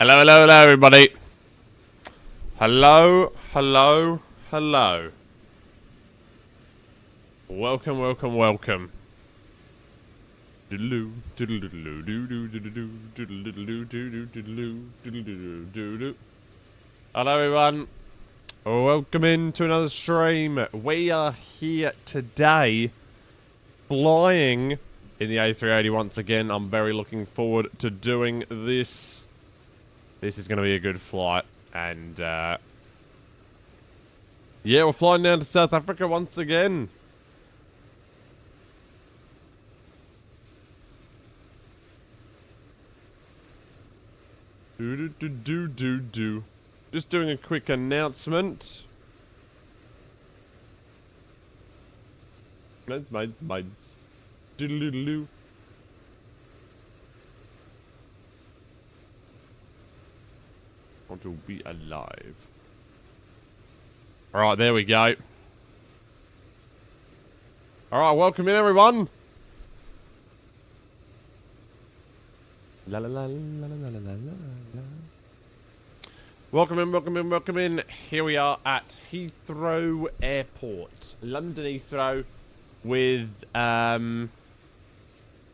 Hello, hello, hello, everybody. Hello, hello, hello. Welcome, welcome, welcome. Hello, everyone. Welcome into another stream. We are here today flying in the A380 once again. I'm very looking forward to doing this. This is going to be a good flight. And, yeah, we're flying down to South Africa once again. Just doing a quick announcement. Mine's. Doodle-doodle-doo. Want to be alive. Alright, there we go. Alright, welcome in, everyone. La la la la la la la la. Welcome in, welcome in, welcome in. Here we are at Heathrow Airport, London Heathrow, with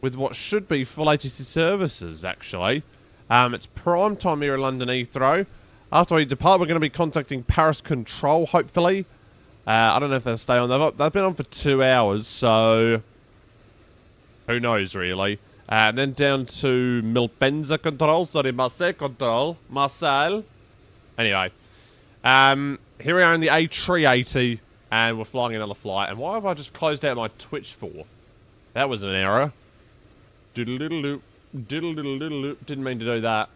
what should be full ATC services, actually. It's prime time here in London Heathrow. After we depart, we're going to be contacting Paris Control, hopefully. I don't know if they'll stay on. They've been on for 2 hours, so who knows, really. And then down to Milpenza Control. Sorry, Marseille Control. Marseille. Anyway. Here we are in the A380, and we're flying another flight. And why have I just closed out my Twitch for? That was an error. Doodle-doodle-doo. Diddle-diddle-diddle-doo. Didn't mean to do that.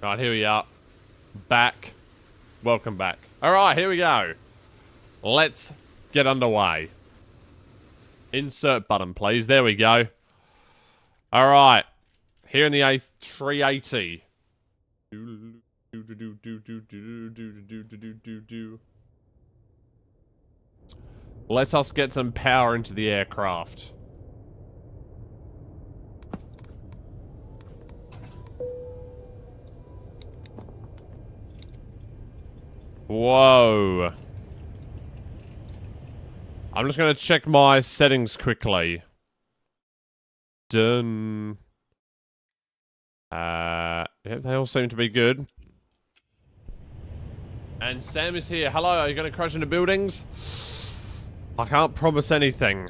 Right, here we are. Back. Welcome back. Alright, here we go. Let's get underway. Insert button, please. There we go. Alright. Here in the A380. Let us get some power into the aircraft. Whoa. I'm just going to check my settings quickly. Done. Yeah, they all seem to be good. And Sam is here. Hello, are you going to crash into buildings? I can't promise anything.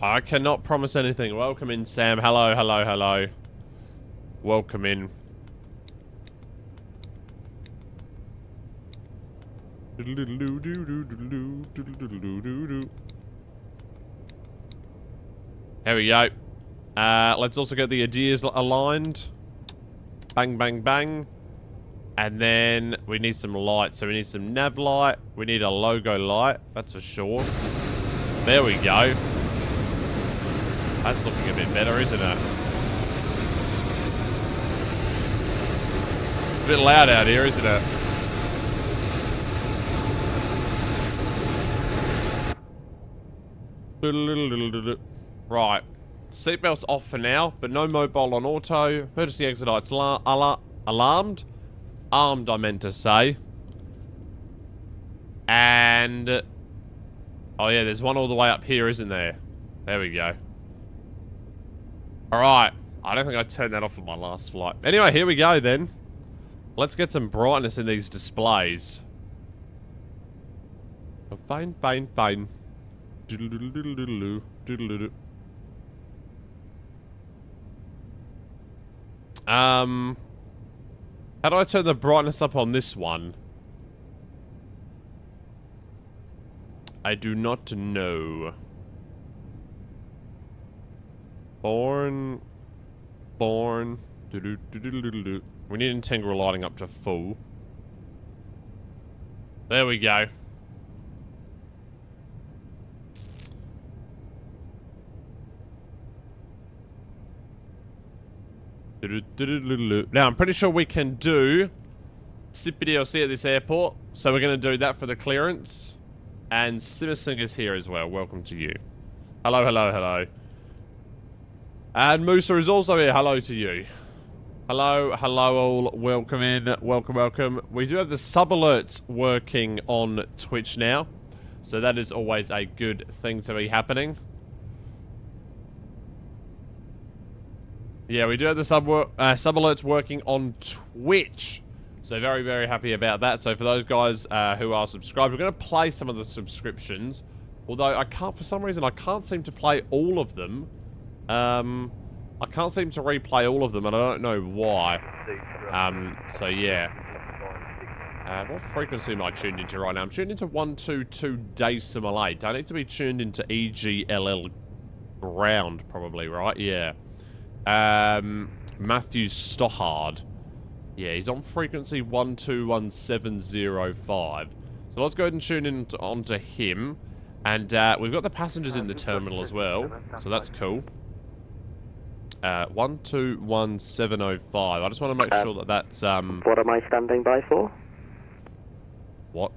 I cannot promise anything. Welcome in, Sam. Hello, hello, hello. Welcome in. There we go. Let's also get the ideas aligned. Bang, bang, bang. And then we need some light. So we need some nav light. We need a logo light. That's for sure. There we go. That's looking a bit better, isn't it? A bit loud out here, isn't it? Right. Seatbelts off for now, but no mobile on auto. Emergency exit lights alarmed. Armed, I meant to say. And oh yeah, there's one all the way up here, isn't there? There we go. Alright. I don't think I turned that off on my last flight. Anyway, here we go then. Let's get some brightness in these displays. Oh, fine, fine, fine. Doodle-doodle-doodle-doodle. Doodle-doodle. How do I turn the brightness up on this one? I do not know. Born. Do-do-do-do-do-do. We need integral lighting up to full. There we go. Now, I'm pretty sure we can do CPDLC at this airport, so we're going to do that for the clearance. And Simising is here as well. Welcome to you. Hello, hello, hello. And Musa is also here. Hello to you. Hello all. Welcome in. Welcome. We do have the sub alerts working on Twitch now. So that is always a good thing to be happening. Yeah, we do have the sub alerts working on Twitch. So very, very happy about that. So for those guys who are subscribed, we're going to play some of the subscriptions. Although I can't, for some reason, I can't seem to play all of them. I can't seem to replay all of them, and I don't know why. So yeah. What frequency am I tuned into right now? I'm tuned into 122 Decimal 8. I need to be tuned into EGLL ground, probably, right? Yeah. Matthew Stohard. Yeah, he's on frequency 121705. So let's go ahead and tune in onto him. And we've got the passengers in the terminal as well. So that's cool. 121705. I just want to make sure that that's... What am I standing by for? What?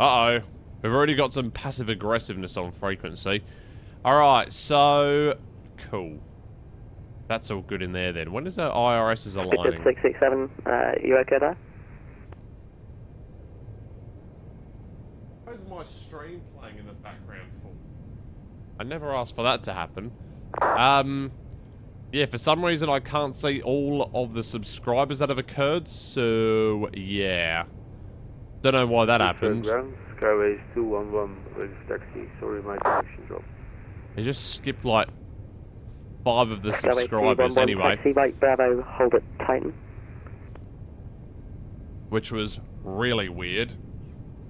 Uh-oh. We've already got some passive aggressiveness on frequency. Alright, so... Cool. That's all good in there then. When is the IRS's aligning? 667, you okay there? Where's my stream playing in the background for? I never asked for that to happen. Yeah, for some reason I can't see all of the subscribers that have occurred, so yeah. Don't know why that happened. Skyways 211 with taxi, sorry my connection dropped. He just skipped like 5 of the subscribers anyway. Taxi, right, Bravo, hold it, Titan. Which was really weird.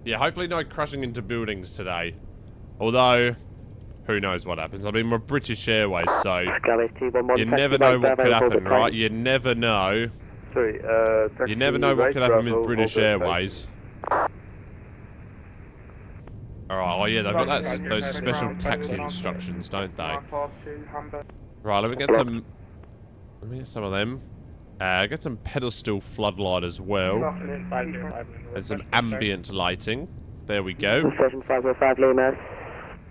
Yeah, hopefully no crashing into buildings today. Although... Who knows what happens? I mean, we're British Airways, so you never know what could happen, right? You never know. Sorry, you never know what could happen with British Airways. Alright, oh yeah, they've got those special taxi instructions, don't they? Right, let me get some of them. Get some pedestal floodlight as well. And some ambient lighting. There we go. Station 505 Lima.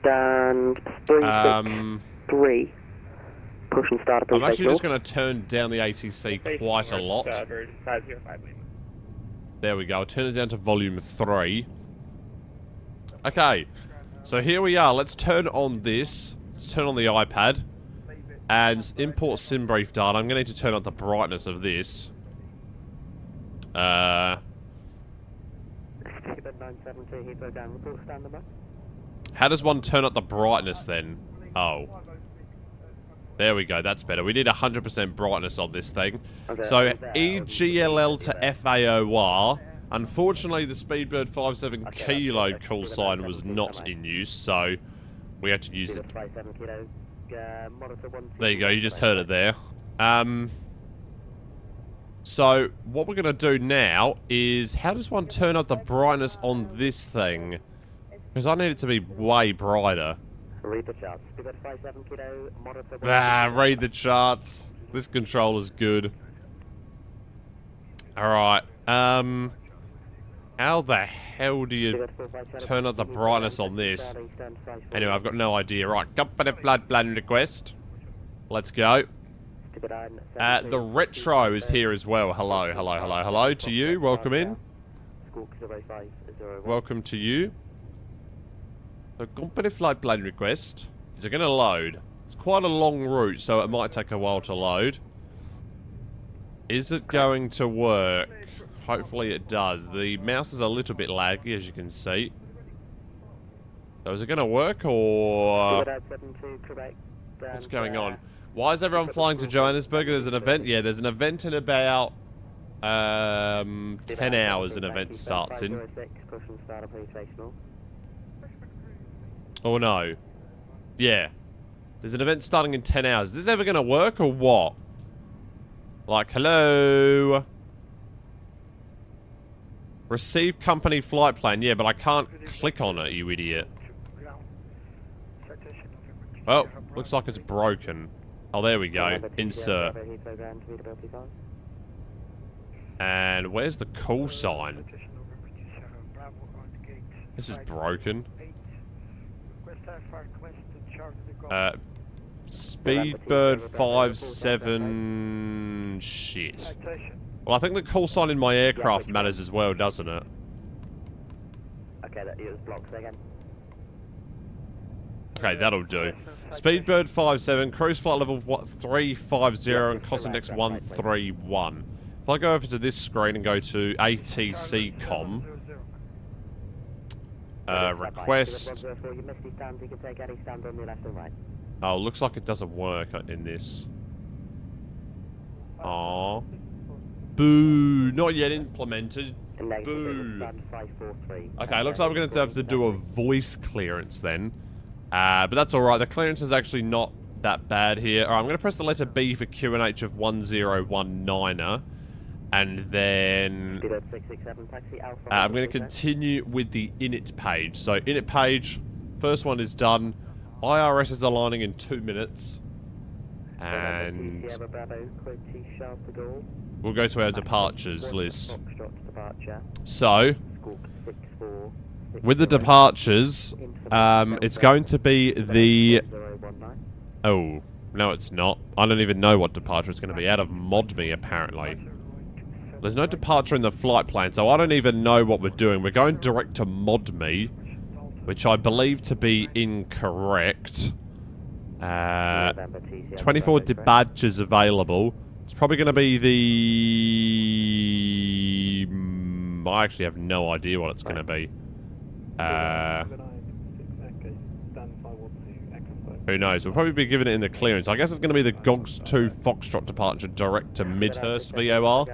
Stand 363. Push and start. I'm actually just going to turn down the ATC quite a lot. There we go. I'll turn it down to volume 3. Okay. So here we are. Let's turn on this. Let's turn on the iPad. And import SimBrief data. I'm going to need to turn up the brightness of this. How does one turn up the brightness then? Oh. There we go, that's better. We need 100% brightness on this thing. Okay. So, EGLL to FAOR. Unfortunately, the Speedbird 57 kilo call sign was not in use, so we have to use it. There you go, you just heard it there. So, what we're going to do now is, how does one turn up the brightness on this thing? Because I need it to be way brighter. Read the charts. Read the charts. This controller's good. Alright. How the hell do you turn up the brightness on this? Anyway, I've got no idea. Right, company flood plan request. Let's go. The retro is here as well. Hello to you. Welcome in. Welcome to you. The company flight plan request. Is it going to load? It's quite a long route, so it might take a while to load. Is it going to work? Hopefully it does. The mouse is a little bit laggy, as you can see. So is it going to work, or... What's going on? Why is everyone flying to Johannesburg? There's an event? Yeah, there's an event in about... 10 hours an event starts in. Oh no. Yeah. There's an event starting in 10 hours. Is this ever going to work or what? Like, hello? Receive company flight plan. Yeah, but I can't click on it, you idiot. Well, looks like it's broken. Oh, there we go. Insert. And where's the call sign? This is broken. Speedbird 57... Shit. Well, I think the call sign in my aircraft matters as well, doesn't it? Okay, it was blocks again. Okay, that'll do. Speedbird 57, cruise flight level 350 and Cosmodex 131. If I go over to this screen and go to ATC com, request. Oh, looks like it doesn't work in this. Aww. Boo! Not yet implemented. Boo! Okay, looks like we're going to have to do a voice clearance then. But that's alright. The clearance is actually not that bad here. Alright, I'm going to press the letter B for QNH of 1019er. And then I'm going to continue with the init page. So init page, first one is done. IRS is aligning in 2 minutes. And we'll go to our departures list. So, with the departures, it's going to be the... Oh, no it's not. I don't even know what departure it's going to be. Out of ModMe, apparently. There's no departure in the flight plan, so I don't even know what we're doing. We're going direct to ModMe, which I believe to be incorrect. 24 departures available. It's probably going to be the... I actually have no idea what it's going to be. Who knows? We'll probably be giving it in the clearance. I guess it's going to be the GOGS 2 Foxtrot departure direct to Midhurst VOR.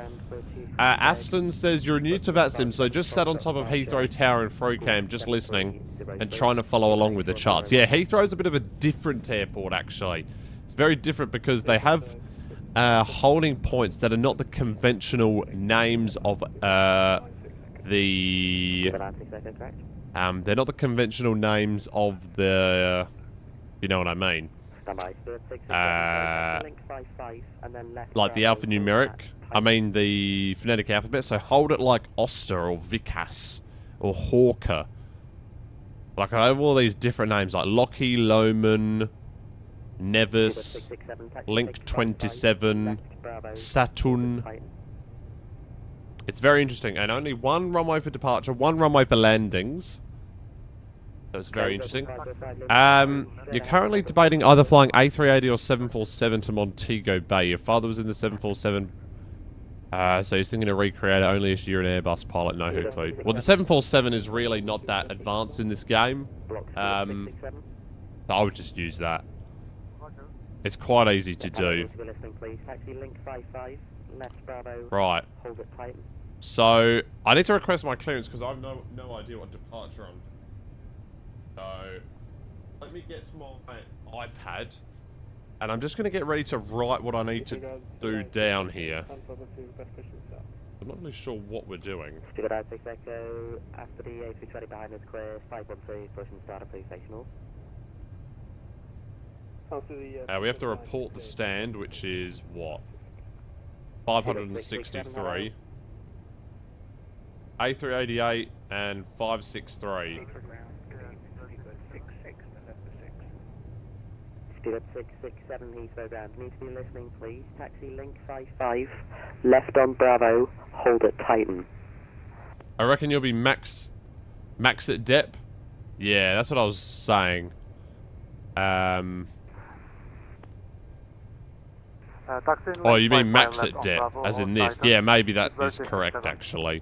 Aston says, you're new to VATSIM, so just sat on top of Heathrow Tower in FroCam, just listening and trying to follow along with the charts. Yeah, Heathrow's a bit of a different airport, actually. It's very different because they have holding points that are not the conventional names of they're not the conventional names of the... You know what I mean? Like the alphanumeric. I mean the phonetic alphabet. So hold it like Oster or Vicas or Hawker. Like I have all these different names like Lockheed, Lohman, Nevis, Link 27, Saturn. It's very interesting. And only one runway for departure, one runway for landings. That's very interesting. You're currently debating either flying A380 or 747 to Montego Bay. Your father was in the 747, so he's thinking to recreate it. Only issue you're an Airbus pilot, no who clue. Well, the 747 is really not that advanced in this game. I would just use that. It's quite easy to do. Right. So, I need to request my clearance because I have no idea what departure I'm... So, let me get to my iPad, and I'm just going to get ready to write what I need to do down here. I'm not really sure what we're doing. After the A320 behind us clear, 512, push and start, please station we have to report the stand, which is what? 563. A388 and 563. Speed at 667 Heathrow ground. Need to be listening, please. Taxi link 55. Left on Bravo. Hold at Titan. I reckon you'll be max at depth. Yeah, that's what I was saying. Oh, you mean max at depth, as in this? Yeah, maybe that is correct, actually.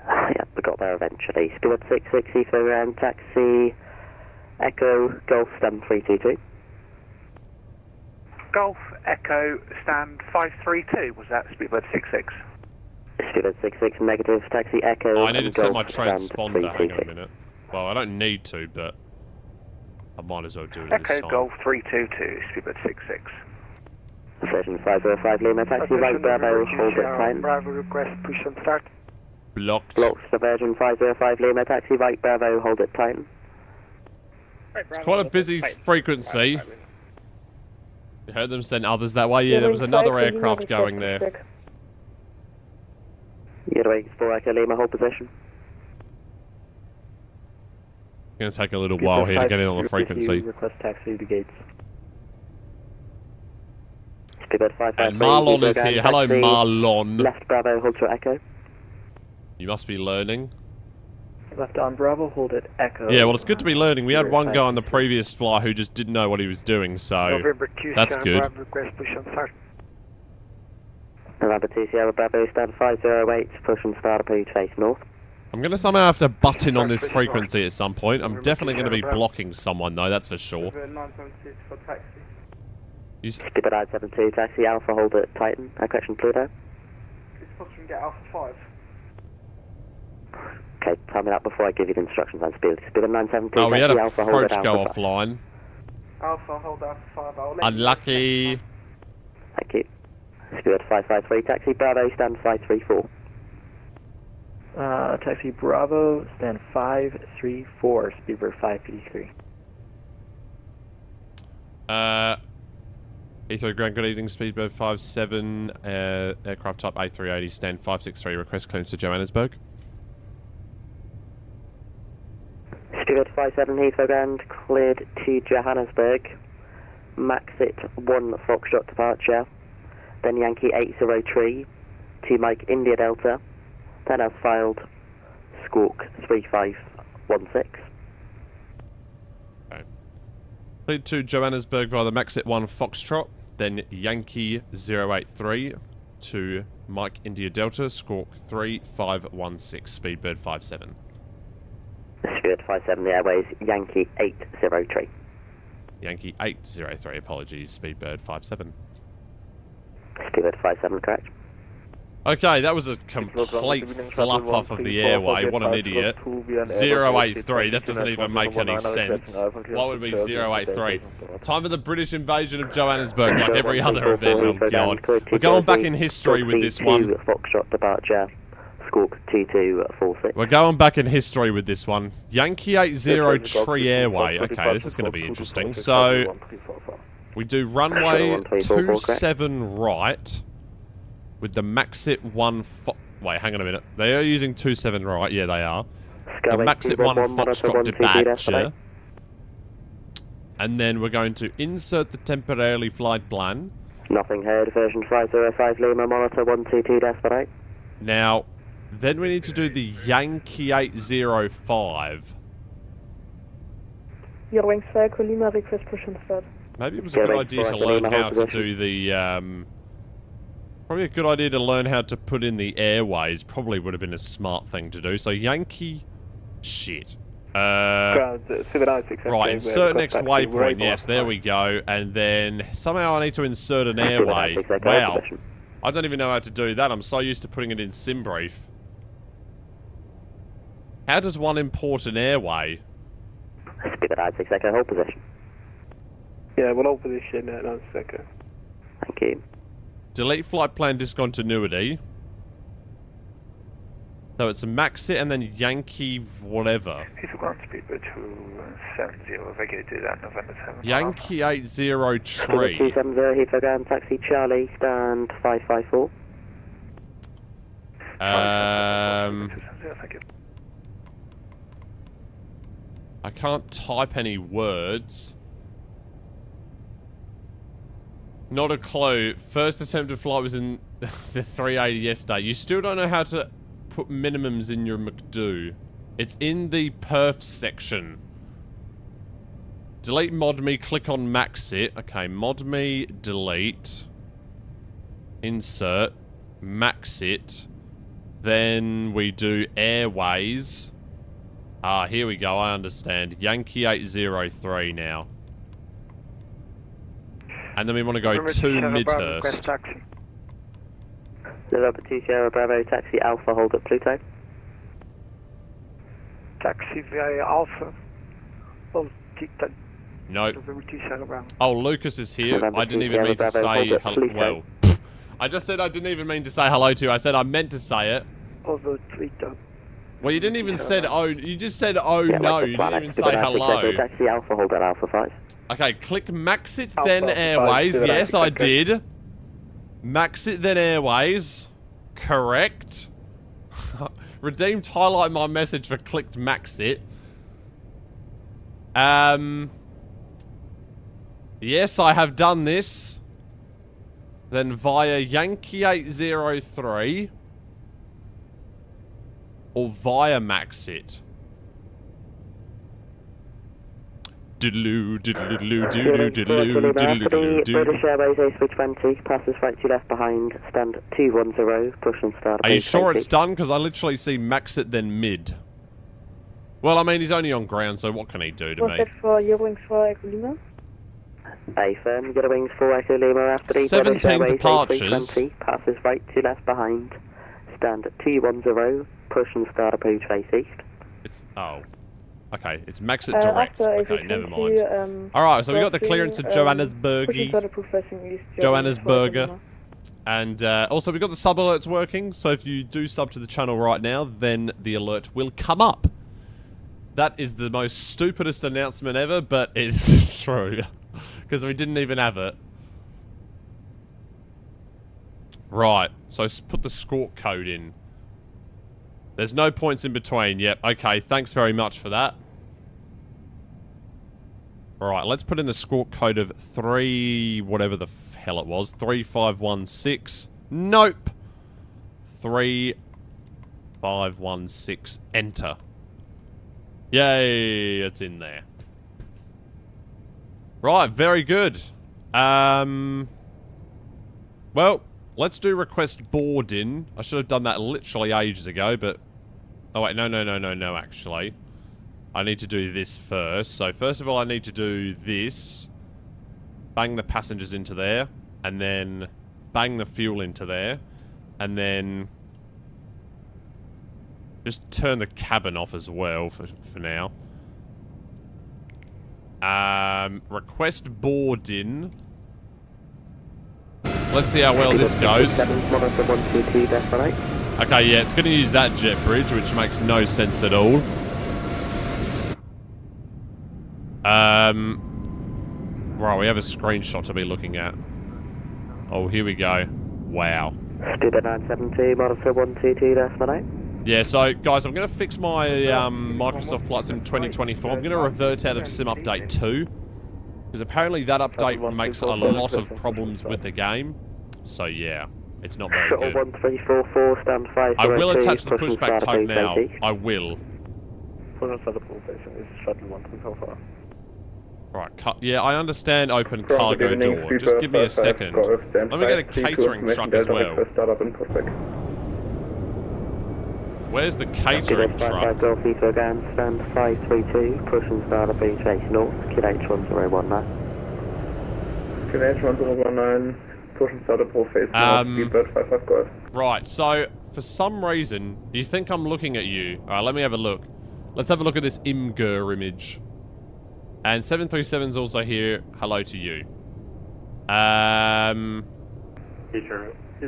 Yeah, we got there eventually. Speed at 66 Heathrow ground. Taxi Echo Golf Stem 322. Golf Echo stand 532, was that speedbird 66? Speedbird 66 negative, taxi Echo. Oh, I need to set my transponder, hang on a minute. Well, I don't need to, but I might as well do it Echo this time. Golf 322, speedbird 66. Version 505 Lima, taxi right Bravo, hold at Titan. Bravo request, push and start. Blocked. Blocks for Virgin 505 Lima, taxi right Bravo, hold at Titan. It's quite a busy frequency. You heard them send others that way. Yeah, there was another aircraft going there. Getaway 4 Echo Lima, hold position. Going to take a little while here to get in on the frequency. Request taxi to gates. Speedbird 553. And Marlon is here. Hello, Marlon. Left Bravo, hold to Echo. You must be learning. Left on Bravo, hold at Echo. Yeah, well, it's good to be learning. We had one guy on the previous flight who just didn't know what he was doing, so that's good. November 2 Sierra Bravo, stand 508, push and start approach face north. I'm going to somehow have to butt in on this frequency at some point. I'm definitely going to be blocking someone, though, that's for sure. Speedbird 972, taxi Alpha, hold at Titan, correction Pluto. Get Alpha 5. Okay, tell me that before I give you the instructions on speed. Speedbird 972, Oh, we had taxi a Alpha, hold at approach go Alpha 5. offline. Alpha, hold Alpha 5. Unlucky. Thank you. Speedbird 553, taxi Bravo, stand 534. Taxi Bravo, stand 534, Speedbird 553. E3 Grand, good evening, Speedbird 57, aircraft type A380, stand 563, request clearance to Johannesburg. Speedbird 57, Heathrow Grand, cleared to Johannesburg. Maxit 1 Foxtrot departure, then Yankee 803 to Mike India Delta, then as filed, Squawk 3516. Okay. Cleared to Johannesburg via the Maxit 1 Foxtrot, then Yankee 083 to Mike India Delta, Squawk 3516, Speedbird 57. Speedbird 57, the Airways, Yankee 803. Yankee 803, apologies, Speedbird 57. Speedbird 57, correct. Okay, that was a complete fluff off of the airway. What an idiot. 083, that doesn't even make any sense. What would be 083? Time of the British invasion of Johannesburg, like every other event. Oh, God. We're going back in history with this one. Foxtrot departure, Squawk 2246. We're going back in history with this one. Yankee 803 airway. Okay, this is going to be interesting. So, we do runway 27 right with the Maxit 1 wait, hang on a minute. They are using 27 right. Yeah, they are. The Maxit 1 Foxtrot departure. And then we're going to insert the temporarily flight plan. Nothing heard, version 505 Lima, monitor 122-8. Now, then we need to do the Yankee 805. Your wings fire, Lima, request push and start. Maybe it was a good idea to learn how to do the, probably a good idea to learn how to put in the airways. Probably would have been a smart thing to do. So Yankee... Shit. Right, insert next waypoint. Yes, there we go. And then somehow I need to insert an airway. Wow. I don't even know how to do that. I'm so used to putting it in SimBrief. How does one import an airway? Speedbird 96 Echo, hold position. Yeah, we'll hold position at 96 Echo. Thank you. Delete flight plan discontinuity. So it's a Maxit and then Yankee whatever. He's ground Speedbird 270, regulated at November 7. Yankee 803. 270, Heathrow Ground, taxi Charlie, stand 554. I can't type any words. Not a clue. First attempted flight was in the 380 yesterday. You still don't know how to put minimums in your McDo. It's in the perf section. Delete ModMe, click on Maxit. Okay, ModMe, delete. Insert. Maxit. Then we do Airways. Ah, here we go, I understand. Yankee 803 now. And then we want to go to Midhurst. November 2 Sierra Bravo, taxi Alpha, hold at Pluto. Taxi via Alpha. Oh, No. November 2 Sierra Bravo. Oh, Lucas is here. November I didn't 2 even mean to Sierra say Bravo, hello. Pluto. Well, I just said I didn't even mean to say hello to you. I said I meant to say it. Over Pluto. Well, you didn't even said oh. You just said oh Yeah, no. like You the didn't even say Speedbird 96 hello. Echo, taxi Alpha, hold at Alpha 5. Okay, click Maxit Alpha then 5, Airways. Speedbird Yes, I 96 Echo. did. Maxit then Airways. Correct. Redeemed highlight my message for clicked Maxit. Yes, I have done this. Then via Yankee 803 or via Maxit. Diddle-oo, diddle-diddle-oo, diddle-oo, diddle-oo, diddle-oo, diddle-oo. British Airways A320, passes right to left behind, stand 210, push and start. Are you sure it's done? Because I literally see Maxit then mid. Well, I mean, he's only on ground, so what can he do to me? Set for Eurowings 4 Echo Lima. A firm, get a wings 4 Echo Lima after the 17 departures. A320, passes right to left behind, stand 210, push and start approach face east. It's, oh. Okay, it's Maxit direct. After Okay, never mind. A320, Alright, so we got the clearance to push Johannesburg. and start approach facing east. Johannesburg. And also, we've got the sub alerts working, so if you do sub to the channel right now, then the alert will come up. That is the most stupidest announcement ever, but it's true. Because we didn't even have it. Right, so put the score code in. There's no points in between. Yep, okay, thanks very much for that. Alright, let's put in the score code of whatever the hell it was. 3516. Nope. 3516. Enter. Yay, it's in there. Right, very good. Well, let's do request boarding. I should have done that literally ages ago, but... Oh, wait, no, actually. I need to do this first. So, first of all, I need to do this. Bang the passengers into there. And then bang the fuel into there. And then... just turn the cabin off as well for now. Request boarding. Let's see how well this goes. Okay, yeah, it's going to use that jet bridge, which makes no sense at all. Right, we have a screenshot to be looking at. Oh, here we go. Wow. Student 972, monitor 122.8. Yeah, so, guys, I'm going to fix my Microsoft Flight Sim 2024. I'm going to revert out of Sim Update 2. Because apparently that update makes a lot of problems with the game. So, yeah, it's not very good. 1344, stand 5. I will attach the pushback tug now. I will. Right, yeah, I understand open cargo door. Just give me a second. Let me get a catering truck as well. Where's the catering truck? Again, stand 532, push and start a beach face north, QH1019. QH1019, push and start a full face north, Speedbird 55 Golf. Right, so, for some reason, you think I'm looking at you. Alright, let me have a look. Let's have a look at this Imgur image. And 737's also here. Hello to you.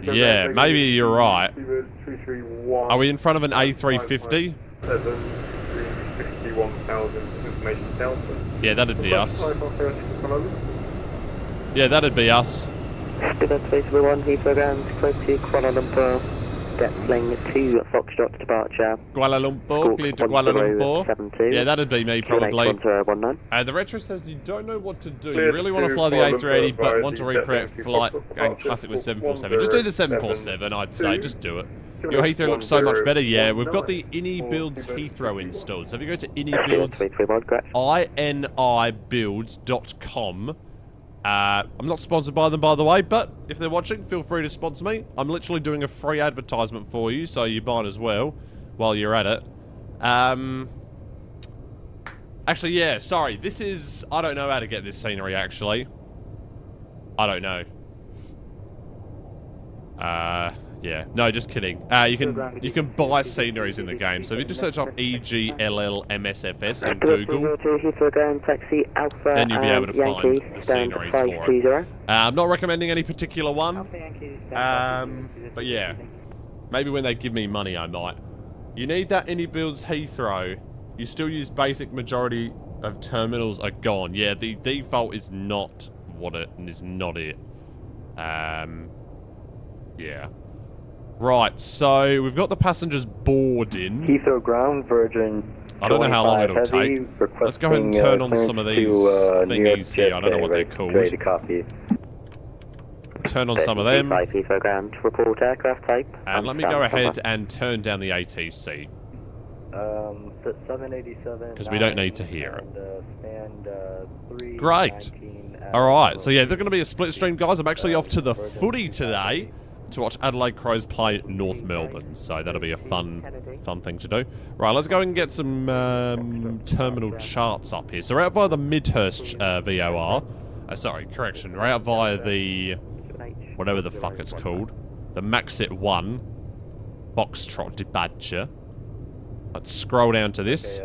Yeah, maybe you're right. Are we in front of an A350? Yeah, that'd be us. Yeah, that'd be us. Student 331, Heathrow ground, close to Kuala Lumpur. Depthling to Foxtrot departure. Kuala Lumpur, clear to Kuala Lumpur. Yeah, that'd be me probably. The retro says you don't know what to do. You really want to fly the A380 but want to recreate flight and classic with 747. Just do the 747, I'd say. Just do it. Your Heathrow looks so much better. Yeah, we've got the IniBuilds Heathrow installed. So if you go to IniBuilds, inibuilds.com. I'm not sponsored by them, by the way, but if they're watching, feel free to sponsor me. I'm literally doing a free advertisement for you, so you might as well while you're at it. Actually, yeah, sorry. This is... I don't know how to get this scenery, actually. I don't know. Yeah. No, just kidding. You can buy sceneries in the game. So if you just search up EGLL MSFS in Google, then you'll be able to find the sceneries for it. I'm not recommending any particular one. But yeah. Maybe when they give me money, I might. You need that IniBuilds Heathrow. You still use basic majority of terminals are gone. Yeah, the default is not what it is not it. Yeah. Right, so we've got the passengers boarding. Heathrow ground, Virgin. I don't know how long it'll take. Let's go ahead and turn on some of these thingies here. I don't know what they're called. Turn on some of them. Report aircraft type. And let me go ahead and turn down the ATC. 787. Because we don't need to hear it. Great. Alright, so yeah, there's going to be a split stream, guys. I'm actually off to the footy today to watch Adelaide Crows play North Melbourne. So that'll be a fun thing to do. Right, let's go and get some terminal charts up here. So we're out via the Midhurst VOR. Sorry, correction. We're out via the... whatever the fuck it's called. The Maxit 1. Foxtrot departure. Let's scroll down to this.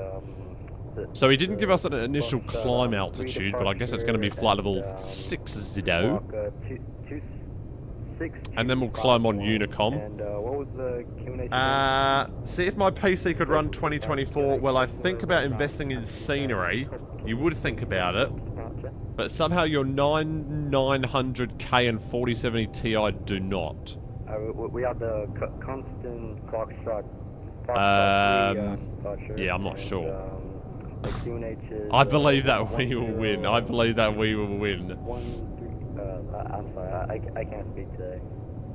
So he didn't give us an initial climb altitude, but I guess it's going to be flight level 60. And then we'll climb on Unicom. See if my PC could run 2024. Well, I think about investing in scenery. You would think about it. But somehow your 900K and 4070 Ti do not. We have the constant clock shot. Yeah, I'm not sure. I believe that we will win. I believe that we will win. I'm sorry, I can't speak today.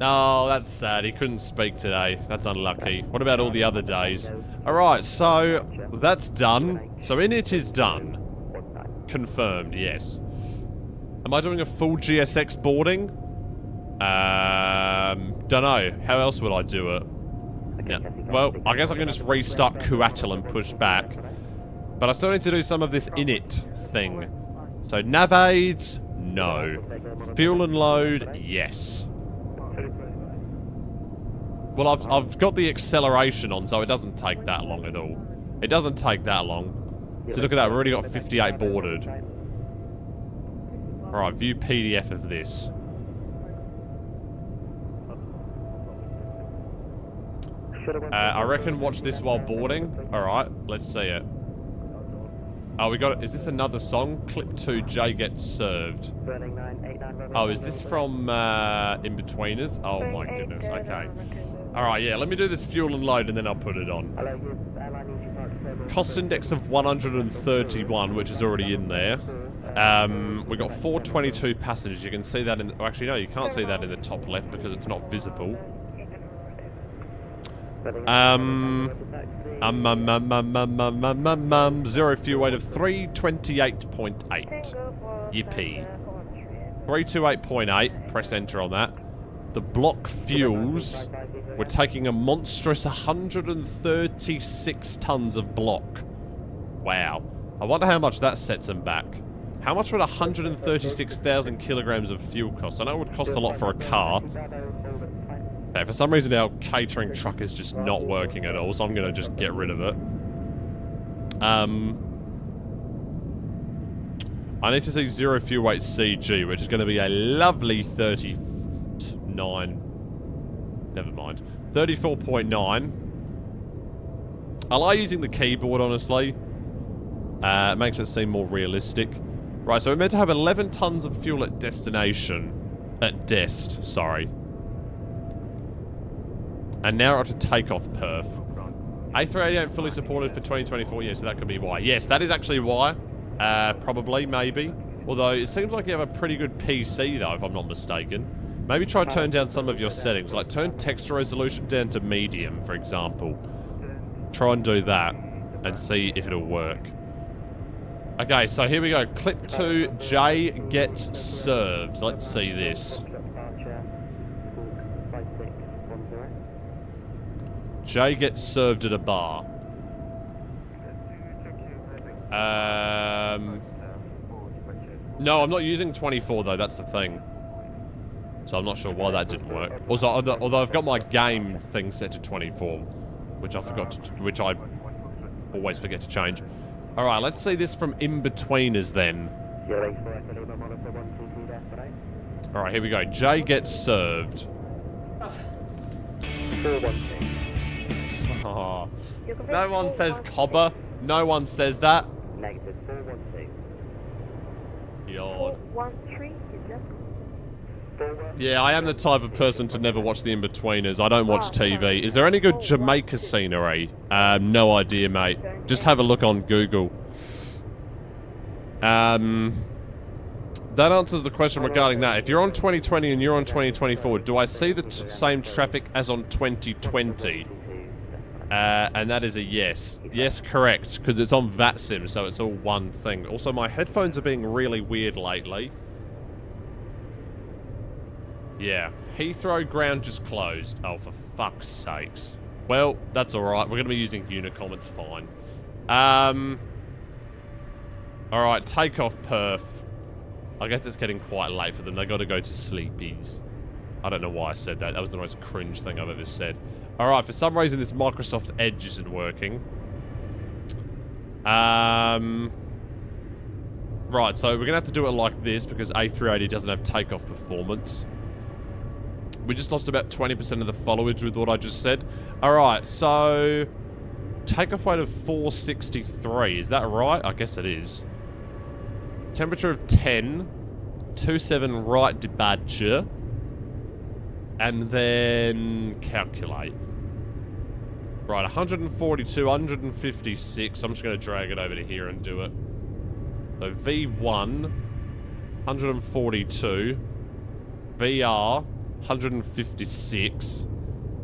Oh, that's sad. He couldn't speak today. That's unlucky. What about all the other days? Alright, so that's done. So init is done. Confirmed, yes. Am I doing a full GSX boarding? Dunno. How else would I do it? Yeah. Well, I guess I can just restart Coatl and push back. But I still need to do some of this init thing. So nav aids, no. Fuel and load, yes. Well, I've got the acceleration on, so it doesn't take that long at all. It doesn't take that long. So look at that, we've already got 58 boarded. Alright, view PDF of this. I reckon watch this while boarding. Alright, let's see it. Oh, we got it. Is this another song? Clip 2, Jay Gets Served. Oh, is this from In-Betweeners? Oh my goodness, okay. Alright, yeah, let me do this fuel and load and then I'll put it on. Cost index of 131, which is already in there. We got 422 passengers. You can see that in... Oh, actually, no, you can't see that in the top left because it's not visible. Zero fuel weight of 328.8. Yippee. 328.8. Press enter on that. The block fuels, we're taking a monstrous 136 tons of block. Wow. I wonder how much that sets them back. How much would 136,000 kilograms of fuel cost? I know it would cost a lot for a car. Okay, for some reason our catering truck is just not working at all, so I'm going to just get rid of it. I need to see zero fuel weight CG, which is going to be a lovely 39... Never mind. 34.9. I like using the keyboard, honestly. It makes it seem more realistic. Right, so we're meant to have 11 tons of fuel at destination. At Dest, sorry. And now we're up to takeoff perf. A380 ain't fully supported for 2024. Yeah, so that could be why. Yes, that is actually why. Probably, maybe. Although, it seems like you have a pretty good PC, though, if I'm not mistaken. Maybe try turn down some of your settings. Like, turn texture resolution down to medium, for example. Try and do that. And see if it'll work. Okay, so here we go. Clip 2, Jay Gets Served. Let's see this. Jay gets served at a bar. No, I'm not using 24 though, that's the thing. So I'm not sure why that didn't work. Also, although I've got my game thing set to 24, which I forgot to, which I always forget to change. Alright, let's see this from In-Betweeners then. Alright, here we go. Jay Gets Served. Oh, no one says cobber. No one says that. Negative 412. God. 413, is that? Yeah, I am the type of person to never watch the in-betweeners. I don't watch TV. Is there any good Jamaica scenery? No idea, mate. Just have a look on Google. That answers the question regarding that. If you're on 2020 and you're on 2024, do I see the same traffic as on 2020? And that is a yes. Yes, correct, because it's on VATSSIM, so it's all one thing. Also, my headphones are being really weird lately. Yeah, Heathrow ground just closed. Oh, for fuck's sakes. Well, that's alright. We're going to be using Unicom. It's fine. Alright, takeoff perf. I guess it's getting quite late for them. They got to go to sleepies. I don't know why I said that. That was the most cringe thing I've ever said. Alright, for some reason this Microsoft Edge isn't working. Right, so we're going to have to do it like this because A380 doesn't have takeoff performance. We just lost about 20% of the followage with what I just said. Alright, so... takeoff weight of 463, is that right? I guess it is. Temperature of 10. 27 right departure. And then... calculate. Right, 142, 156. I'm just going to drag it over to here and do it. So V1, 142. VR... 156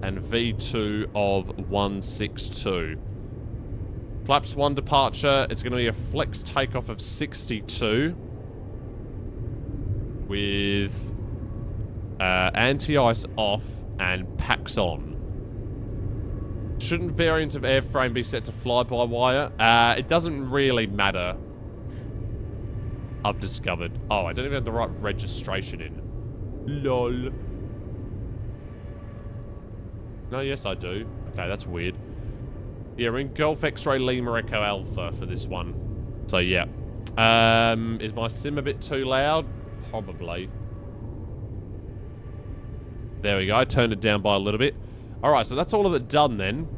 and V2 of 162. Flaps 1 departure, it's going to be a flex takeoff of 62 with anti-ice off and packs on. Shouldn't variant of airframe be set to fly-by-wire? It doesn't really matter. I've discovered. Oh, I don't even have the right registration in. LOL. No, yes I do. Okay, that's weird. Yeah, we're in Golf X-Ray Lima Echo Alpha for this one. So, yeah. Is my sim a bit too loud? Probably. There we go. I turned it down by a little bit. Alright, so that's all of it done then.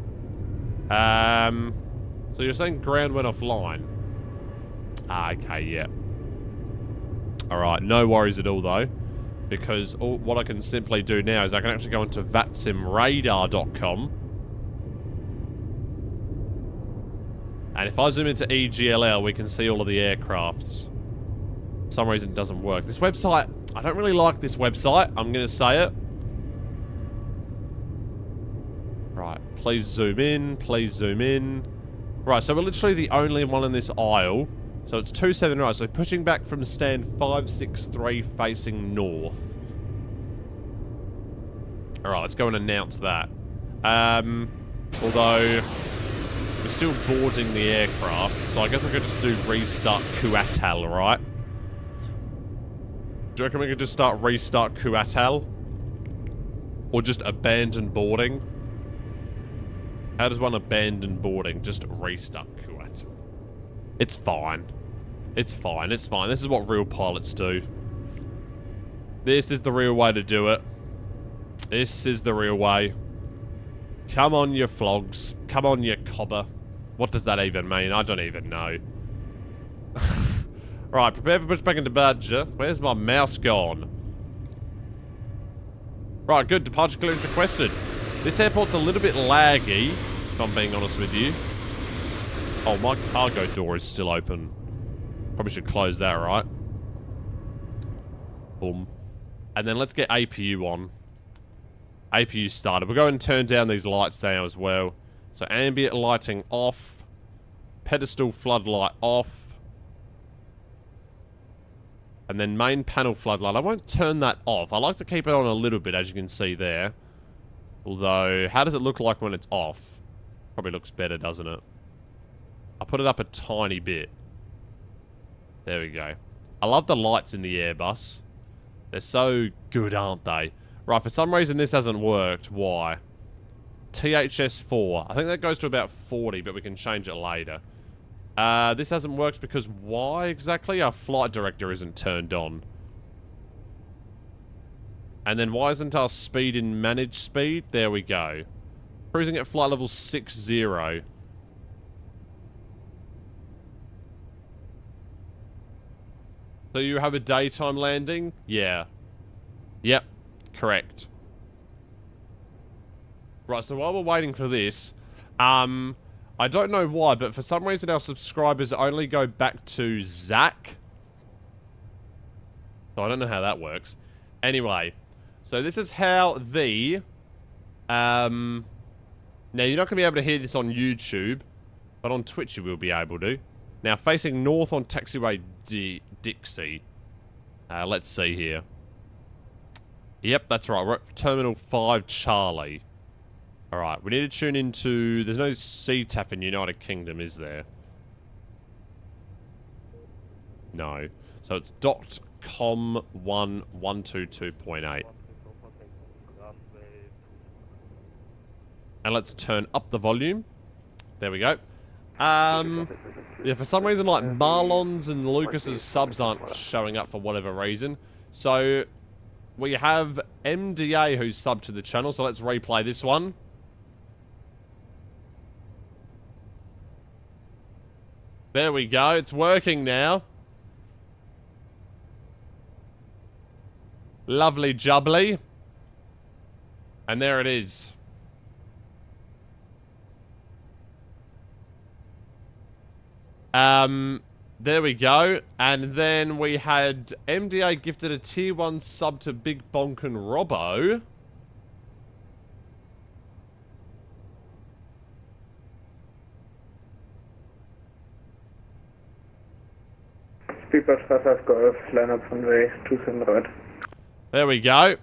So you're saying ground went offline? Ah, okay, yeah. Alright, no worries at all though. Because what I can simply do now is I can actually go into VATSSIMradar.com. And if I zoom into EGLL, we can see all of the aircrafts. For some reason it doesn't work. This website, I don't really like this website. I'm going to say it. Right, please zoom in. Please zoom in. Right, so we're literally the only one in this aisle. So it's 27 right, so pushing back from stand 563 facing north. Alright, let's go and announce that. Although, we're still boarding the aircraft, so I guess I could just do restart Kuatal, right? Do you reckon we could just start restart Kuatal? Or just abandon boarding? How does one abandon boarding? Just restart Kuatal. It's fine. It's fine. It's fine. This is what real pilots do. This is the real way to do it. This is the real way. Come on, you flogs. Come on, you cobber. What does that even mean? I don't even know. Right, prepare for pushback and departure. Where's my mouse gone? Right, good. Departure clearance requested. This airport's a little bit laggy, if I'm being honest with you. Oh, my cargo door is still open. Probably should close that, right? Boom. And then let's get APU on. APU started. We'll go and turn down these lights now as well. So ambient lighting off. Pedestal floodlight off. And then main panel floodlight. I won't turn that off. I like to keep it on a little bit, as you can see there. Although, how does it look like when it's off? Probably looks better, doesn't it? I'll put it up a tiny bit. There we go. I love the lights in the Airbus. They're so good, aren't they? Right, for some reason this hasn't worked. Why? THS4. I think that goes to about 40, but we can change it later. This hasn't worked because why exactly? Our flight director isn't turned on. And then why isn't our speed in managed speed? There we go. Cruising at flight level 60. So you have a daytime landing? Yeah. Yep, correct. Right, so while we're waiting for this, I don't know why, but for some reason our subscribers only go back to Zach. So I don't know how that works. Anyway, so this is how the... now, you're not going to be able to hear this on YouTube, but on Twitch you will be able to. Now, facing north on taxiway Dixie. Let's see here. Yep, that's right. We're at Terminal 5 Charlie. Alright, we need to tune into... There's no CTAF in United Kingdom, is there? No. So it's .com 1122.8. And let's turn up the volume. There we go. Yeah, for some reason, like, Marlon's and Lucas's subs aren't showing up for whatever reason. So, we have MDA who's subbed to the channel, so let's replay this one. There we go, it's working now. Lovely jubbly. And there it is. There we go. And then we had MDA gifted a tier 1 sub to Big Bonk and Robbo. Speedbird 55 Golf, line up runway 27 right. There we go.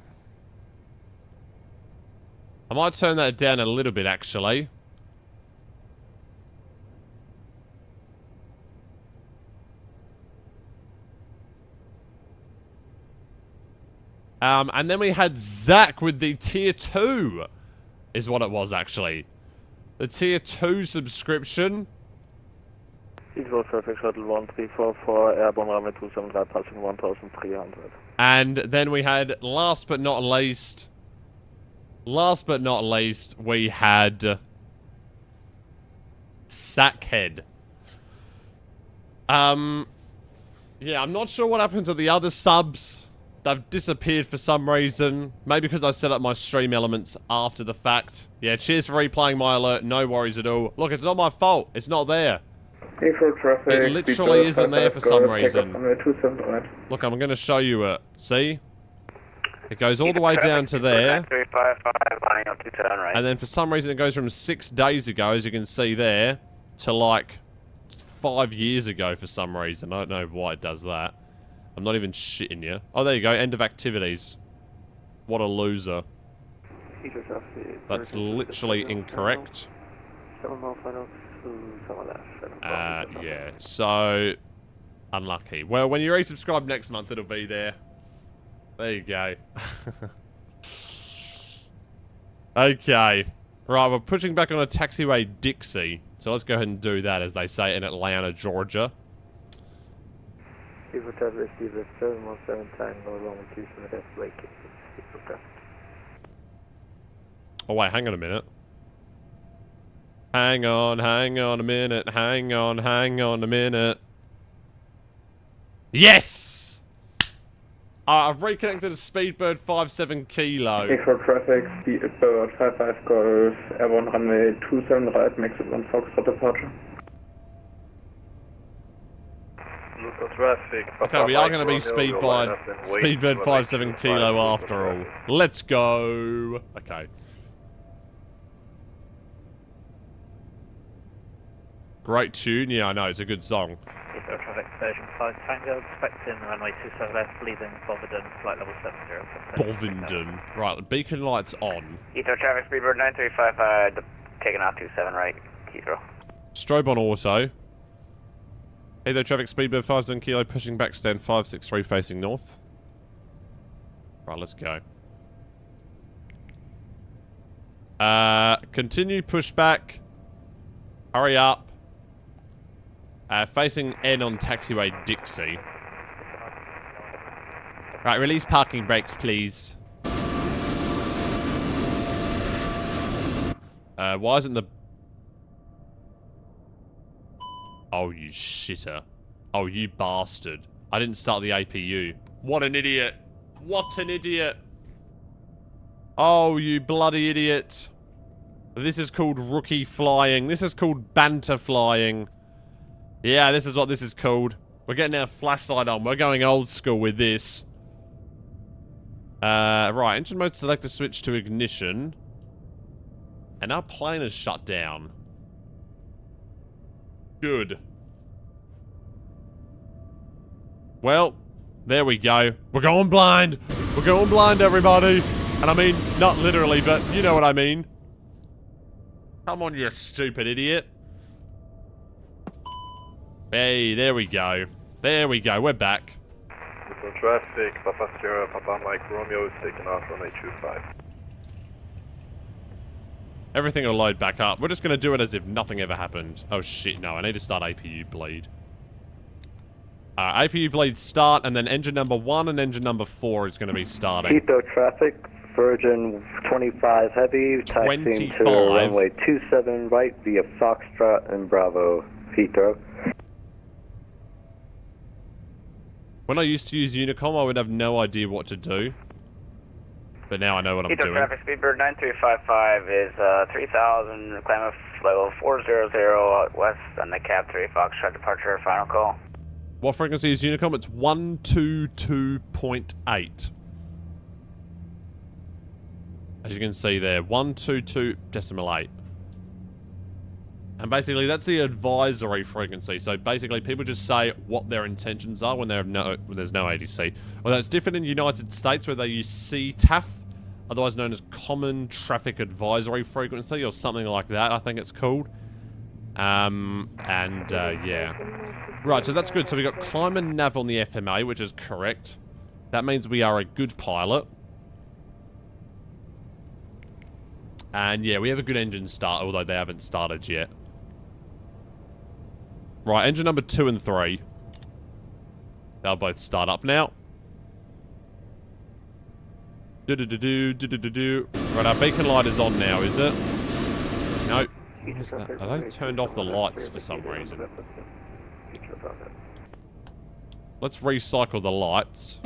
I might turn that down a little bit, actually. And then we had Zach with the tier 2, is what it was, actually. The tier 2 subscription. Eagle traffic shuttle 1344, airborne runway 275, passing 1300. And then we had, last but not least, we had Sackhead. Yeah, I'm not sure what happened to the other subs. They've disappeared for some reason. Maybe because I set up my stream elements after the fact. Yeah, cheers for replaying my alert. No worries at all. Look, it's not my fault. It's not there. Traffic, It literally isn't there for some reason. Right. Look, I'm going to show you it. See? It goes all the way down to there. And then for some reason it goes from 6 days ago, as you can see there, to like 5 years ago for some reason. I don't know why it does that. I'm not even shitting you. Oh, there you go. End of activities. What a loser. That's literally incorrect. Yeah. So, unlucky. Well, when you resubscribe next month, it'll be there. There you go. Okay. Right, we're pushing back on a taxiway Dixie. So let's go ahead and do that, as they say in Atlanta, Georgia. Oh wait, hang on a minute. Hang on a minute. Hang on a minute. Yes! I've reconnected a Speedbird 57 Kilo. A4 traffic, Speedbird 55 Golf, airborne runway 27 right, maximum 1 Foxtrot departure. Okay, we are going to be Speedbird 57 Kilo after all. Let's go. Okay. Great tune. Yeah, I know. It's a good song. Traffic version 5 Tango, expecting runway 27 left, leaving Bovingdon, flight level 70. Bovingdon. Right, the beacon light's on. Heathrow traffic, Speedbird 9355, taking off 27 right, Heathrow. Strobe on auto. Either traffic, Speedbird 57 Kilo, pushing back, stand 563 facing north. Right, let's go. Continue pushback. Hurry up. Facing N on taxiway Dixie. Right, release parking brakes, please. Why isn't the... Oh, you shitter. Oh, you bastard. I didn't start the APU. What an idiot. What an idiot. Oh, you bloody idiot. This is called rookie flying. This is called banter flying. Yeah, this is what this is called. We're getting our flashlight on. We're going old school with this. Right, engine mode selector switch to ignition. And our plane is shut down. Good. Well, there we go. We're going blind. We're going blind, everybody. And I mean, not literally, but you know what I mean. Come on, you stupid idiot. Hey, there we go. There we go. We're back. Traffic, Papa Sierra, Papa Mike Romeo is taking off from 825. Everything will load back up. We're just going to do it as if nothing ever happened. Oh shit, no. I need to start APU bleed. APU bleed start, and then engine number 1 and engine number 4 is going to be starting. Heathrow traffic, Virgin 25 Heavy, taxiing to runway 27 right via Foxtrot and Bravo, Heathrow. When I used to use Unicom, I would have no idea what to do. But now I know what I'm doing. Traffic Speedbird 9355 is 3000, climb of level 400 west on the Cap 3 Foxtrot departure, final call. What frequency is Unicom? It's 122.8. As you can see there, 122.8. And basically, that's the advisory frequency. So basically, people just say what their intentions are when there's no ADC. Although it's different in the United States where they use CTAF, otherwise known as Common Traffic Advisory Frequency or something like that, I think it's called. Yeah. Right, so that's good. So we got climb and nav on the FMA, which is correct. That means we are a good pilot. And yeah, we have a good engine start, although they haven't started yet. Right, engine number 2 and 3. They'll both start up now. Right, our beacon light is on now, is it? Nope. What is that? Are they turned off the lights for some reason? Let's recycle the lights.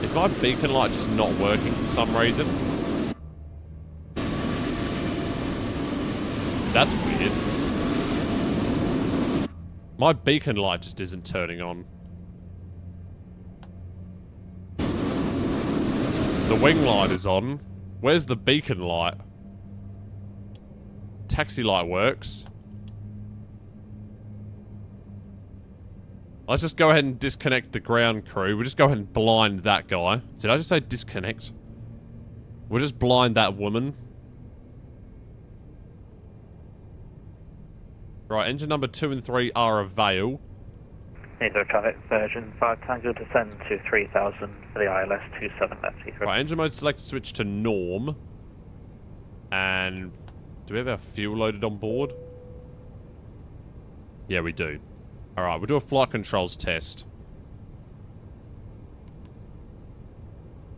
Is my beacon light just not working for some reason? That's weird. My beacon light just isn't turning on. The wing light is on. Where's the beacon light? Taxi light works. Let's just go ahead and disconnect the ground crew. We'll just go ahead and blind that guy. Did I just say disconnect? We'll just blind that woman. Right, engine number 2 and 3 are avail. Heathrow traffic, Virgin 5 Tango descend to 3000 for the ILS 27 left Heathrow. Right, engine mode select switch to norm. And do we have our fuel loaded on board? Yeah, we do. Alright, we'll do a flight controls test.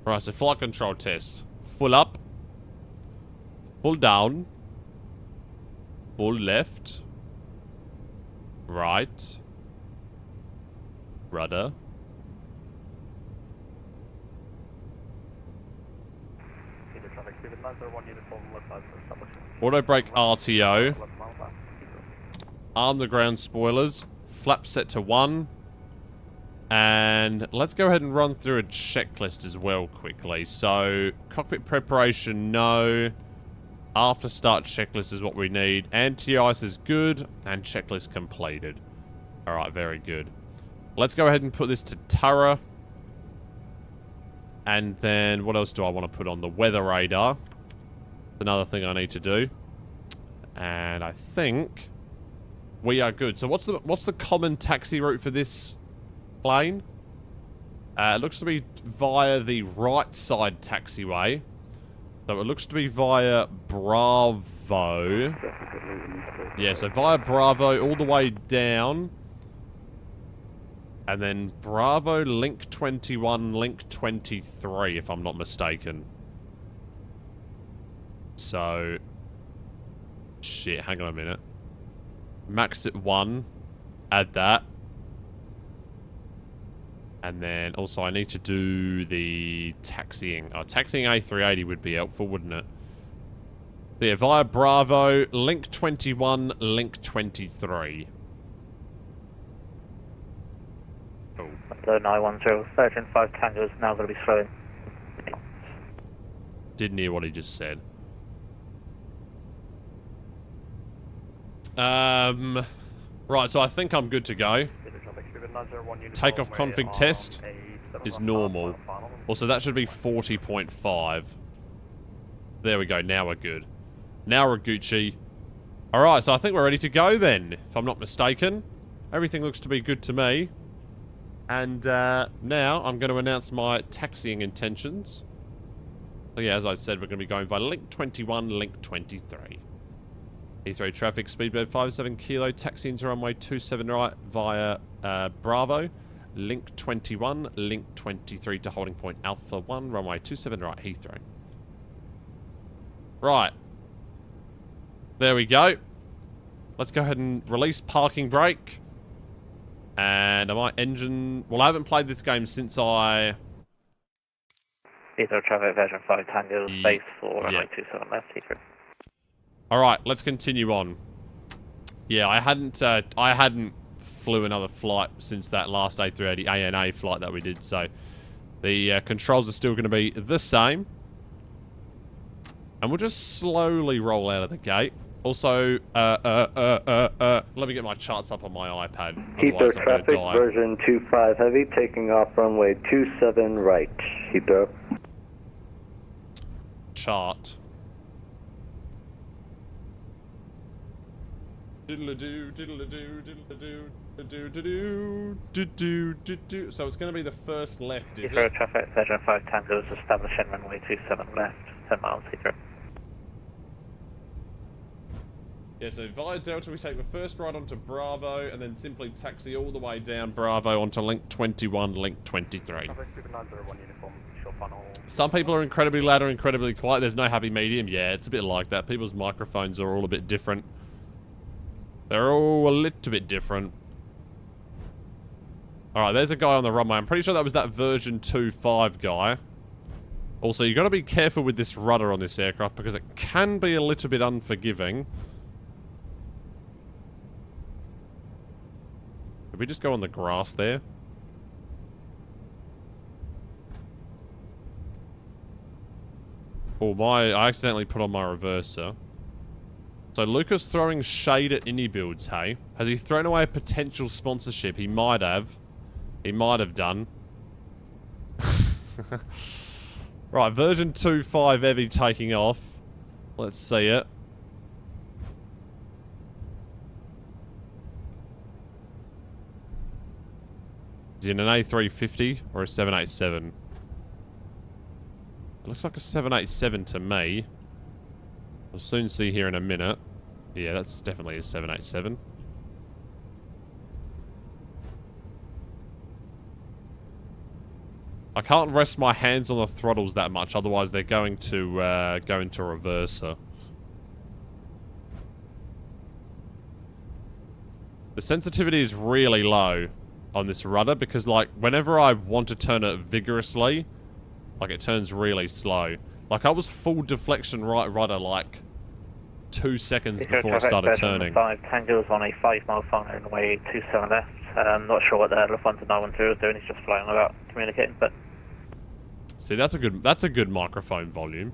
Alright, so flight control test. Full up. Full down. Full left. Right. Rudder. Auto brake RTO. Arm the ground spoilers. Flap set to 1. And let's go ahead and run through a checklist as well quickly. So, cockpit preparation, no. After start checklist is what we need. Anti-ice is good. And checklist completed. Alright, very good. Let's go ahead and put this to Tara. And then, what else do I want to put on? The weather radar. Another thing I need to do. And I think we are good. So what's the common taxi route for this plane? It looks to be via the right side taxiway. So it looks to be via Bravo. Yeah, so via Bravo all the way down. And then Bravo, Link 21, Link 23, if I'm not mistaken. So... Shit, hang on a minute. Max at 1. Add that. And then also I need to do the taxiing. Oh, taxiing A380 would be helpful, wouldn't it? Yeah, via Bravo, link 21, link 23. Oh. So 910, Virgin 5 Tango is now going to be slowing. Didn't hear what he just said. Right, so I think I'm good to go. Takeoff config test is normal. Also, that should be 40.5. There we go, now we're good. Now we're Gucci. Alright, so I think we're ready to go then, if I'm not mistaken. Everything looks to be good to me. And now I'm going to announce my taxiing intentions. So yeah, as I said, we're going to be going via link 21, link 23. Heathrow traffic, speedbird 57 kilo, taxi into runway 27 right via Bravo. Link 21, link 23 to holding point Alpha 1, runway 27 right, Heathrow. Right. There we go. Let's go ahead and release parking brake. And I might engine... Well, I haven't played this game since I... Heathrow traffic, Virgin 5 Tango, base for runway 27 left, Heathrow. Alright, let's continue on. Yeah, I hadn't flew another flight since that last A380 ANA flight that we did, so the controls are still going to be the same. And we'll just slowly roll out of the gate. Also, let me get my charts up on my iPad. Heathrow traffic, version 25 heavy, taking off runway 27 right, Heathrow. Chart. Diddle-a-doo, diddle-a-doo, diddle-a-doo, diddle-a-doo. So it's going to be the first left, is Heathrow it? traffic, Virgin 5 Tango is establishing runway 27 left, 10 miles, Heathrow. Yeah, so via Delta we take the first ride onto Bravo and then simply taxi all the way down Bravo onto link 21, link 23. Some people are incredibly loud or incredibly quiet. There's no happy medium. Yeah, it's a bit like that. People's microphones are all a bit different. They're all a little bit different. Alright, there's a guy on the runway. I'm pretty sure that was that version 2.5 guy. Also, you've got to be careful with this rudder on this aircraft because it can be a little bit unforgiving. Did we just go on the grass there? Oh, I accidentally put on my reverser. So Lucas throwing shade at indie builds, hey? Has he thrown away a potential sponsorship? He might have. He might have done. Right, version 2.5 Evie taking off. Let's see it. Is it an A350 or a 787? It looks like a 787 to me. We'll soon see here in a minute. Yeah, that's definitely a 787. I can't rest my hands on the throttles that much, otherwise they're going to go into reverser. The sensitivity is really low on this rudder because, like, whenever I want to turn it vigorously, like, it turns really slow. Like, I was full deflection right rudder, like, 2 seconds before I started turning. 5 Tango's on a 5-mile final runway 27 left. I'm not sure what the Lufthansa 912 is doing. He's just flying without communicating, but... See, that's a good microphone volume.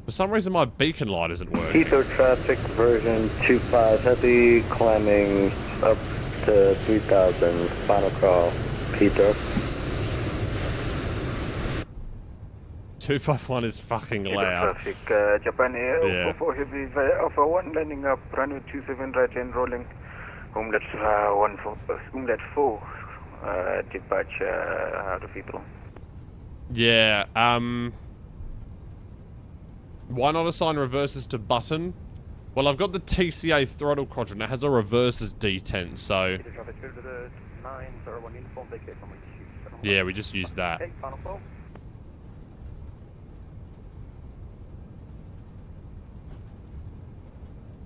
For some reason, my beacon light isn't working. Heathrow traffic, version 25 heavy, climbing up to 3,000, final call, Heathrow. 251 is fucking loud. Traffic, Japan Air 44 heavy via Alpha 1, landing up, runway 27 right and rolling. Homelet 4, departure out of Heathrow. Yeah, why not assign reverses to button? Well, I've got the TCA throttle quadrant. It has a reverses detent, so... Yeah, we just used that.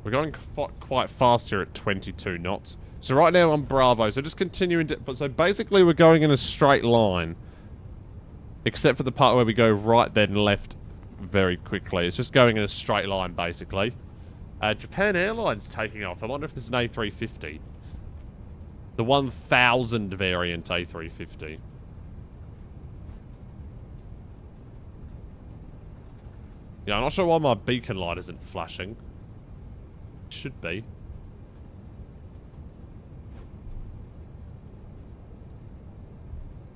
We're going quite fast here at 22 knots. So right now I'm Bravo. So just continuing to... So basically we're going in a straight line. Except for the part where we go right then left very quickly. It's just going in a straight line, basically. Japan Airlines taking off. I wonder if this is an A350. The 1000 variant A350. Yeah, I'm not sure why my beacon light isn't flashing. It should be.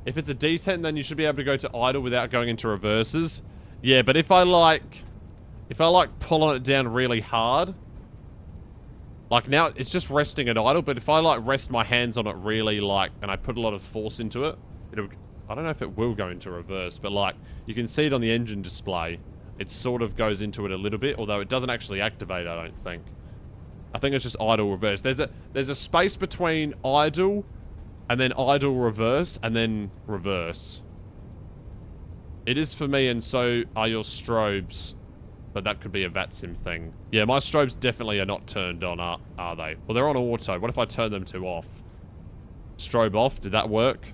If it's a descent, then you should be able to go to idle without going into reverses. Yeah, but if I pull on it down really hard, like now it's just resting at idle, but if I like rest my hands on it really like, and I put a lot of force into it, I don't know if it will go into reverse, but like, you can see it on the engine display. It sort of goes into it a little bit, although it doesn't actually activate, I don't think. I think it's just idle reverse. There's a space between idle and then idle reverse and then reverse. It is for me, and so are your strobes. But that could be a VATSIM thing. Yeah, my strobes definitely are not turned on, are they? Well, they're on auto. What if I turn them to off? Strobe off, did that work?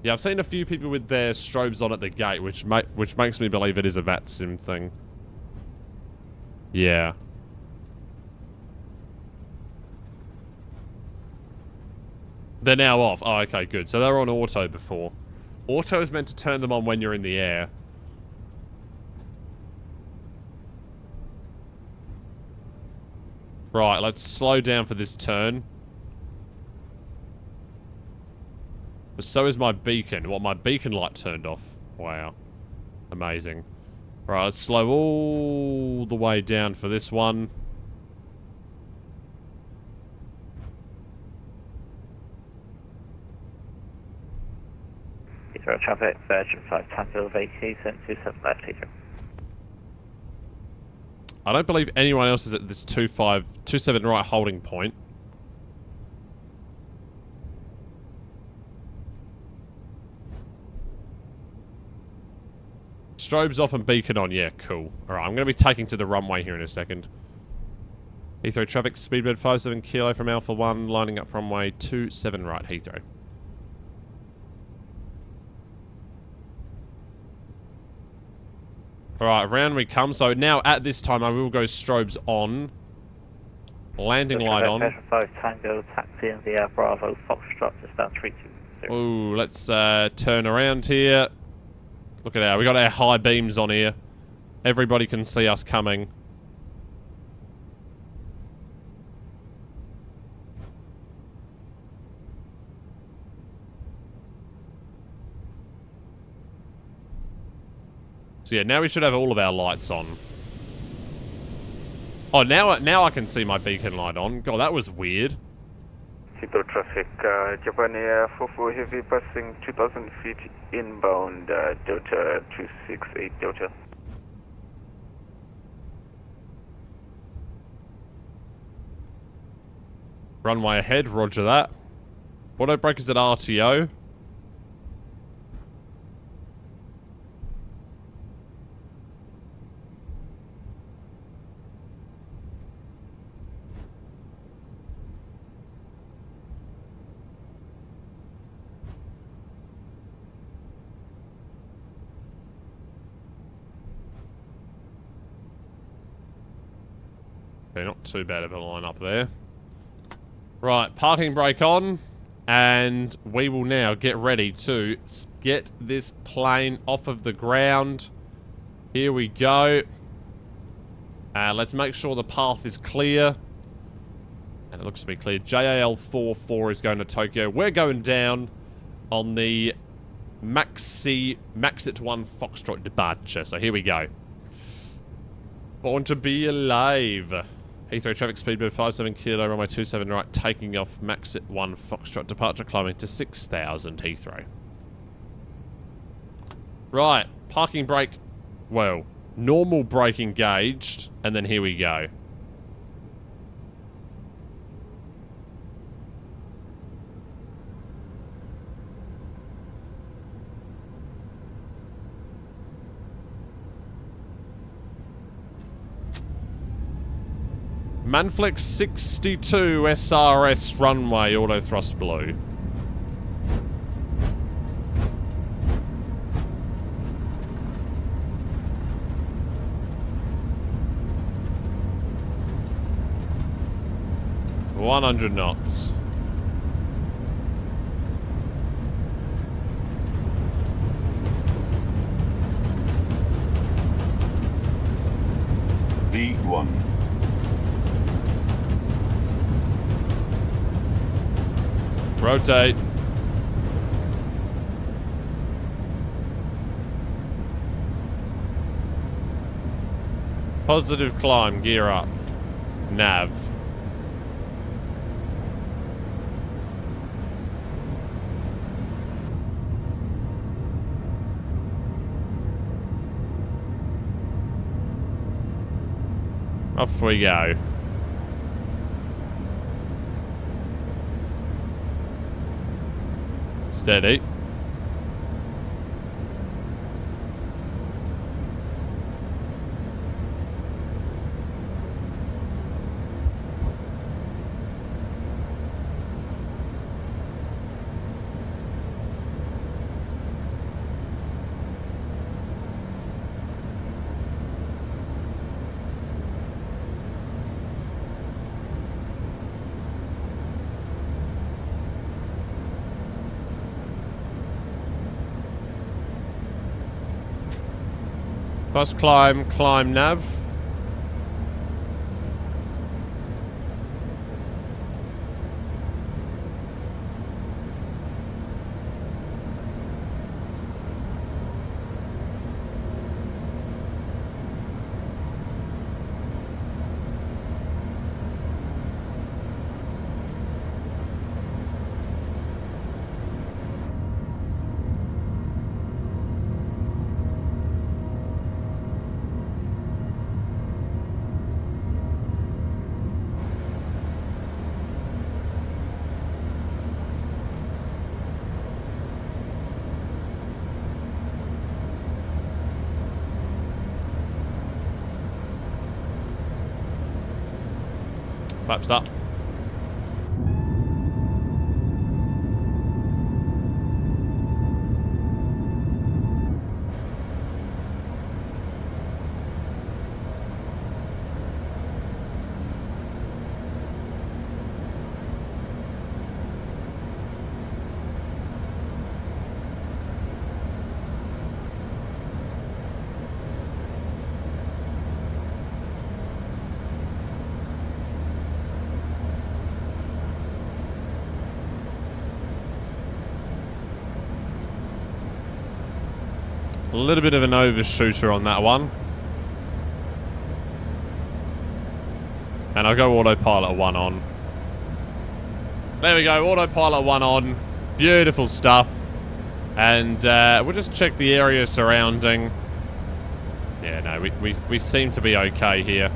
Yeah, I've seen a few people with their strobes on at the gate, which makes me believe it is a VATSIM thing. Yeah. They're now off. Oh, okay, good. So they were on auto before. Auto is meant to turn them on when you're in the air. Right, let's slow down for this turn. But so is my beacon. Well, my beacon light turned off. Wow. Amazing. Right, let's slow all the way down for this one. Heathrow traffic, Virgin 5 Tango VT, 727 left Heathrow. I don't believe anyone else is at this 27 right holding point. Strobes off and beacon on. Yeah, cool. Alright, I'm going to be taking to the runway here in a second. Heathrow traffic, speedbird 57 kilo from Alpha 1, lining up runway 27 right Heathrow. Alright, round we come. So now at this time I will go strobes on. Landing light on. 5 Tango, taxi in the Bravo, Foxtrot, just down 320. Ooh, let's turn around here. Look at we got our high beams on here. Everybody can see us coming. So yeah, now we should have all of our lights on. Oh, now I can see my beacon light on. God, that was weird. Heathrow traffic, Japan Air 44 Heavy passing 2,000 feet inbound, Delta 268 Delta. Runway ahead, roger that. Auto breakers at RTO. Okay, not too bad of a line up there. Right, parking brake on. And we will now get ready to get this plane off of the ground. Here we go. Let's make sure the path is clear. And it looks to be clear. JAL 44 is going to Tokyo. We're going down on the Maxit 1 Foxtrot departure. So here we go. Born to be alive. Heathrow traffic speedbird 57 kilo, runway 27 right, taking off Maxit 1 Foxtrot departure, climbing to 6,000 Heathrow. Right, parking brake, well, normal brake engaged, and then here we go. Manflex 62 SRS runway auto thrust blue. $100 knots. V1. Rotate. Positive climb, gear up. Nav. Off we go. Steady. Bus climb, climb nav. Flaps up. A little bit of an overshooter on that one. And I'll go autopilot 1 on. There we go, autopilot 1 on. Beautiful stuff. And we'll just check the area surrounding. Yeah, no, we seem to be okay here.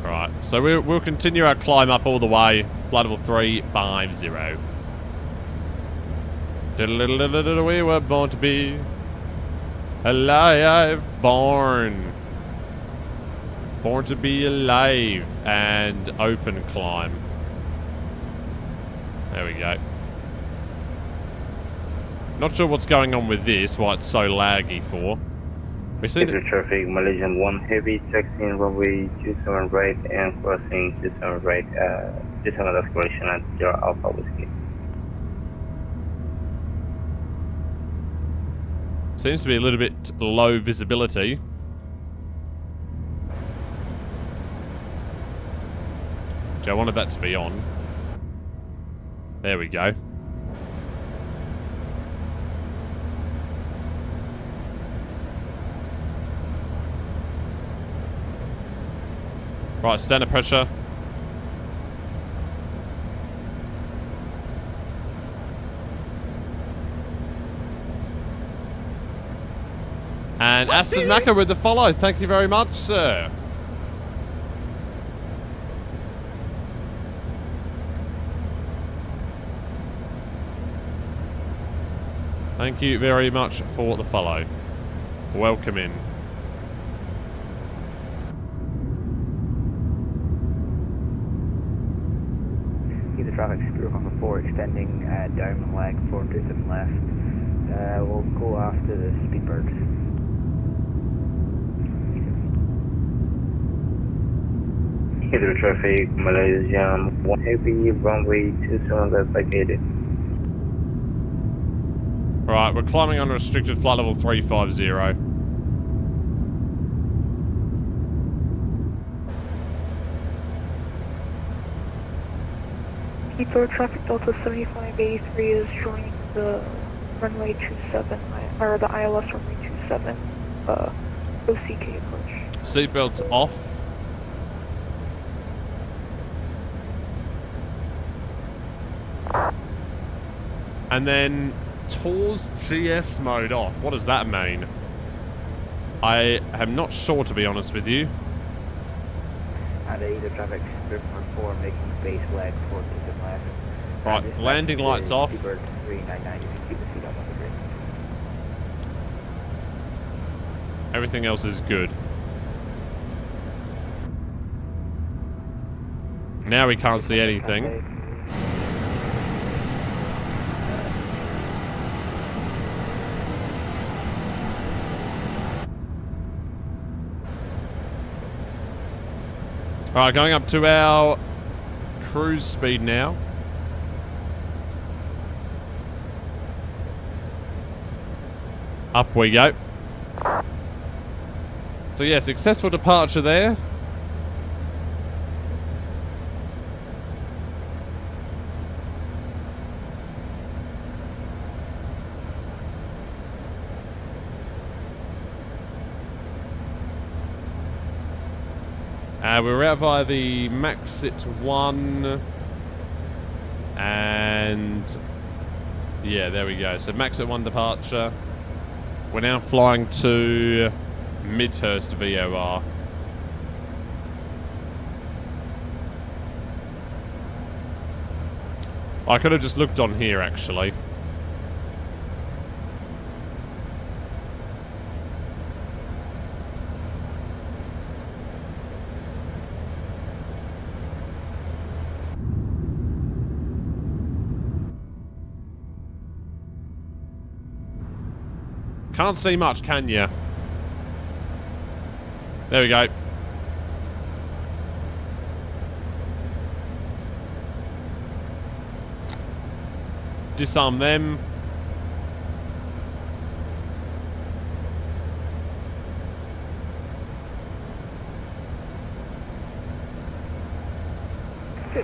Right, so we'll continue our climb up all the way. Flight level 350. We were born to be alive, born to be alive, and open climb. There we go. Not sure what's going on with this, why it's so laggy for. We see traffic, Malaysian 1 heavy, taxiing runway 27 right and crossing 27 right, 27 acceleration at 0 Alpha Whiskey. Seems to be a little bit low visibility. Which I wanted that to be on. There we go. Right, standard pressure. And Aston Maka with the follow. Thank you very much, sir. Thank you very much for the follow. Welcome in. traffic, Spirit Conquer 4 extending down leg 427 left. We'll go after the Speedbird. Hydro traffic, Malaysia 1 heavy, runway 27 left vacated. Right, we're climbing unrestricted flight level 350. Heathrow traffic Delta 7583 is joining the runway 27, or the ILS runway 27, OCK approach. Seatbelts off. And then Tours GS mode off. What does that mean? I am not sure, to be honest with you. And Hydro traffic, Spirit Conquer 4 making base leg 427 left. Right, landing lights off. Speedbird 399, you can keep the seat up on the grid. Everything else is good. Now we can't see anything. Alright, going up to our cruise speed now. Up we go. So yeah, successful departure there. We're out via the Maxit 1 and yeah, there we go. So Maxit 1 departure. We're now flying to Midhurst VOR. I could have just looked on here actually. Can't see much, can you? There we go. Disarm them.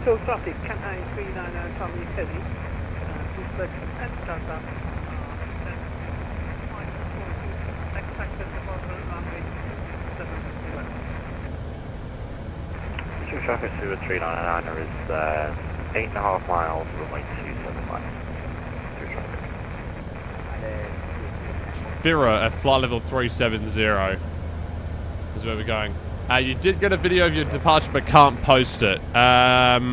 All traffic, Cathay 390, Tommy Heavy. Please select and start up. Next section, departure runway 711. Your traffic through a 399er is 8.5 miles, runway 27 miles. Through traffic. FAOR at flight level 370 is where we're going. You did get a video of your departure but can't post it. Yeah,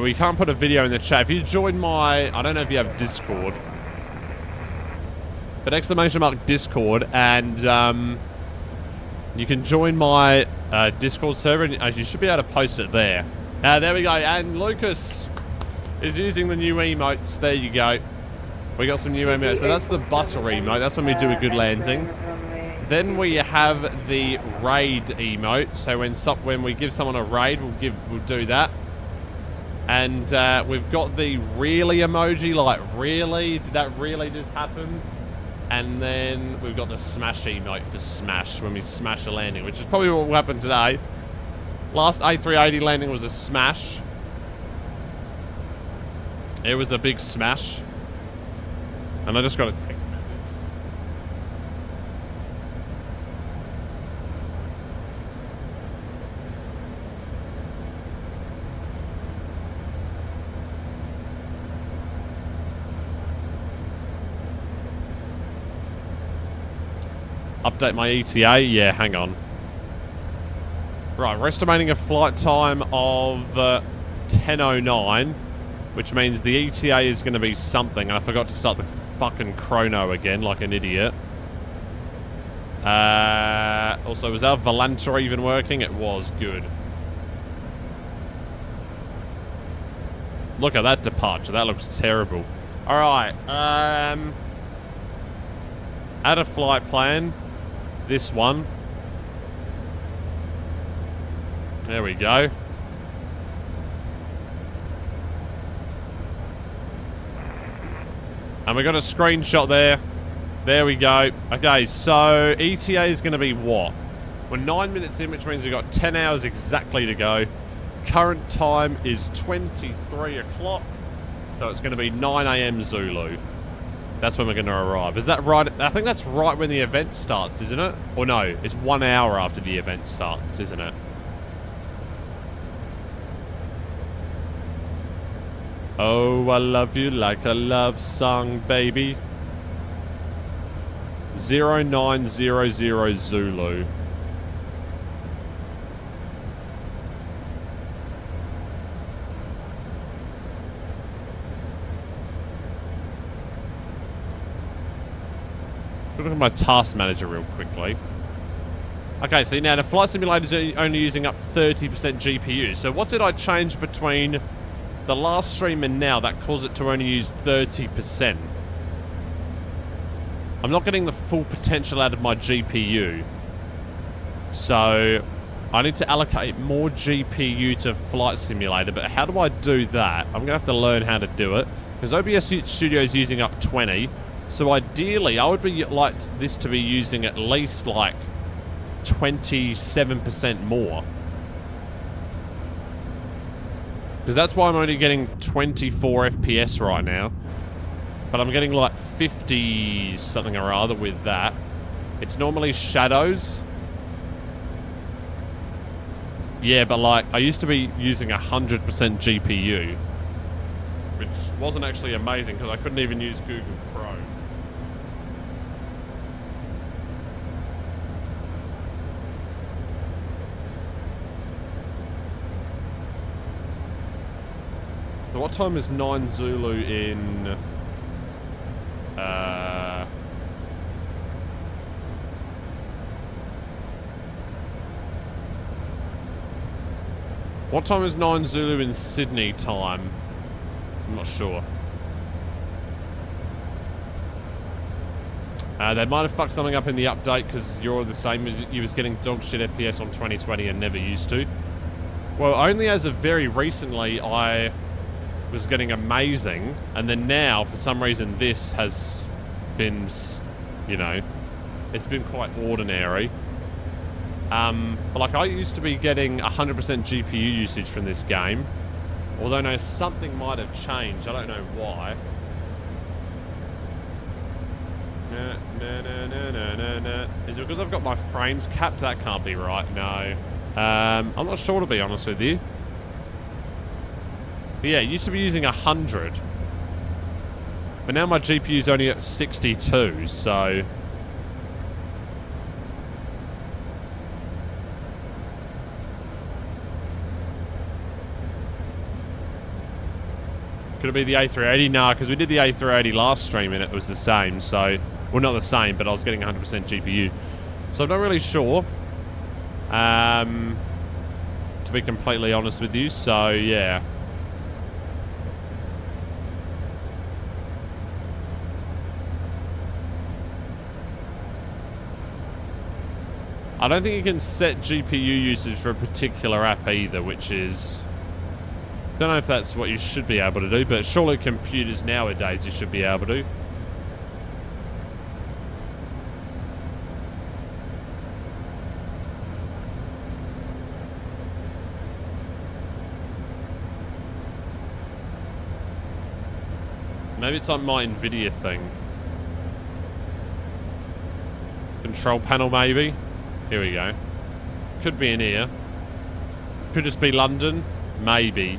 we can't put a video in the chat. If you join my... I don't know if you have Discord. But ! Discord and you can join my Discord server and you should be able to post it there. There we go. And Lucas is using the new emotes. There you go. We got some new emotes. So that's the butter emote. That's when we do a good landing. Then we have the raid emote. So when we give someone a raid, we'll do that. And we've got the really emoji, like really? Did that really just happen? And then we've got the smash emote for smash, when we smash a landing, which is probably what will happen today. Last A380 landing was a smash. It was a big smash. And I just got a text message. Update my ETA? Yeah, hang on. Right, we're estimating a flight time of 10:09, which means the ETA is going to be something. And I forgot to start the fucking chrono again, like an idiot. Also, was our Volanta even working? It was. Good. Look at that departure. That looks terrible. Alright. Add a flight plan. This one. There we go. And we got a screenshot there. There we go. Okay, so ETA is going to be what? We're 9 minutes in, which means we've got 10 hours exactly to go. Current time is 23 o'clock. So it's going to be 9 a.m. Zulu. That's when we're going to arrive. Is that right? I think that's right when the event starts, isn't it? Or no, it's 1 hour after the event starts, isn't it? Oh, I love you like a love song, baby. 0900 Zulu. Look at my task manager real quickly. Okay, so now the flight simulator is only using up 30% GPU. So what did I change between the last stream and now that caused it to only use 30%? I'm not getting the full potential out of my GPU. So I need to allocate more GPU to Flight Simulator. But how do I do that? I'm going to have to learn how to do it. Because OBS Studio is using up 20. So ideally, I would be like this to be using at least like 27% more. Because that's why I'm only getting 24 FPS right now. But I'm getting like 50 something or other with that. It's normally shadows. Yeah, but like, I used to be using 100% GPU. Which wasn't actually amazing because I couldn't even use Google Chrome. So what time is 9 Zulu in... What time is 9 Zulu in Sydney time? I'm not sure. They might have fucked something up in the update because you're the same as you was getting dog shit FPS on 2020 and never used to. Well, only as of very recently I was getting amazing, and then now for some reason this has been, you know, it's been quite ordinary. But like I used to be getting 100% GPU usage from this game, although no, something might have changed. I don't know why. Is it because I've got my frames capped? That can't be right. No. I'm not sure, to be honest with you. But yeah, it used to be using 100. But now my GPU's only at 62, so... Could it be the A380? Nah, because we did the A380 last stream and it was the same, so... Well, not the same, but I was getting 100% GPU. So I'm not really sure. To be completely honest with you, so yeah. I don't think you can set GPU usage for a particular app either, which is... Don't know if that's what you should be able to do, but surely computers nowadays you should be able to. Maybe it's on my NVIDIA thing. Control panel maybe? Here we go. Could be in here. Could just be London? Maybe.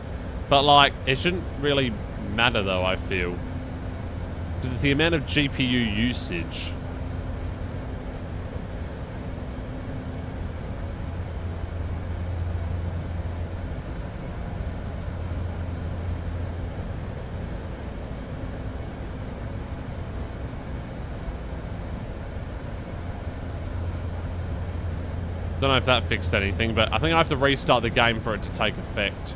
But like, it shouldn't really matter though, I feel. Because it's the amount of GPU usage. Don't know if that fixed anything, but I think I have to restart the game for it to take effect.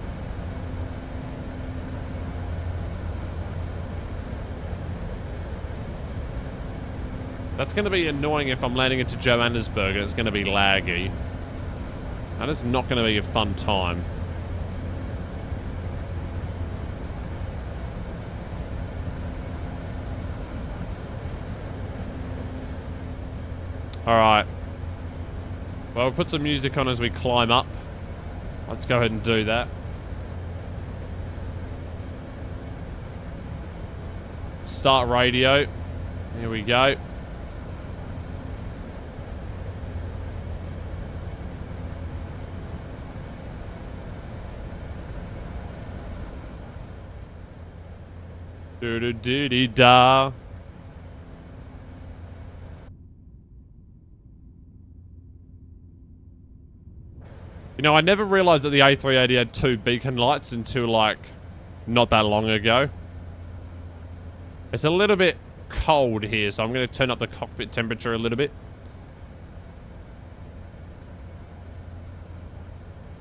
That's going to be annoying if I'm landing into Johannesburg and it's going to be laggy. That is not going to be a fun time. Alright. Well, we'll put some music on as we climb up. Let's go ahead and do that. Start radio. Here we go. Do-do-do-dee-da. You know, I never realized that the A380 had 2 beacon lights until, like, not that long ago. It's a little bit cold here, so I'm going to turn up the cockpit temperature a little bit.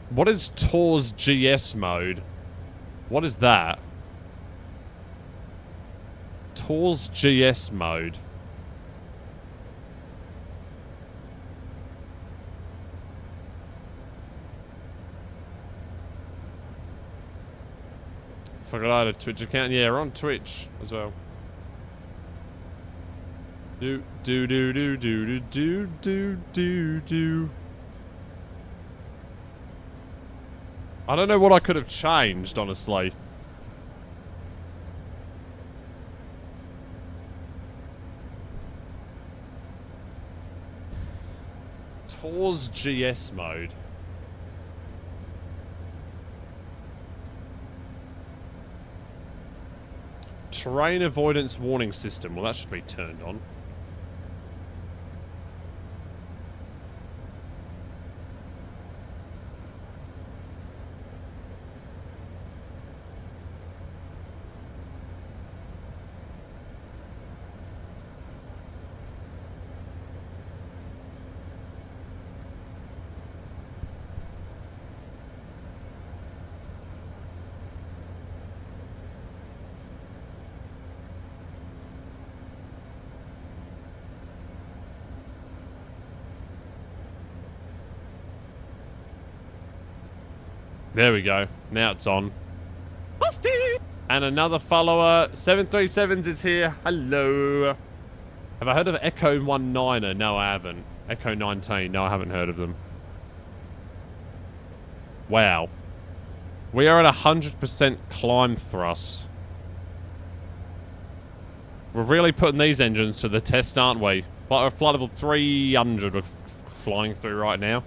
What is TOR's GS mode? What is that? TOR's GS mode. Forgot I had a Twitch account. Yeah, we're on Twitch as well. Do do do do do do do do do. I don't know what I could have changed, honestly. TOR's GS mode. Terrain avoidance warning system. Well, that should be turned on. There we go. Now it's on. And another follower. 737s is here. Hello. Have I heard of Echo 19er? No, I haven't. Echo 19. No, I haven't heard of them. Wow. We are at 100% climb thrust. We're really putting these engines to the test, aren't we? Flight level 300 we're flying through right now.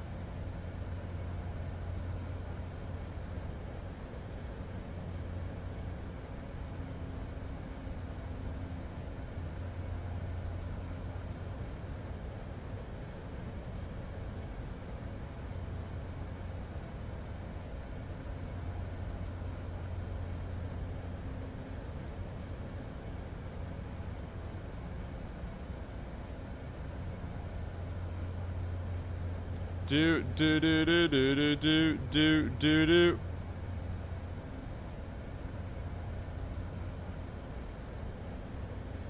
Do do do do do do do do do.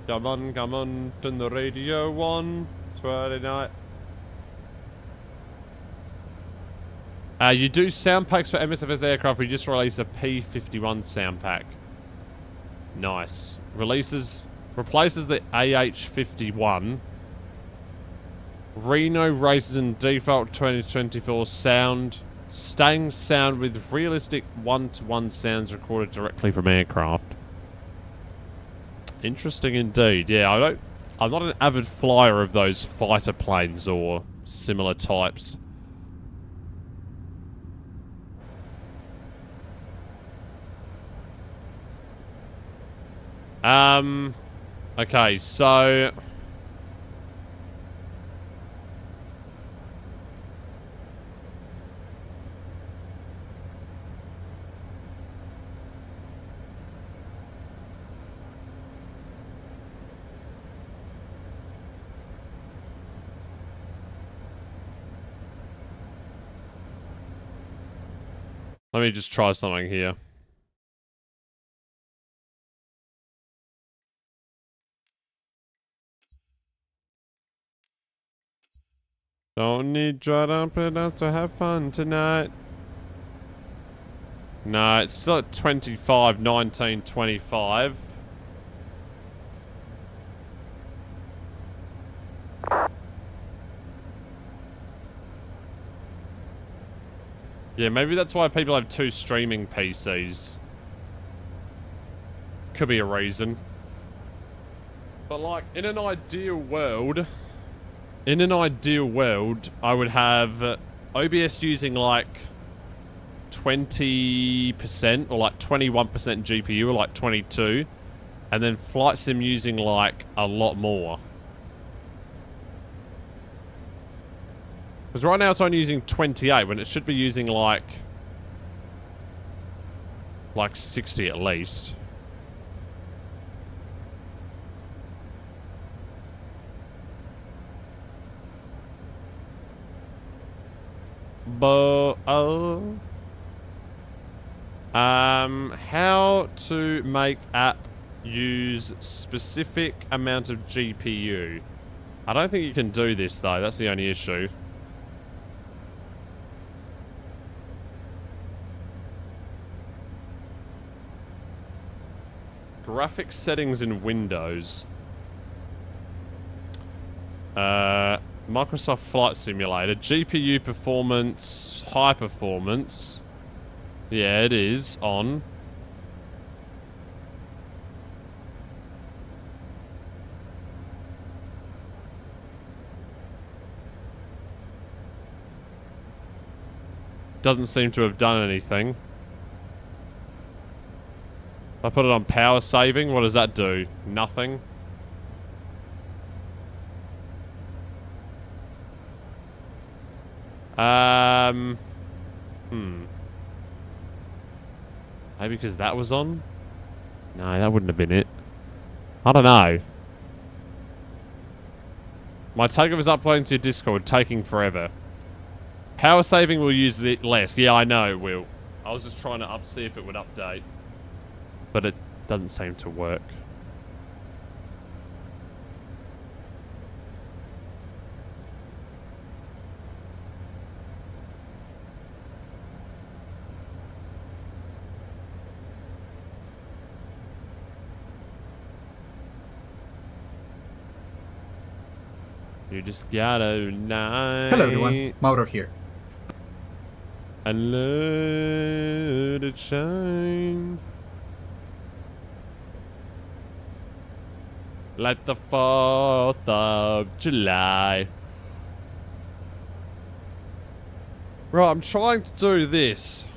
Come on, turn the radio on. It's Friday night. You do sound packs for MSFS aircraft. We just released a P51 sound pack. Nice. Replaces the AH51. Reno races in default 2024 sound. Staying sound with realistic one-to-one sounds recorded directly from aircraft. Interesting indeed. Yeah, I'm not an avid flyer of those fighter planes or similar types. Okay, so let me just try something here. Don't need dry dumping us to have fun tonight. No, it's still at 25, 19, 25. Yeah, maybe that's why people have 2 streaming PCs. Could be a reason. But like, in an ideal world, I would have OBS using like 20% or like 21% GPU or like 22, and then Flight Sim using like a lot more. Because right now it's only using 28 when it should be using like 60 at least. But how to make app use specific amount of GPU? I don't think you can do this though. That's the only issue. Graphics settings in Windows. Microsoft Flight Simulator. GPU performance. High performance. Yeah, it is on. Doesn't seem to have done anything. If I put it on power saving, what does that do? Nothing. Maybe because that was on? No, that wouldn't have been it. I don't know. My takeover is uploading to your Discord, taking forever. Power saving will use it less. Yeah, I know it will. I was just trying to see if it would update. But it doesn't seem to work. You just gotta night. Hello everyone, Mauro here. And let it shine. Like the 4th of July. Right, I'm trying to do this.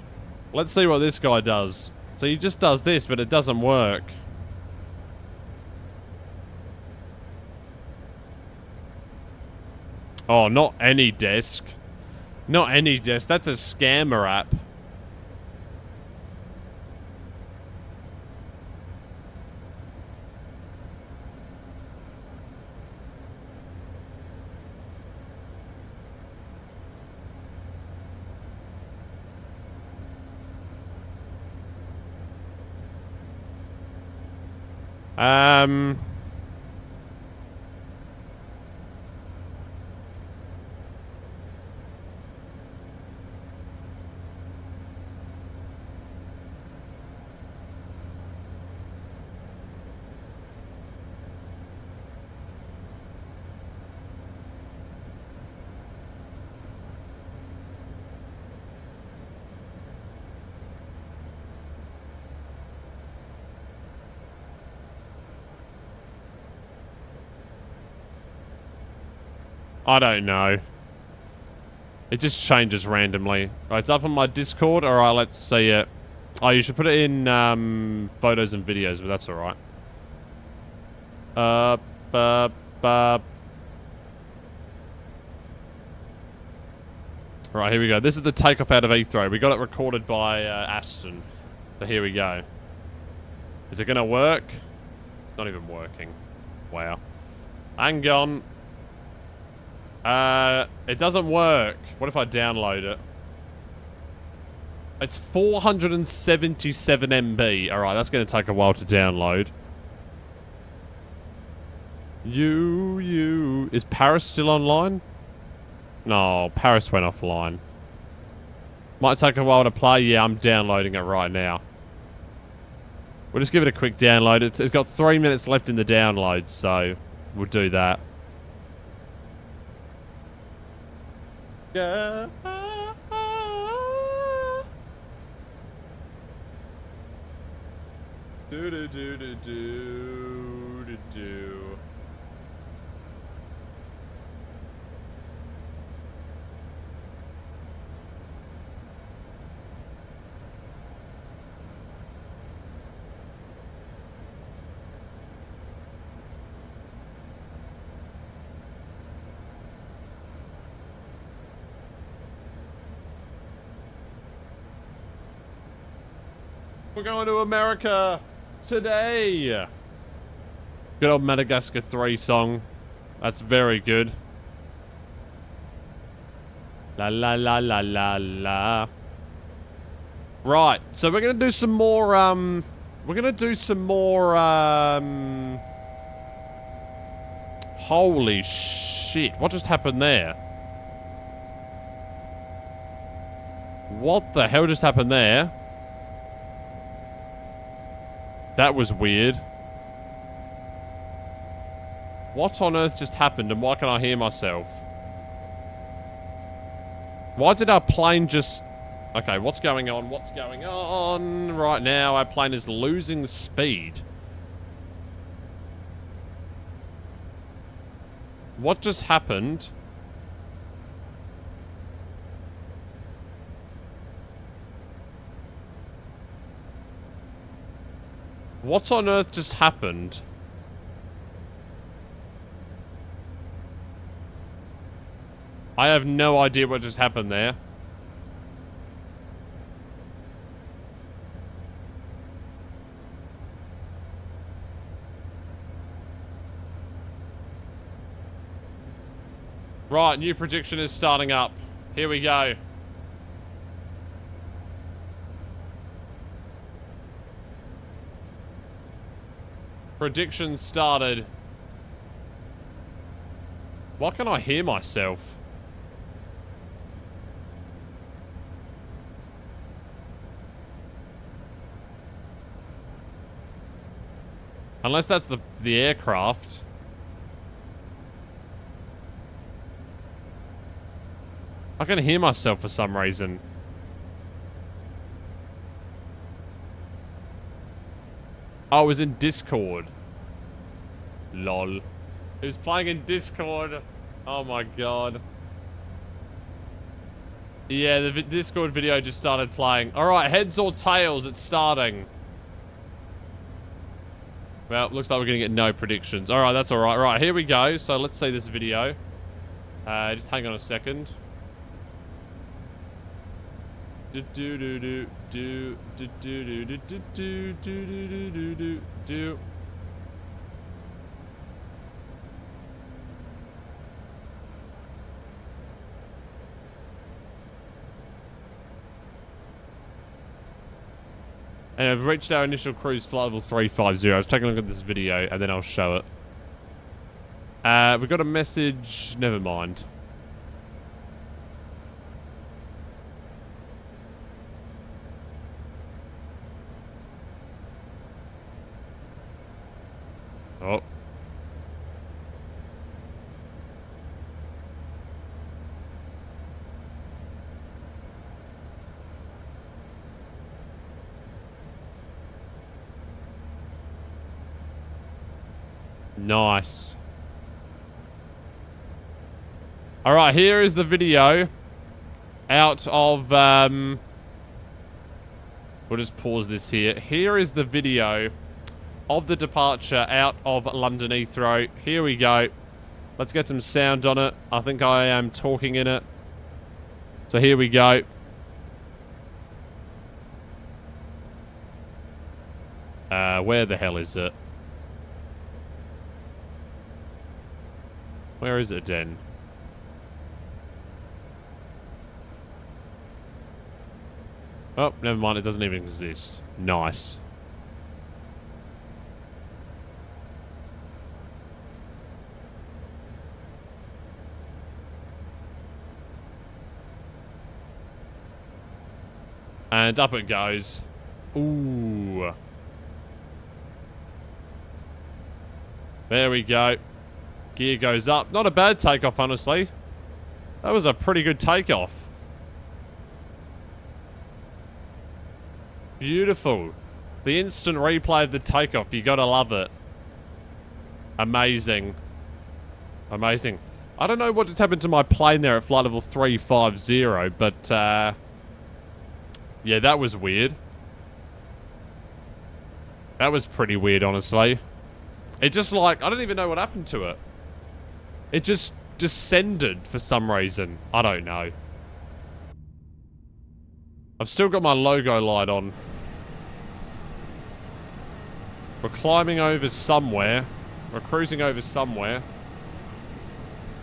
Let's see what this guy does. So he just does this, but it doesn't work. Oh, not any desk. Not any desk. That's a scammer app. I don't know. It just changes randomly. Right, it's up on my Discord. Alright, let's see it. Oh, you should put it in photos and videos, but that's alright. Right, here we go. This is the takeoff out of Heathrow. We got it recorded by Ashton. So here we go. Is it going to work? It's not even working. Wow. Hang on. It doesn't work. What if I download it? It's 477 MB. Alright, that's going to take a while to download. Is Paris still online? No, Paris went offline. Might take a while to play. Yeah, I'm downloading it right now. We'll just give it a quick download. It's got 3 minutes left in the download, so we'll do that. Yeah. Do do do do do do do. We're going to America today. Good old Madagascar 3 song. That's very good. La la la la la la. Right, so we're gonna do some more. Holy shit! What just happened there? What the hell just happened there? That was weird. What on earth just happened, and why can I hear myself? Why did our plane just... Okay, what's going on? What's going on? Right now, our plane is losing speed. What just happened? What on earth just happened? I have no idea what just happened there. Right, new prediction is starting up. Here we go. Prediction started. Why can I hear myself? Unless that's the aircraft. I can hear myself for some reason. Oh, it was in Discord. Lol. It was playing in Discord. Oh my god. Yeah, the Discord video just started playing. Alright, heads or tails, it's starting. Well, looks like we're going to get no predictions. Alright, that's alright. Right, here we go. So let's see this video. Just hang on a second. And I've reached our initial cruise flight level 350. I was taking a look at this video and then I'll show it. We got a message. Never mind. Oh. Nice. Alright, here is the video out of, we'll just pause this here. Here is the video of the departure out of London Heathrow. Here we go. Let's get some sound on it. I think I am talking in it. So here we go. Where the hell is it? Where is it then? Oh, never mind. It doesn't even exist. Nice. And up it goes. Ooh. There we go. Gear goes up. Not a bad takeoff, honestly. That was a pretty good takeoff. Beautiful. The instant replay of the takeoff. You gotta love it. Amazing. Amazing. I don't know what just happened to my plane there at flight level 350, but, yeah, that was weird. That was pretty weird, honestly. It just, like, I don't even know what happened to it. It just descended for some reason. I don't know. I've still got my logo light on. We're climbing over somewhere. We're cruising over somewhere.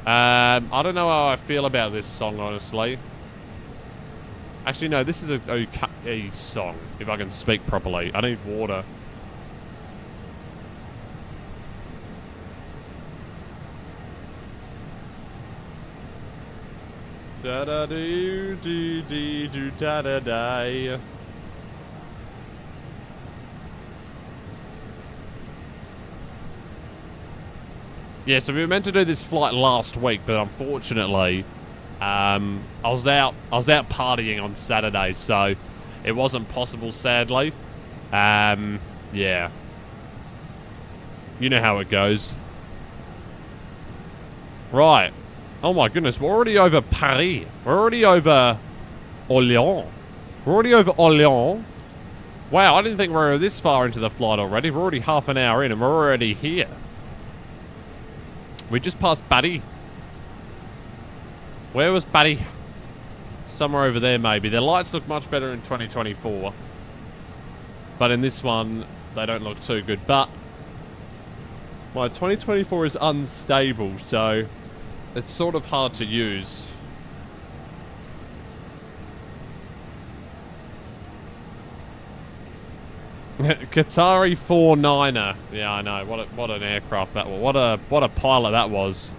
I don't know how I feel about this song, honestly. Actually, no, this is a okay song, if I can speak properly. I need water. Da da do do do do da da da. Yeah, so we were meant to do this flight last week, but unfortunately, I was out partying on Saturday, so it wasn't possible, sadly. Yeah. You know how it goes. Right. Oh my goodness, we're already over Paris. We're already over Orléans. We're already over Orléans. Wow, I didn't think we were this far into the flight already. We're already half an hour in and we're already here. We just passed Paris. Where was Paris? Somewhere over there, maybe. Their lights look much better in 2024. But in this one, they don't look too good. But my 2024 is unstable, so it's sort of hard to use. Qatari 49er. Yeah, I know. What an aircraft that was. What a pilot that was.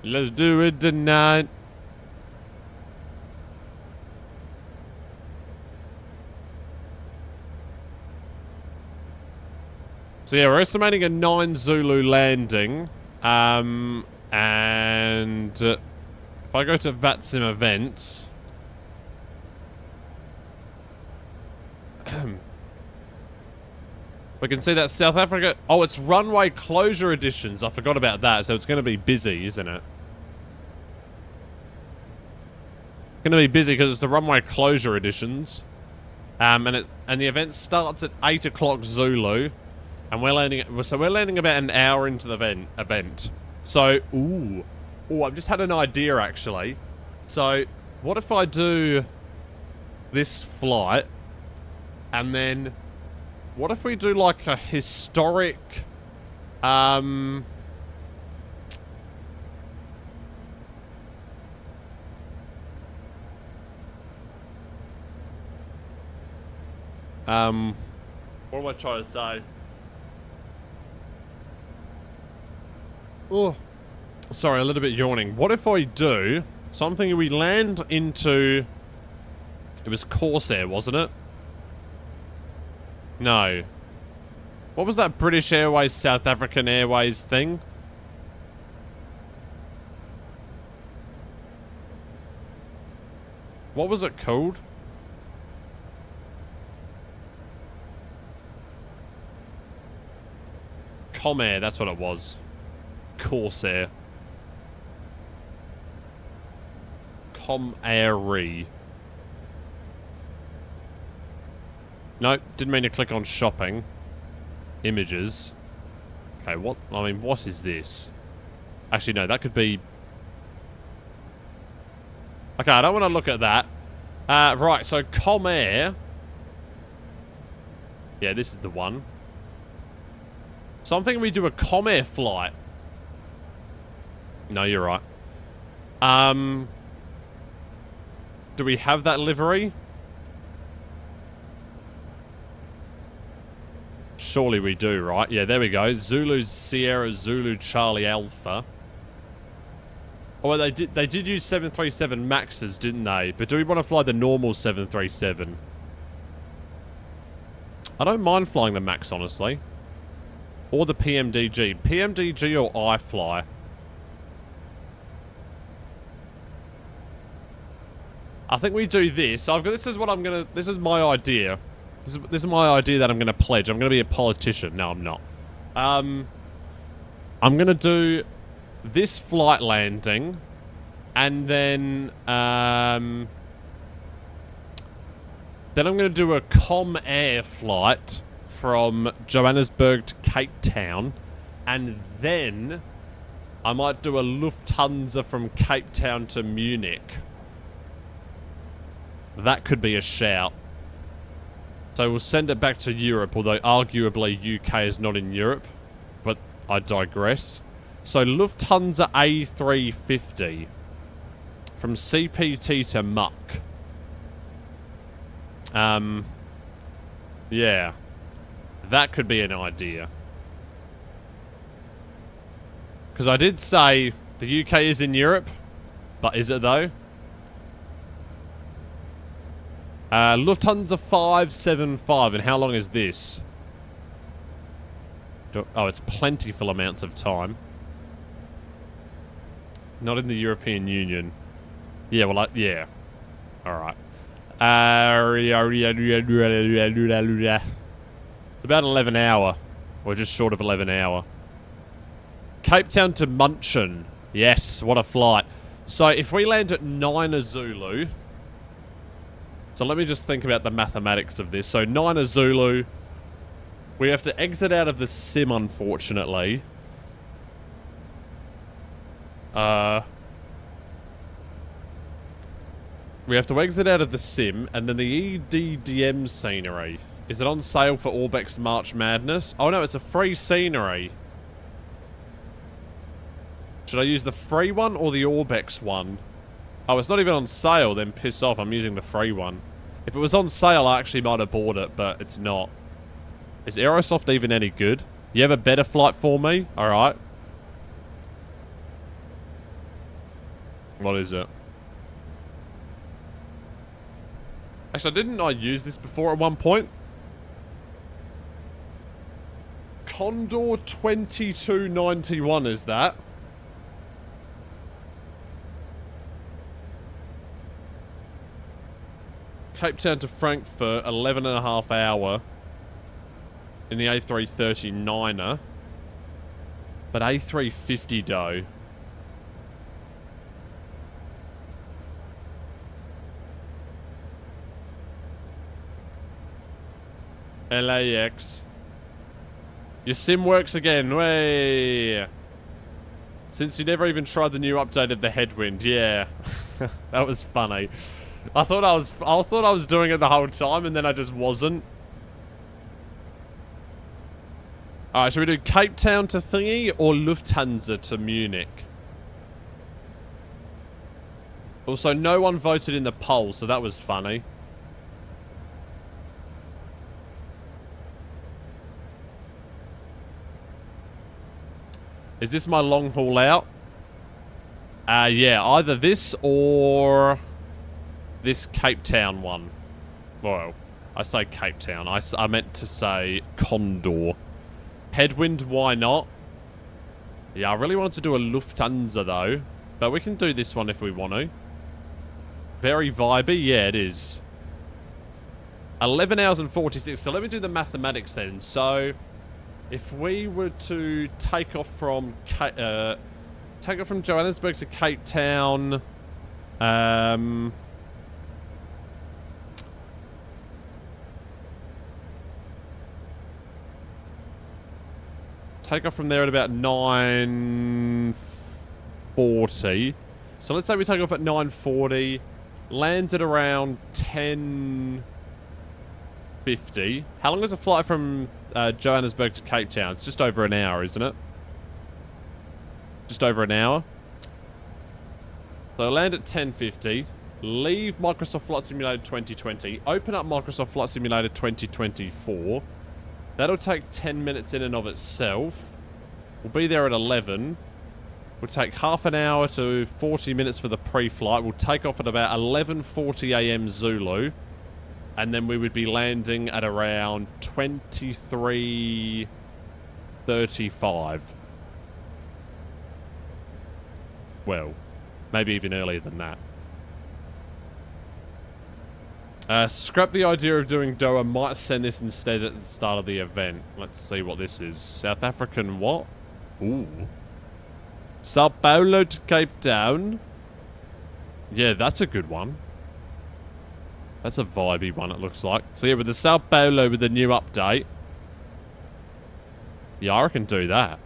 Let's do it tonight. So yeah, we're estimating a 9 Zulu landing. And if I go to VATSSA events, we can see that South Africa. Oh, it's runway closure editions. I forgot about that. So it's going to be busy, isn't it? Going to be busy because it's the runway closure editions. And the event starts at 8 o'clock Zulu. And we're landing about an hour into the event. So, ooh, I've just had an idea, actually. So, what if I do this flight, and then, what if we do, like, a historic, what am I trying to say? Oh, sorry, a little bit yawning. What if I do something? We land into. It was Corsair, wasn't it? No. What was that British Airways, South African Airways thing? What was it called? Comair, that's what it was. Corsair. Comair. Nope, didn't mean to click on shopping. Images. Okay, what is this? Actually, no, that could be. Okay, I don't want to look at that. Right, so Comair. Yeah, this is the one. So I'm thinking we do a Comair flight. No, you're right. Do we have that livery? Surely we do, right? Yeah, there we go. Zulu Sierra Zulu Charlie Alpha. Oh, well, they did use 737 Maxes, didn't they? But do we want to fly the normal 737? I don't mind flying the Max, honestly. Or the PMDG. PMDG or iFly? I think we do this. This is what I'm gonna. This is my idea. This is my idea that I'm gonna pledge. I'm gonna be a politician. No, I'm not. I'm gonna do this flight landing, and then I'm gonna do a Com-Air flight from Johannesburg to Cape Town, and then I might do a Lufthansa from Cape Town to Munich. That could be a shout. So we'll send it back to Europe, although arguably UK is not in Europe. But I digress. So Lufthansa A350 from CPT to Muck. Yeah. That could be an idea. Because I did say the UK is in Europe, but is it though? Lufthansa 575, and how long is this? Oh, it's plentiful amounts of time. Not in the European Union. Yeah, well, yeah. Alright. It's about 11 hour. Or just short of 11 hour. Cape Town to Munchen. Yes, what a flight. So, if we land at 9 Zulu... So let me just think about the mathematics of this. So 9 Zulu. We have to exit out of the sim, unfortunately. We have to exit out of the sim, and then the EDDM scenery. Is it on sale for Orbex March Madness? Oh no, it's a free scenery. Should I use the free one or the Orbex one? Oh, it's not even on sale, then piss off, I'm using the free one. If it was on sale, I actually might have bought it, but it's not. Is Aerosoft even any good? You have a better flight for me? Alright. What is it? Actually, didn't I use this before at one point? Condor 2291 is that? Cape Town to Frankfurt, 11.5 hour in the A330-9er. But A350 though. LAX. Your sim works again. Way. Since you never even tried the new update of the headwind. Yeah. That was funny. I thought I was doing it the whole time, and then I just wasn't. Alright, should we do Cape Town to Thingy or Lufthansa to Munich? Also, no one voted in the poll, so that was funny. Is this my long haul out? Yeah, either this or this Cape Town one. Well, I say Cape Town. I meant to say Condor. Headwind, why not? Yeah, I really wanted to do a Lufthansa though. But we can do this one if we want to. Very vibey. Yeah, it is. 11 hours and 46. So let me do the mathematics then. So if we were to take off from Johannesburg to Cape Town, take off from there at about 9:40. So let's say we take off at 9:40, land at around 10:50. How long is a flight from Johannesburg to Cape Town? It's just over an hour, isn't it? Just over an hour. So land at 10:50. Leave Microsoft Flight Simulator 2020. Open up Microsoft Flight Simulator 2024. That'll take 10 minutes in and of itself. We'll be there at 11. We'll take half an hour to 40 minutes for the pre-flight. We'll take off at about 11:40 a.m. Zulu. And then we would be landing at around 23:35. Well, maybe even earlier than that. Scrap the idea of doing Doha. Might send this instead at the start of the event. Let's see what this is. South African what? Ooh. Sao Paulo to Cape Town. Yeah, that's a good one. That's a vibey one, it looks like. So yeah, with the Sao Paulo with the new update. Yeah, I can do that.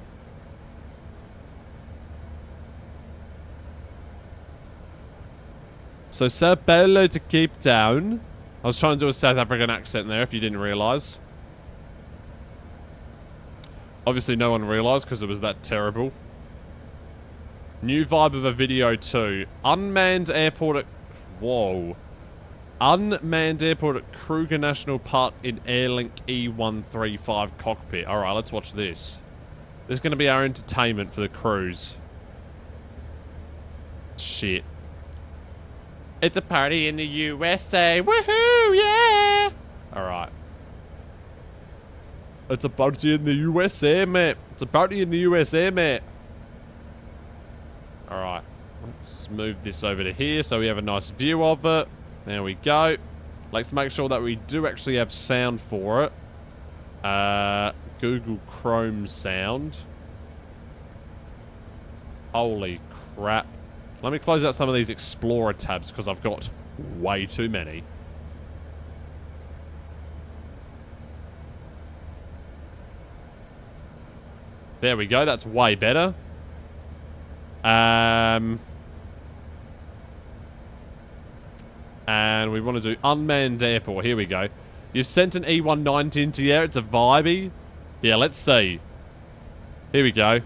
So Sao Paulo to Cape Town. I was trying to do a South African accent there, if you didn't realise. Obviously no one realised because it was that terrible. New vibe of a video too. Unmanned airport at... Whoa. Unmanned airport at Kruger National Park in Airlink E135 cockpit. Alright, let's watch this. This is going to be our entertainment for the cruise. Shit. It's a party in the USA. Woohoo, yeah! Alright. It's a party in the USA, mate. It's a party in the USA, mate. Alright. Let's move this over to here so we have a nice view of it. There we go. Let's make sure that we do actually have sound for it. Google Chrome sound. Holy crap. Let me close out some of these Explorer tabs because I've got way too many. There we go. That's way better. And we want to do unmanned airport. Here we go. You've sent an E190 into the air. It's a vibey. Yeah, let's see. Here we go.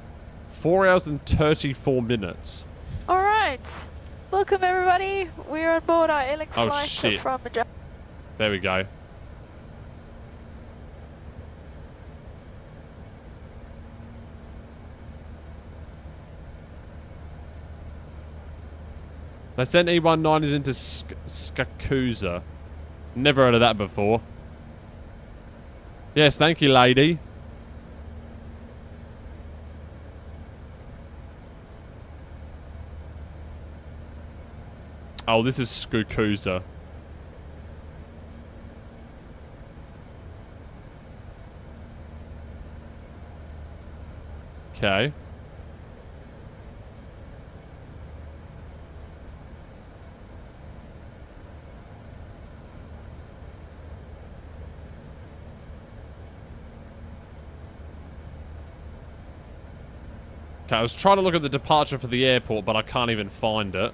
4 hours and 34 minutes. Alright. Welcome everybody. We're on board our Airlink flight shit. from Magellan. There we go. They sent E190s into Skakusa. Never heard of that before. Yes, thank you, lady. Oh, this is Skakusa. Okay. Okay, I was trying to look at the departure for the airport, but I can't even find it.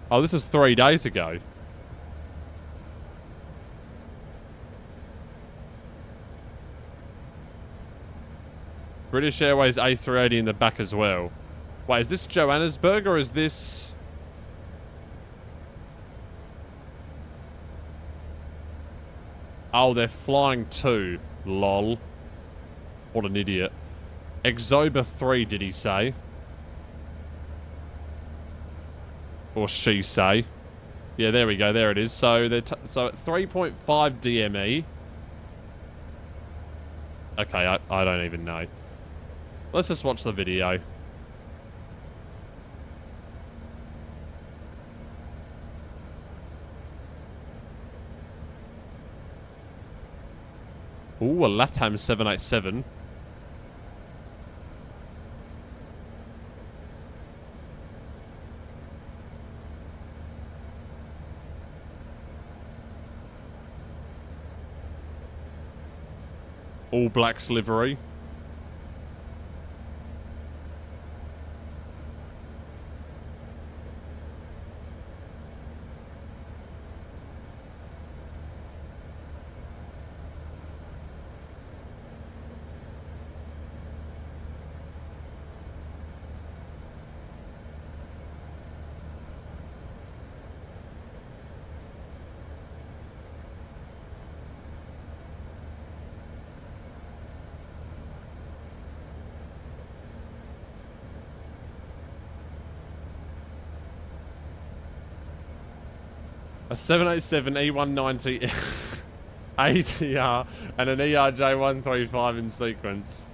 Oh, this is 3 days ago. British Airways A380 in the back as well. Wait, is this Johannesburg or is this... Oh, they're flying too. Lol. What an idiot. Exober 3, did he say? Or she say. Yeah, there we go. There it is. So they're so at 3.5 DME. Okay, I don't even know. Let's just watch the video. Ooh, a LATAM 787. All Blacks livery. A 787 E190 ATR and an ERJ135 in sequence.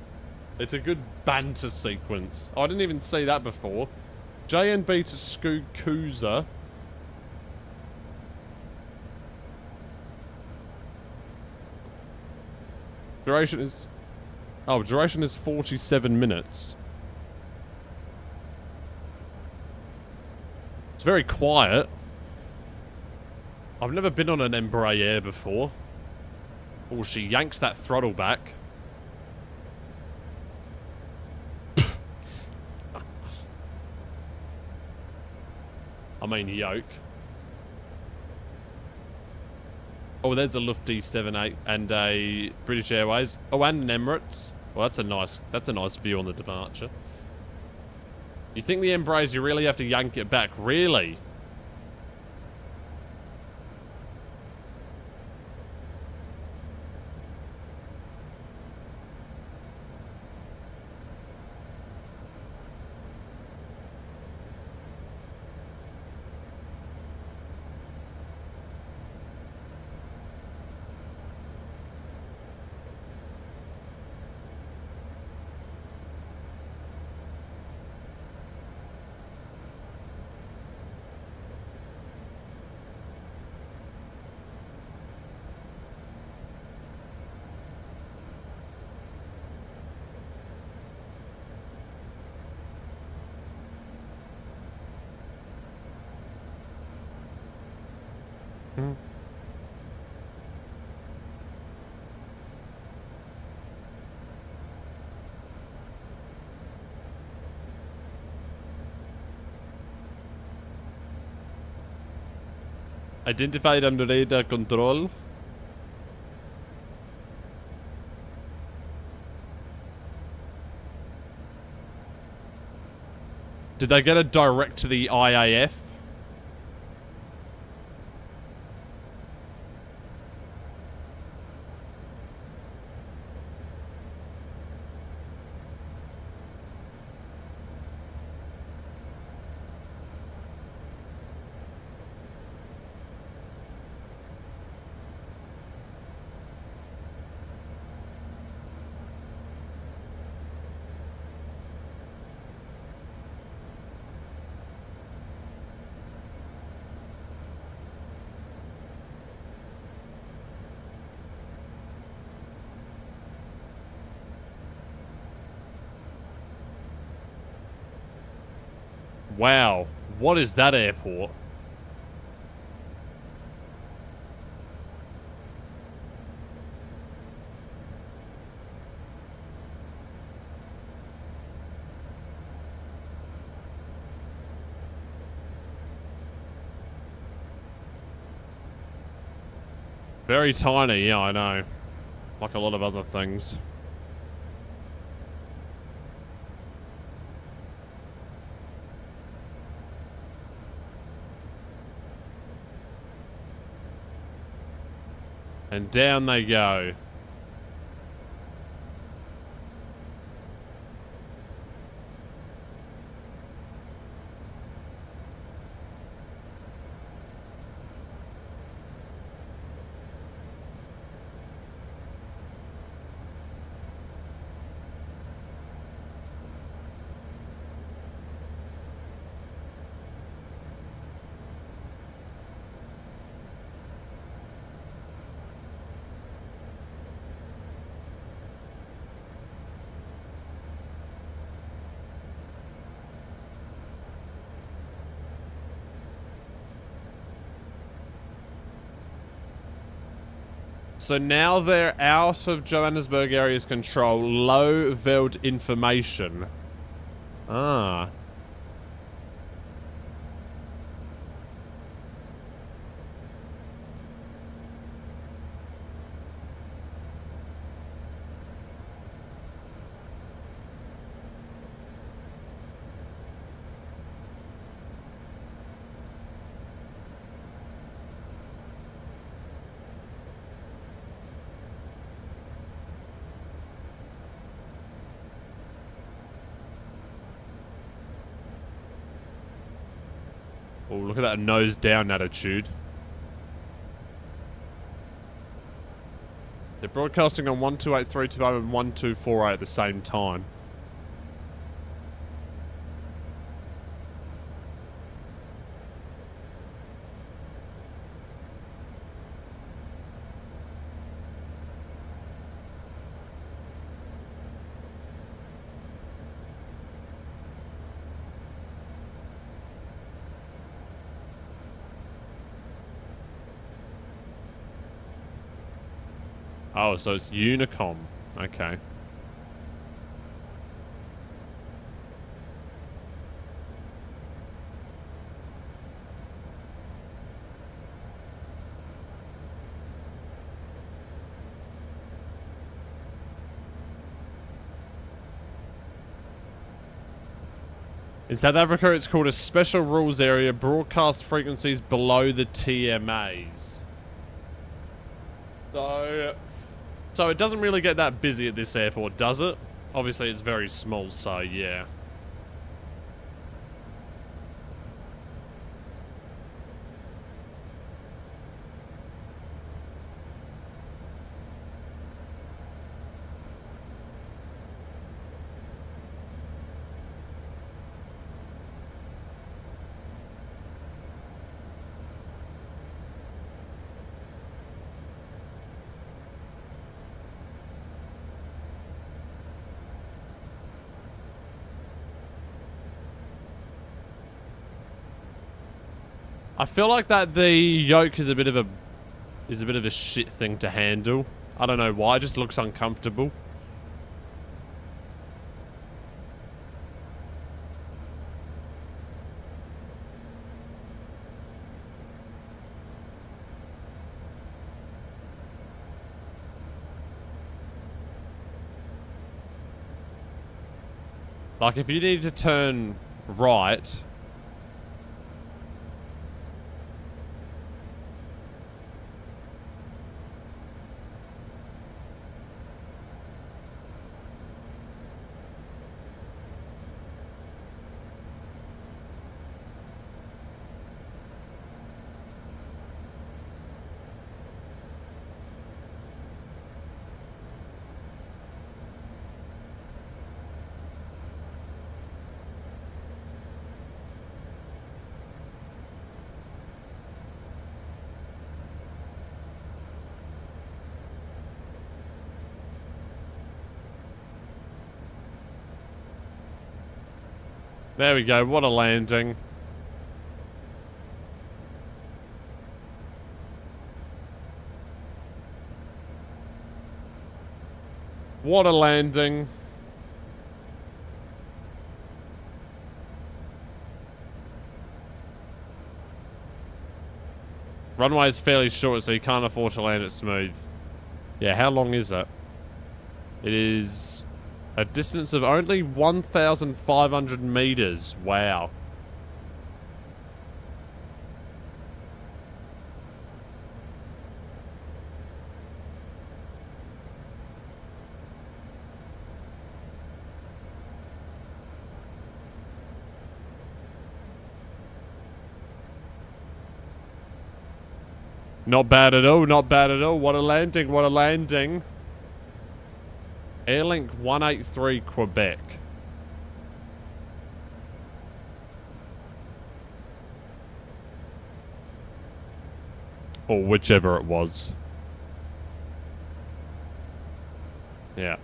It's a good banter sequence. Oh, I didn't even see that before. JNB to Skukuza. Duration is... Oh, duration is 47 minutes. It's very quiet. I've never been on an Embraer before. Oh, she yanks that throttle back. I mean, yoke. Oh, there's a Luft D78 and a British Airways. Oh, and an Emirates. Well, that's a nice view on the departure. You think the Embraers, you really have to yank it back? Really? Identified under radar control. Did they get a direct to the IAF? Wow, what is that airport? Very tiny, yeah, I know. Like a lot of other things. And down they go. So now they're out of Johannesburg area's control. Low veld information. Ah. Oh, look at that nose down attitude. They're broadcasting on 128.320 and 1248 at the same time. Oh, so it's Unicom. Okay. In South Africa, it's called a special rules area, broadcast frequencies below the TMAs. So it doesn't really get that busy at this airport, does it? Obviously, it's very small, so yeah. I feel like that the yoke is a bit of a shit thing to handle. I don't know why, it just looks uncomfortable. Like if you need to turn right, there we go, what a landing. What a landing. Runway is fairly short, so you can't afford to land it smooth. Yeah, how long is it? It is a distance of only 1,500 meters. Wow. Not bad at all, not bad at all. What a landing, what a landing. Airlink 183 Quebec. Or whichever it was. Yeah.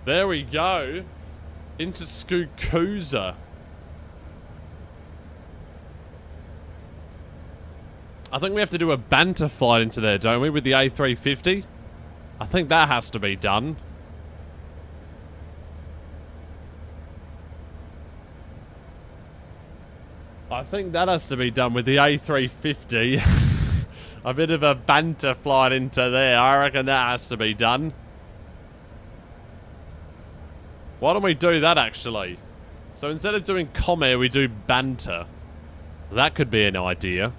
There we go. Into Skukuza. I think we have to do a banter flight into there, don't we, with the A350? I think that has to be done. I think that has to be done with the A350. A bit of a banter flight into there. I reckon that has to be done. Why don't we do that, actually? So instead of doing Comair, we do banter. That could be an idea.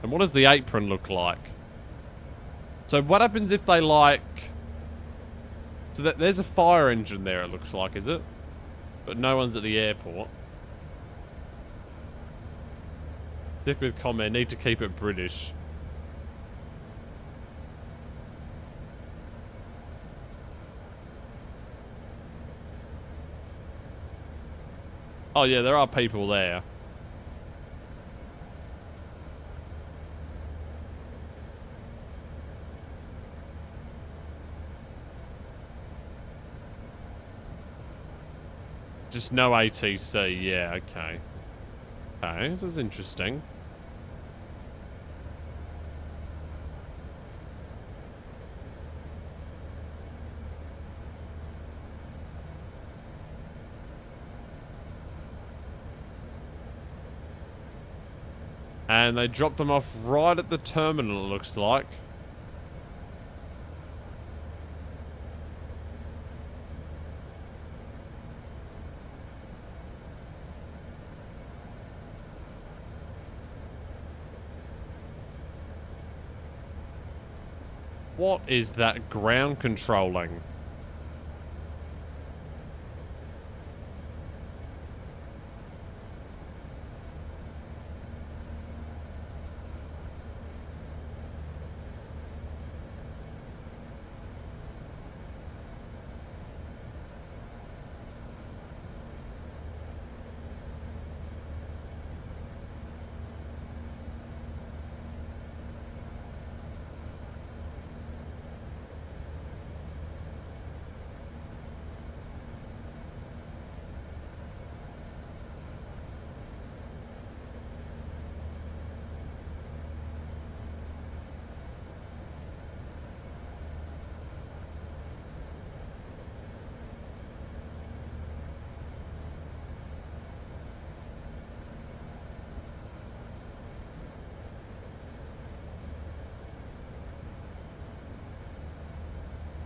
And what does the apron look like? So what happens if they like... So there's a fire engine there, it looks like, is it? But no one's at the airport. Stick with Comair, need to keep it British. Oh yeah, there are people there. Just no ATC, yeah, okay. Okay, this is interesting. And they dropped them off right at the terminal, it looks like. What is that ground controlling?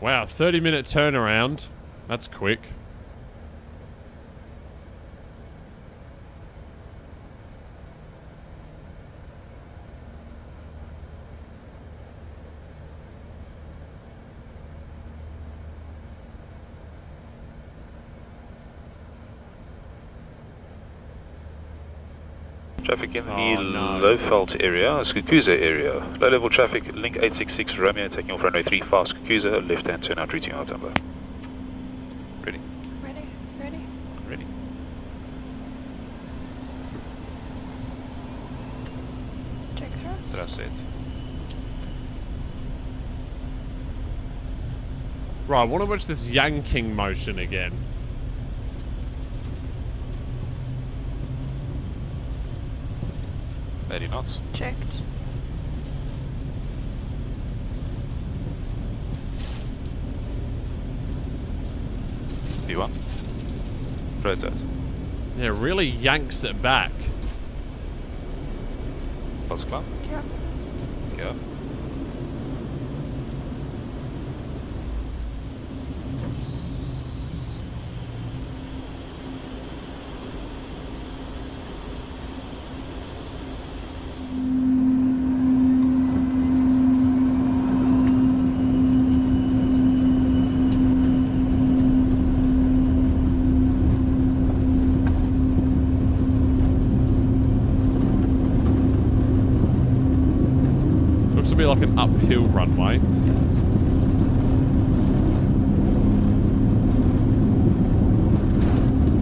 Wow, 30-minute turnaround. That's quick. Traffic in the Lowveld area, Skukuza area. Low level traffic, link 866 Romeo, taking off runway 35, Skukuza, left hand turn out, reaching Altambo. Ready? Ready, ready. Ready. Check thrust. Thrust set. Right, I want to watch this yanking motion again. Lady knots. Checked. V1. Rotate. Yeah, it really yanks it back. Pulse climb. Yeah. Go. Be like an uphill runway.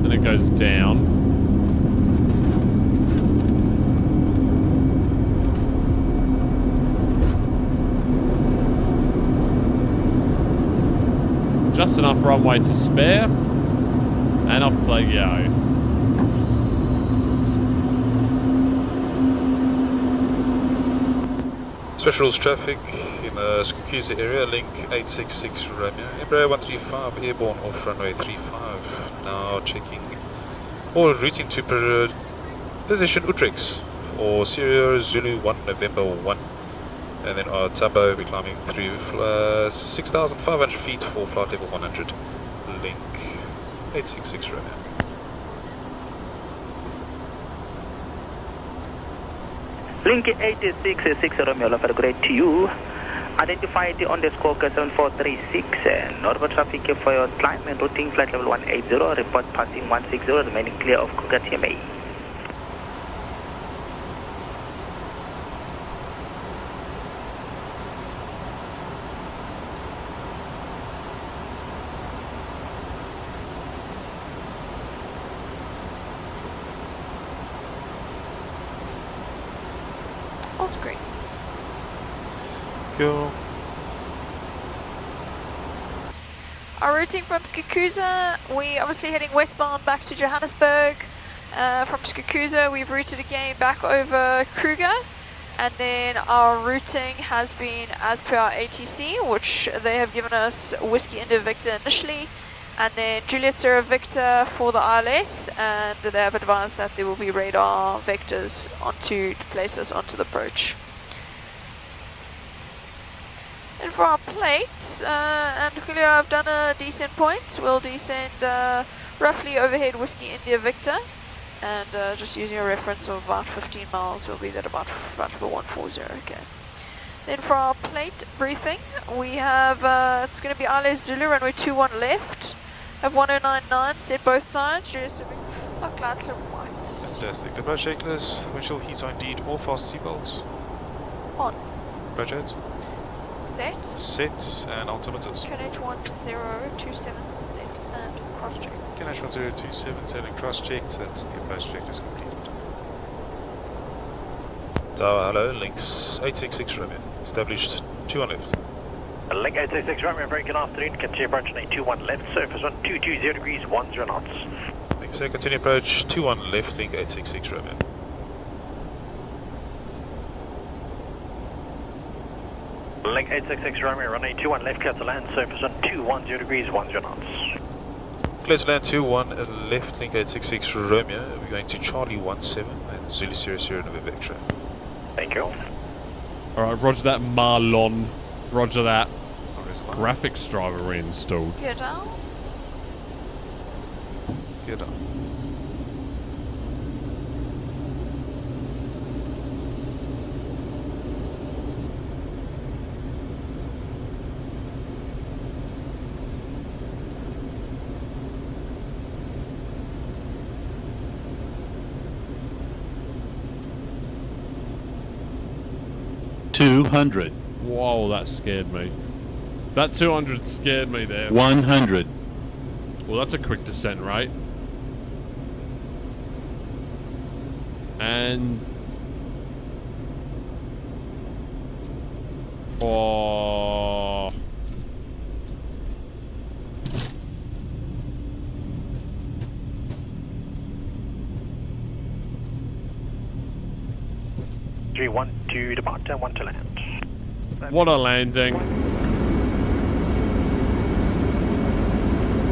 Then it goes down. Just enough runway to spare. And off they go. Special rules traffic in the Skukuza area, link 866 Romeo. Embraer 135 airborne off runway 35. Now checking all routing to position Utrecht or Sierra Zulu 1 November 1. And then our Tambo we're climbing through 6,500 feet for flight level 100. Link 866 Romeo. Link 866 Romeo, offer great to you. Identify the underscore 7436 and notable traffic for your climb and routing flight level 180. Report passing 160, remaining clear of Kruger TMA. Cool. Our routing from Skukuza, we obviously heading westbound back to Johannesburg. From Skukuza, we've routed again back over Kruger. And then our routing has been as per our ATC, which they have given us Whiskey India Victor initially, and then Juliet Sierra Victor for the ILS, and they have advised that there will be radar vectors to place us onto the approach. And for our plates, and Julio, I've done a descent point. We'll descend roughly overhead Whiskey India Victor, and just using a reference of about 15 miles, we'll be at about 140, okay. Then for our plate briefing, we have, it's going to be ILS Zulu, runway 21 left, have 1099, set both sides, our clouds are white. Fantastic. The approach checklist, windshield heat are indeed all fast seatbelts. On. Approach heads. Set. Set and altimeters. KNH1027 set and cross check. KNH1027 set and cross checked. That's the approach checklist completed. Tower, hello, links 866 Romeo. Established 21 left. Link 866 Romeo, very good afternoon. Continue approach 21 left, surface 1220 degrees, 10 knots. Link so continue approach 21 left, link 866 Romeo. Link 866 Romeo, runway 21 left, clear to land, surface 210 degrees, 10 knots. Clear to land 21 left, link 866 Romeo. We're going to Charlie 17 and Zulu Sierra Sierra November X-ray. Thank you. Alright, roger that, Marlon. Roger that. Graphics driver reinstalled. Gear down. Gear down. Whoa, that scared me. That 200 scared me there. 100. Well, that's a quick descent rate. And... oh... 312 departure, 1 to land. What a landing.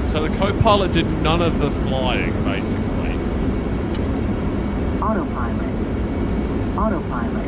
So the co-pilot did none of the flying, basically. Autopilot. Autopilot.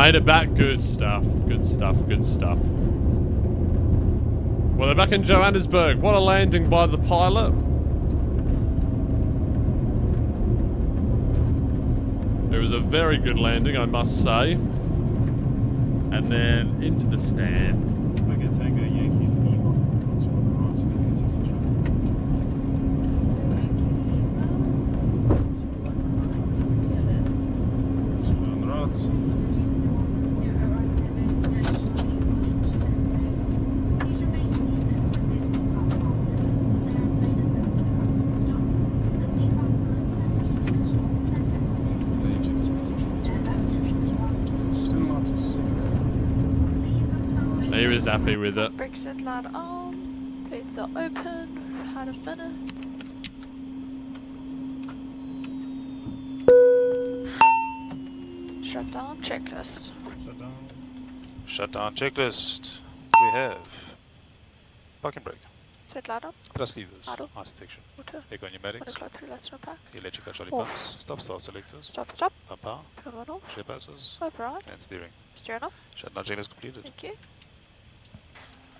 Made it back. Good stuff. Good stuff. Good stuff. Well, they're back in Johannesburg. What a landing by the pilot. It was a very good landing, I must say. And then into the stand. Tango Yankee Lima. To the right, He was happy with it. Brexit light on. Plates are open. We've had a minute. Shutdown checklist. Shutdown checklist. We have parking brake, Set light on. thrust levers, Idle. ice detection, Water. echo pneumatics, 1 o'clock 3 lights no packs. electrical trolley Off. pumps, stop start selectors, Stop, stop. pump power, Put one off. share passes, Override. and steering. Steering off. Shutdown checklist completed. Thank you.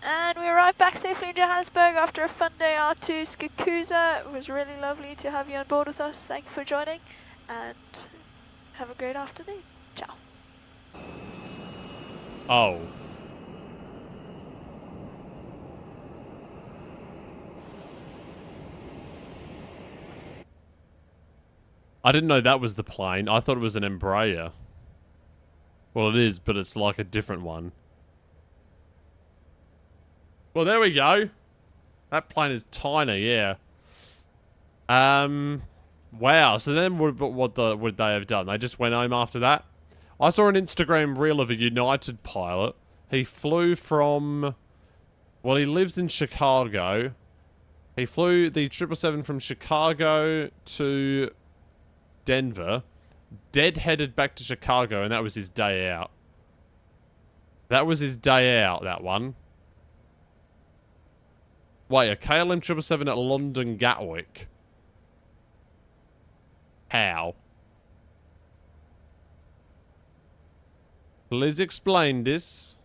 And we arrived back safely in Johannesburg after a fun day out to Skukuza. It was really lovely to have you on board with us. Thank you for joining, and have a great afternoon. Ciao. Oh. I didn't know that was the plane. I thought it was an Embraer. Well, it is, but it's like a different one. Well, there we go. That plane is tiny, yeah. Wow. So then what would they have done? They just went home after that? I saw an Instagram reel of a United pilot. He flew from... Well, he lives in Chicago. He flew the 777 from Chicago to Denver. Dead-headed back to Chicago, and that was his day out. That was his day out, that one. Wait, a KLM 777 at London Gatwick. How? Please explain this.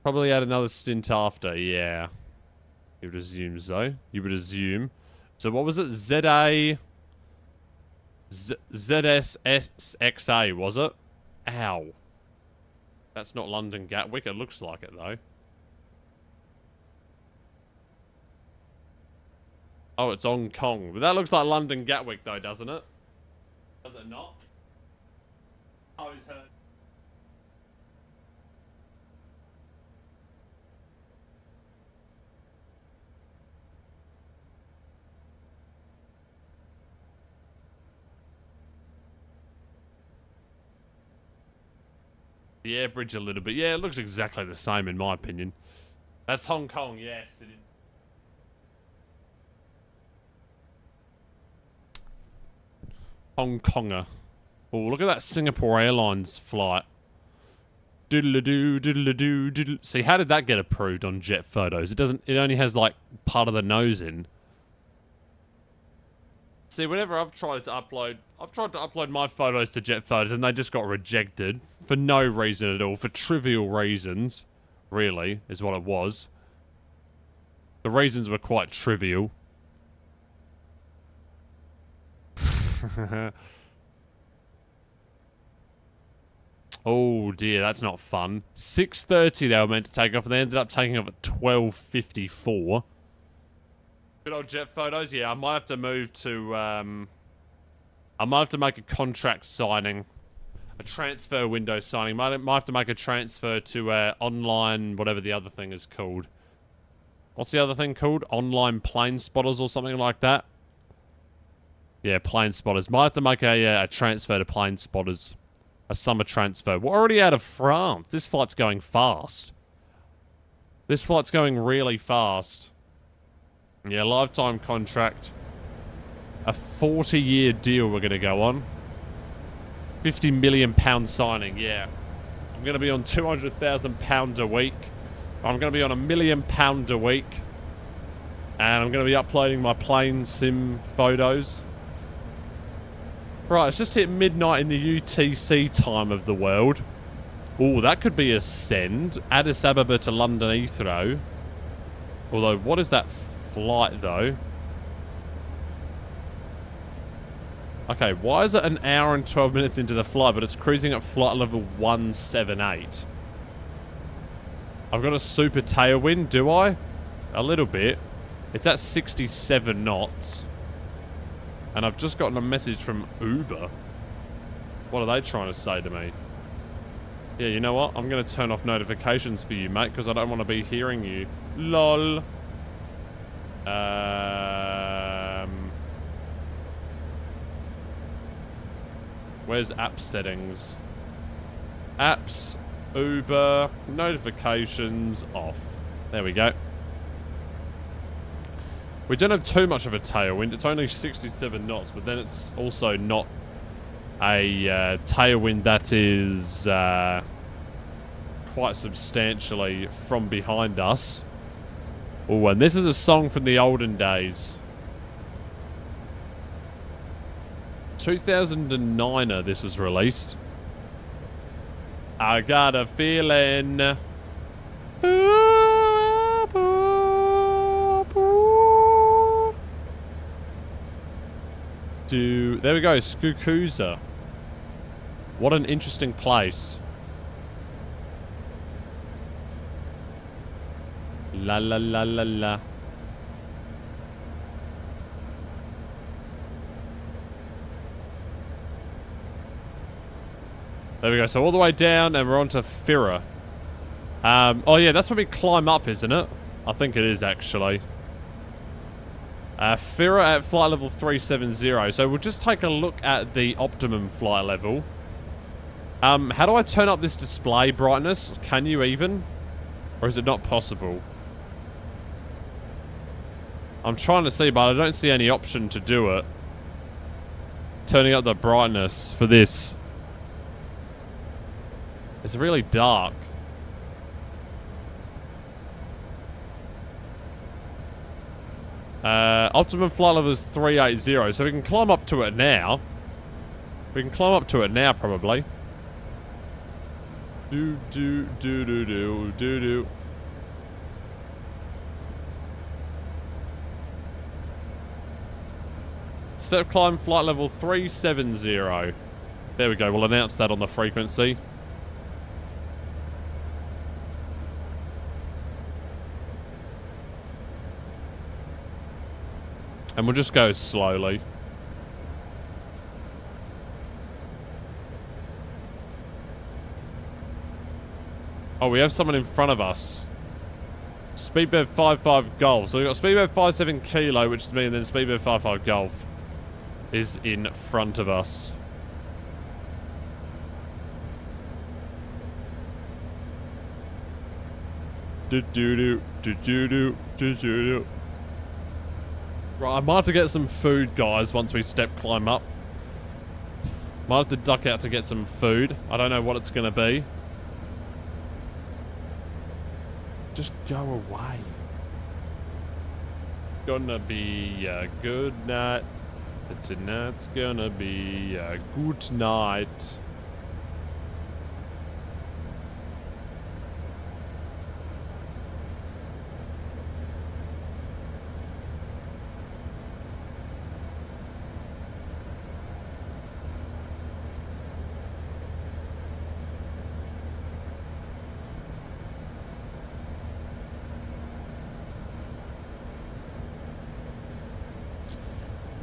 Probably had another stint after, yeah. You would assume so. You would assume. So what was it? ZSSXA, was it? Ow. That's not London Gatwick. It looks like it, though. Oh, it's Hong Kong. But that looks like London Gatwick, though, doesn't it? Does it not? Oh, he's heard. The air bridge a little bit. Yeah, it looks exactly the same in my opinion. That's Hong Kong, yes. It is. Hong Konger. Oh, look at that Singapore Airlines flight. Doodle-a-doo, doodle-a-doo, doodle. See, how did that get approved on Jet Photos? It doesn't. It only has like part of the nose in. See, whenever I've tried to upload my photos to Jet Photos, and they just got rejected for no reason at all, for trivial reasons. Really, is what it was. The reasons were quite trivial. Oh dear, that's not fun. 6:30 they were meant to take off, and they ended up taking off at 12:54. Good old Jet Photos. Yeah, I might have to move to. I might have to make a contract signing, a transfer window signing. Might have to make a transfer to online, whatever the other thing is called. What's the other thing called? Online plane spotters or something like that. Yeah, plane spotters. Might have to make a transfer to plane spotters. A summer transfer. We're already out of France. This flight's going fast. This flight's going really fast. Yeah, lifetime contract. A 40-year deal we're going to go on. £50 million signing, yeah. I'm going to be on £200,000 a week. I'm going to be on £1 million a week. And I'm going to be uploading my plane sim photos. Right, it's just hit midnight in the UTC time of the world. Oh, that could be a send. Addis Ababa to London Heathrow. Although, what is that flight, though? Okay, why is it an hour and 12 minutes into the flight, but it's cruising at flight level 178? I've got a super tailwind, do I? A little bit. It's at 67 knots. And I've just gotten a message from Uber. What are they trying to say to me? Yeah, you know what? I'm going to turn off notifications for you, mate, because I don't want to be hearing you. LOL. Where's app settings? Apps, Uber, notifications off. There we go. We don't have too much of a tailwind. It's only 67 knots, but then it's also not a tailwind that is quite substantially from behind us. Oh, and this is a song from the olden days. 2009 this was released. I got a feeling. There we go, Skukuza. What an interesting place. La la la la la. There we go, so all the way down and we're on to FAOR. Oh yeah, that's when we climb up, isn't it? I think it is, actually. FAOR at flight level 370. So we'll just take a look at the optimum flight level. How do I turn up this display brightness? Can you even? Or is it not possible? I'm trying to see, but I don't see any option to do it. Turning up the brightness for this. It's really dark. Optimum flight level is 380, so we can climb up to it now. We can climb up to it now, probably. Do do do do do do do. Step climb flight level 370. There we go. We'll announce that on the frequency. And we'll just go slowly. Oh, we have someone in front of us. Speedbird 55 Golf. So we've got Speedbird 57 Kilo, which is me, and then Speedbird 55 Golf is in front of us. Do-do-do, do-do-do, do-do-do. Right, I might have to get some food, guys, once we step climb up. Might have to duck out to get some food. I don't know what it's going to be. Just go away. Gonna be a good night. Tonight's gonna be a good night.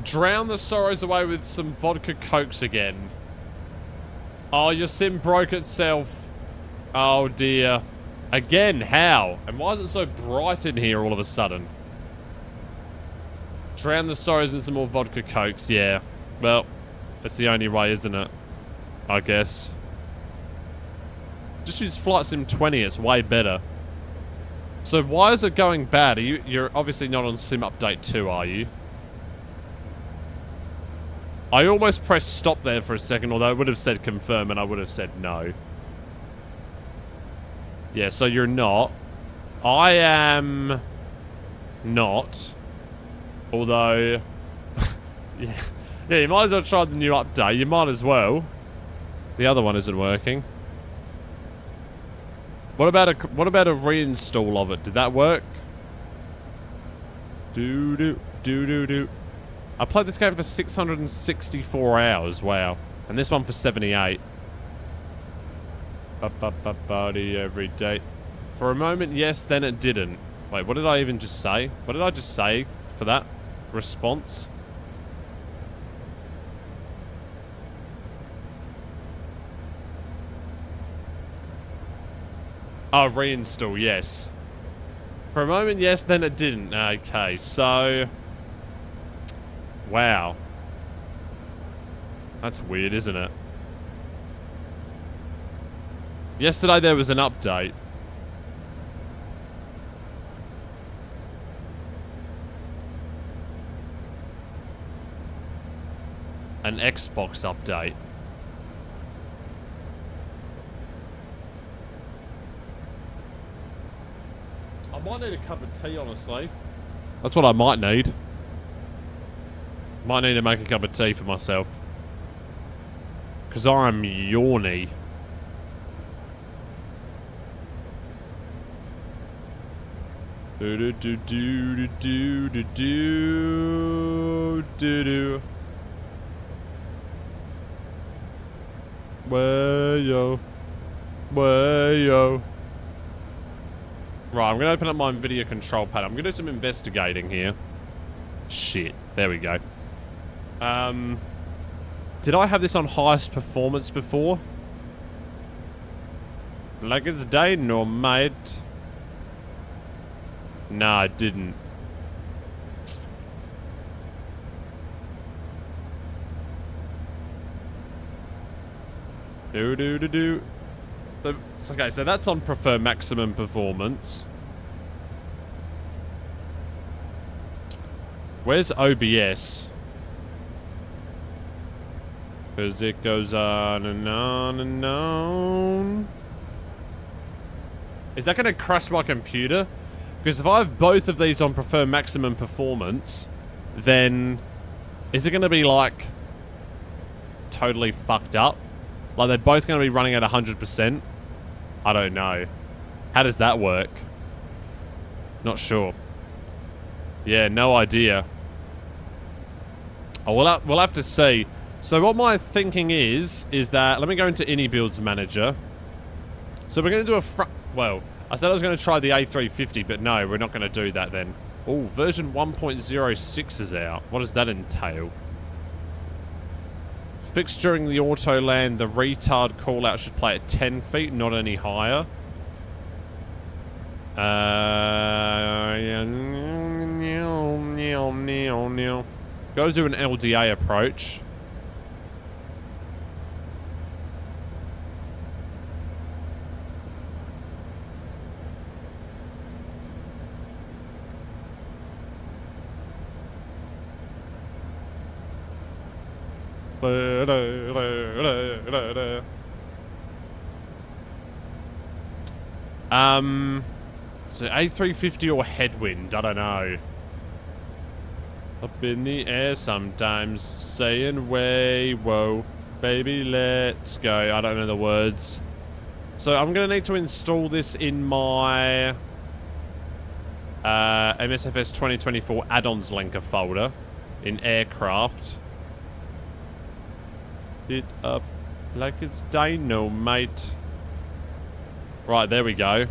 Drown the sorrows away with some vodka cokes again. Oh, your sim broke itself. Oh dear. Again, how? And why is it so bright in here all of a sudden? Drown the sorrows with some more vodka cokes, yeah. Well, that's the only way, isn't it? I guess. Just use Flight Sim 20, it's way better. So why is it going bad? You're obviously not on Sim Update 2, are you? I almost pressed stop there for a second, although it would have said confirm and I would have said no. Yeah, so you're not. I am not. Although, yeah, Yeah, you might as well try the new update. You might as well. The other one isn't working. What about a reinstall of it? Did that work? Do. I played this game for 664 hours. Wow. And this one for 78. Body every day. For a moment, yes, then it didn't. Wait, what did I even just say? What did I just say for that response? Oh, reinstall, yes. For a moment, yes, then it didn't. Okay, so... Wow. That's weird, isn't it? Yesterday there was an update. An Xbox update. I might need a cup of tea, honestly. That's what I might need. Might need to make a cup of tea for myself. Because I'm yawny. Do. Way-yo. Way-yo. Right, I'm going to open up my video control pad. I'm going to do some investigating here. Shit. There we go. Did I have this on highest performance before? Like it's day, no mate. Nah, I didn't. Do. Okay, so that's on prefer maximum performance. Where's OBS? Because it goes on and on and on. Is that going to crash my computer? Because if I have both of these on prefer maximum performance, then is it going to be like totally fucked up? Like they're both going to be running at 100%? I don't know. How does that work? Not sure. Yeah, no idea. Oh, we'll have to see. So what my thinking is that... Let me go into AnyBuilds Manager. So we're going to do well, I said I was going to try the A350, but no, we're not going to do that then. Oh, version 1.06 is out. What does that entail? Fixed during the auto land, the retard callout should play at 10 feet, not any higher. Got to do an LDA approach. So A350 or headwind, I don't know. Up in the air sometimes, saying way, whoa, baby, let's go. I don't know the words. So I'm going to need to install this in my MSFS 2024 add-ons linker folder in aircraft. It up like it's dynamite. Right, there we go.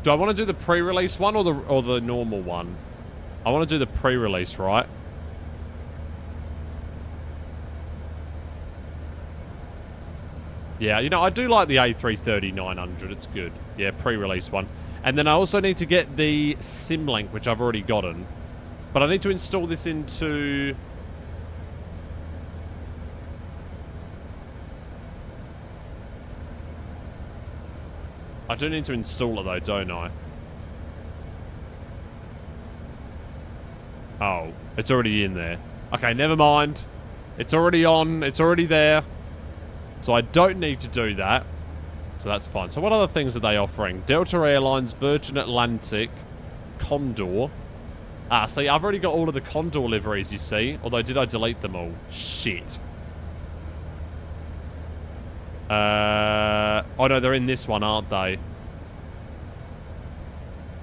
Do I want to do the pre-release one or the normal one? I want to do the pre-release, right? Yeah, you know, I do like the A330-900. It's good. Yeah, pre-release one. And then I also need to get the sim link, which I've already gotten. But I need to install this into... I do need to install it though, don't I? Oh, it's already in there. Okay, never mind. It's already on. It's already there. So I don't need to do that. So that's fine. So what other things are they offering? Delta Airlines, Virgin Atlantic, Condor. Ah, see, I've already got all of the Condor liveries, you see. Although, did I delete them all? Shit. Oh no, they're in this one, aren't they?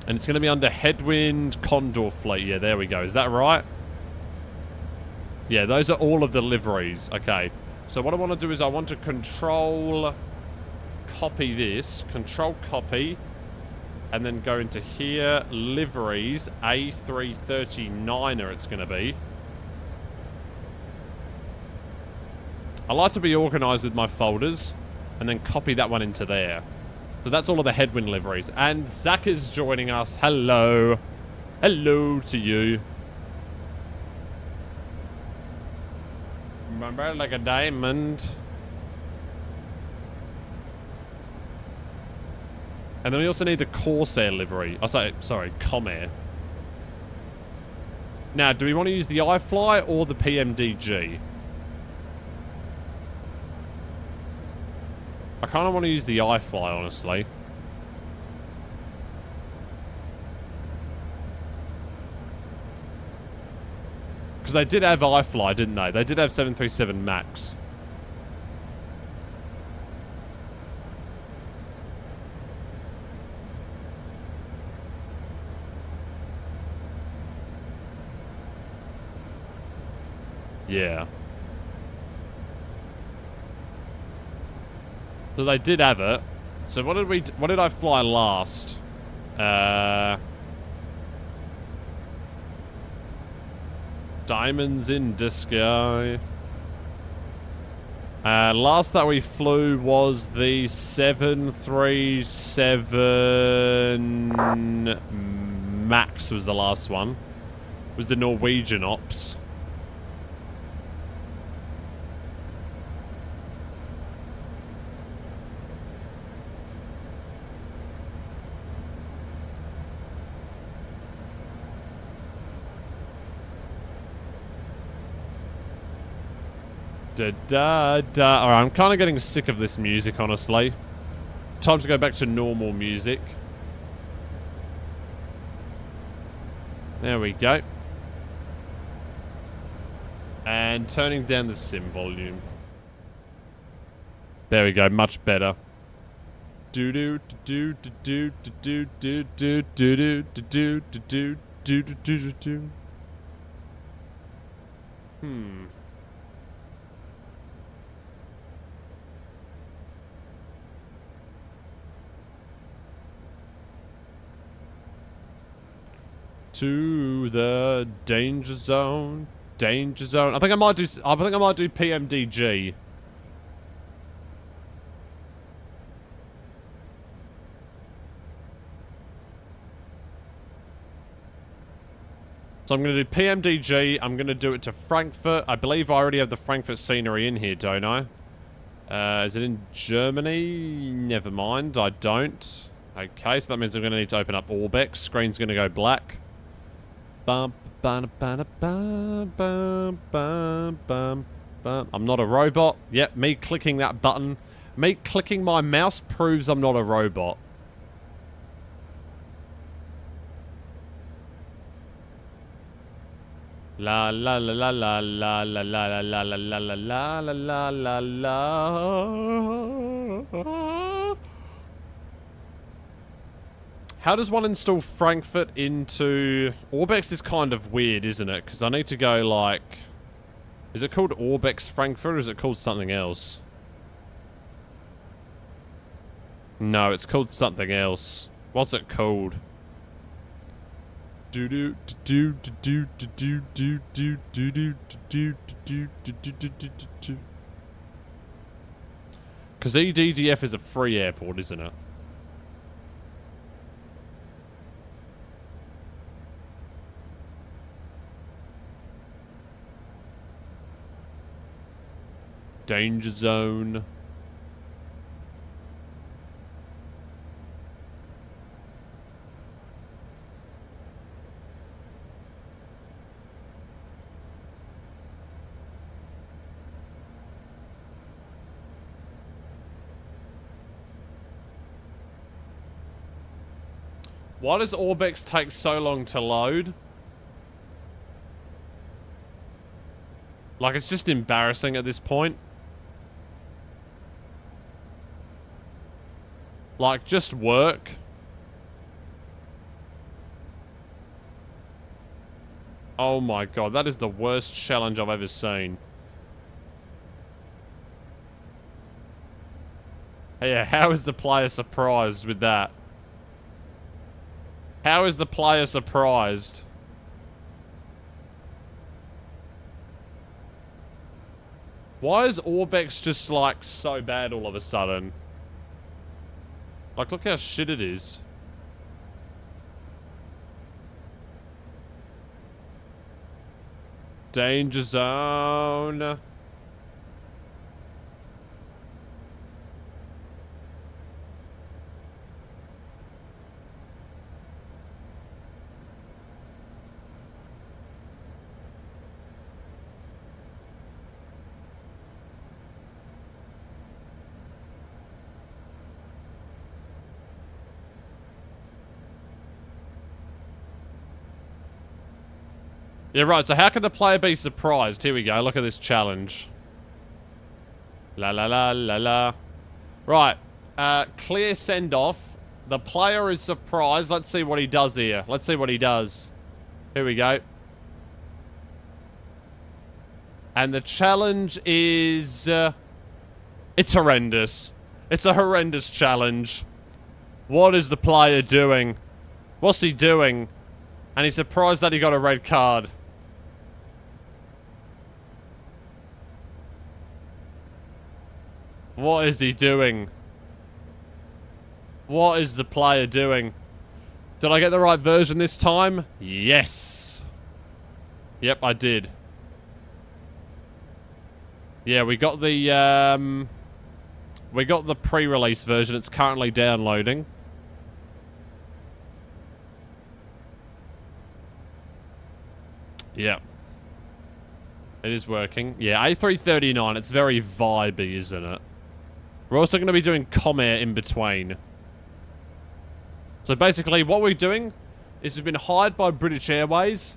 And it's going to be under Headwind Condor Fleet. Yeah, there we go. Is that right? Yeah, those are all of the liveries. Okay. So what I want to do is I want to control copy this. Control copy. And then go into here. Liveries. A339er it's going to be. I like to be organised with my folders. And then copy that one into there. So that's all of the Headwind liveries. And Zach is joining us. Hello. Hello to you. Remember, like a diamond. And then we also need the Corsair livery. Oh, sorry, Comair. Now, do we want to use the iFly or the PMDG? I kind of want to use the iFly, honestly. Because they did have iFly, didn't they? They did have 737 MAX. Yeah. So they did have it. So what did I fly last? Diamonds in Disco. Last that we flew was the 737 MAX was the last one. It was the Norwegian ops. Alright, I'm kind of getting sick of this music, honestly. Time to go back to normal music. There we go. And turning down the sim volume. There we go, much better. Do do do do do do do do do do do do do do. To the danger zone. Danger zone. I think I might do PMDG. So I'm going to do PMDG. I'm going to do it to Frankfurt. I believe I already have the Frankfurt scenery in here, don't I? Is it in Germany? Never mind. I don't. Okay, so that means I'm going to need to open up Orbex. Screen's going to go black. I'm not a robot. Yep, me clicking that button. Me clicking my mouse proves I'm not a robot. La la la la la la la la la la la la la la la la. How does one install Frankfurt into... Orbex is kind of weird, isn't it? Because I need to go like... Is it called Orbex Frankfurt or is it called something else? No, it's called something else. What's it called? Because EDDF is a free airport, isn't it? Danger zone. Why does Orbex take so long to load? Like, it's just embarrassing at this point. Like, just work. Oh my god, that is the worst challenge I've ever seen. Yeah, how is the player surprised with that? How is the player surprised? Why is Orbex just, like, so bad all of a sudden? Like, look how shit it is. Danger zone. Yeah, right, so how can the player be surprised? Here we go, look at this challenge. La la la la la. Right, clear send-off. The player is surprised. Let's see what he does here. Let's see what he does. Here we go. And the challenge is... it's horrendous. It's a horrendous challenge. What is the player doing? What's he doing? And he's surprised that he got a red card. What is he doing? What is the player doing? Did I get the right version this time? Yes. Yep, I did. Yeah, we got the pre-release version. It's currently downloading. Yeah. It is working. Yeah, A339. It's very vibey, isn't it? We're also going to be doing Comair in between. So basically, what we're doing is we've been hired by British Airways.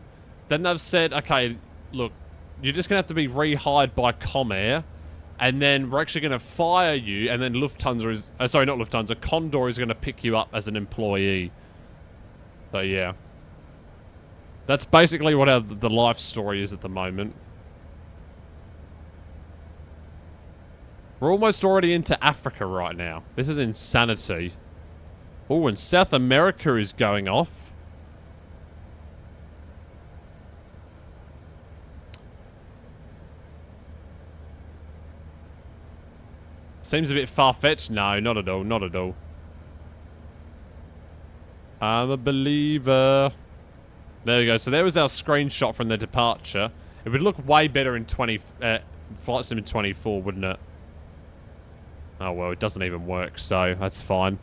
Then they've said, okay, look, you're just going to have to be rehired by Comair. And then we're actually going to fire you. And then Lufthansa is... sorry, not Lufthansa. Condor is going to pick you up as an employee. So, yeah. That's basically what the life story is at the moment. We're almost already into Africa right now. This is insanity. Oh, and South America is going off. Seems a bit far-fetched. No, not at all. Not at all. I'm a believer. There we go. So there was our screenshot from the departure. It would look way better in Flight Sim 24, wouldn't it? Oh, well, it doesn't even work, so that's fine.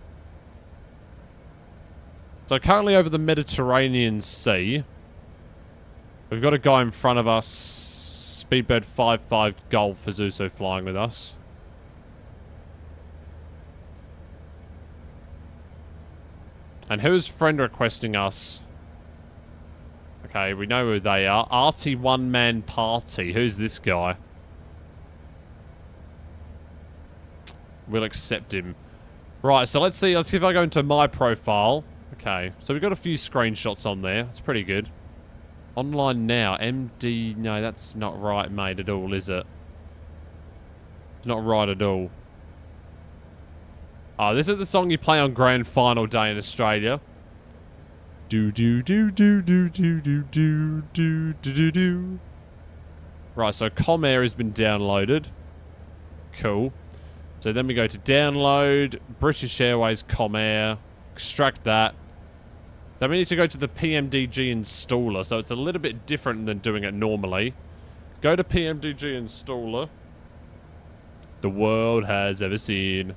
So currently over the Mediterranean Sea, we've got a guy in front of us, Speedbird 55 Golf is also flying with us. And who's friend requesting us? Okay, we know who they are. Arty One Man Party. Who's this guy? We'll accept him. Right, so let's see. Let's see if I go into my profile. Okay, so we've got a few screenshots on there. It's pretty good. Online now. MD... No, that's not right, mate, at all, is it? It's not right at all. Oh, this is the song you play on Grand Final Day in Australia. Do do do do do do do do do do do. Right, so Comair has been downloaded. Cool. So then we go to download, British Airways Comair, extract that. Then we need to go to the PMDG installer, so it's a little bit different than doing it normally. Go to PMDG installer. The world has ever seen.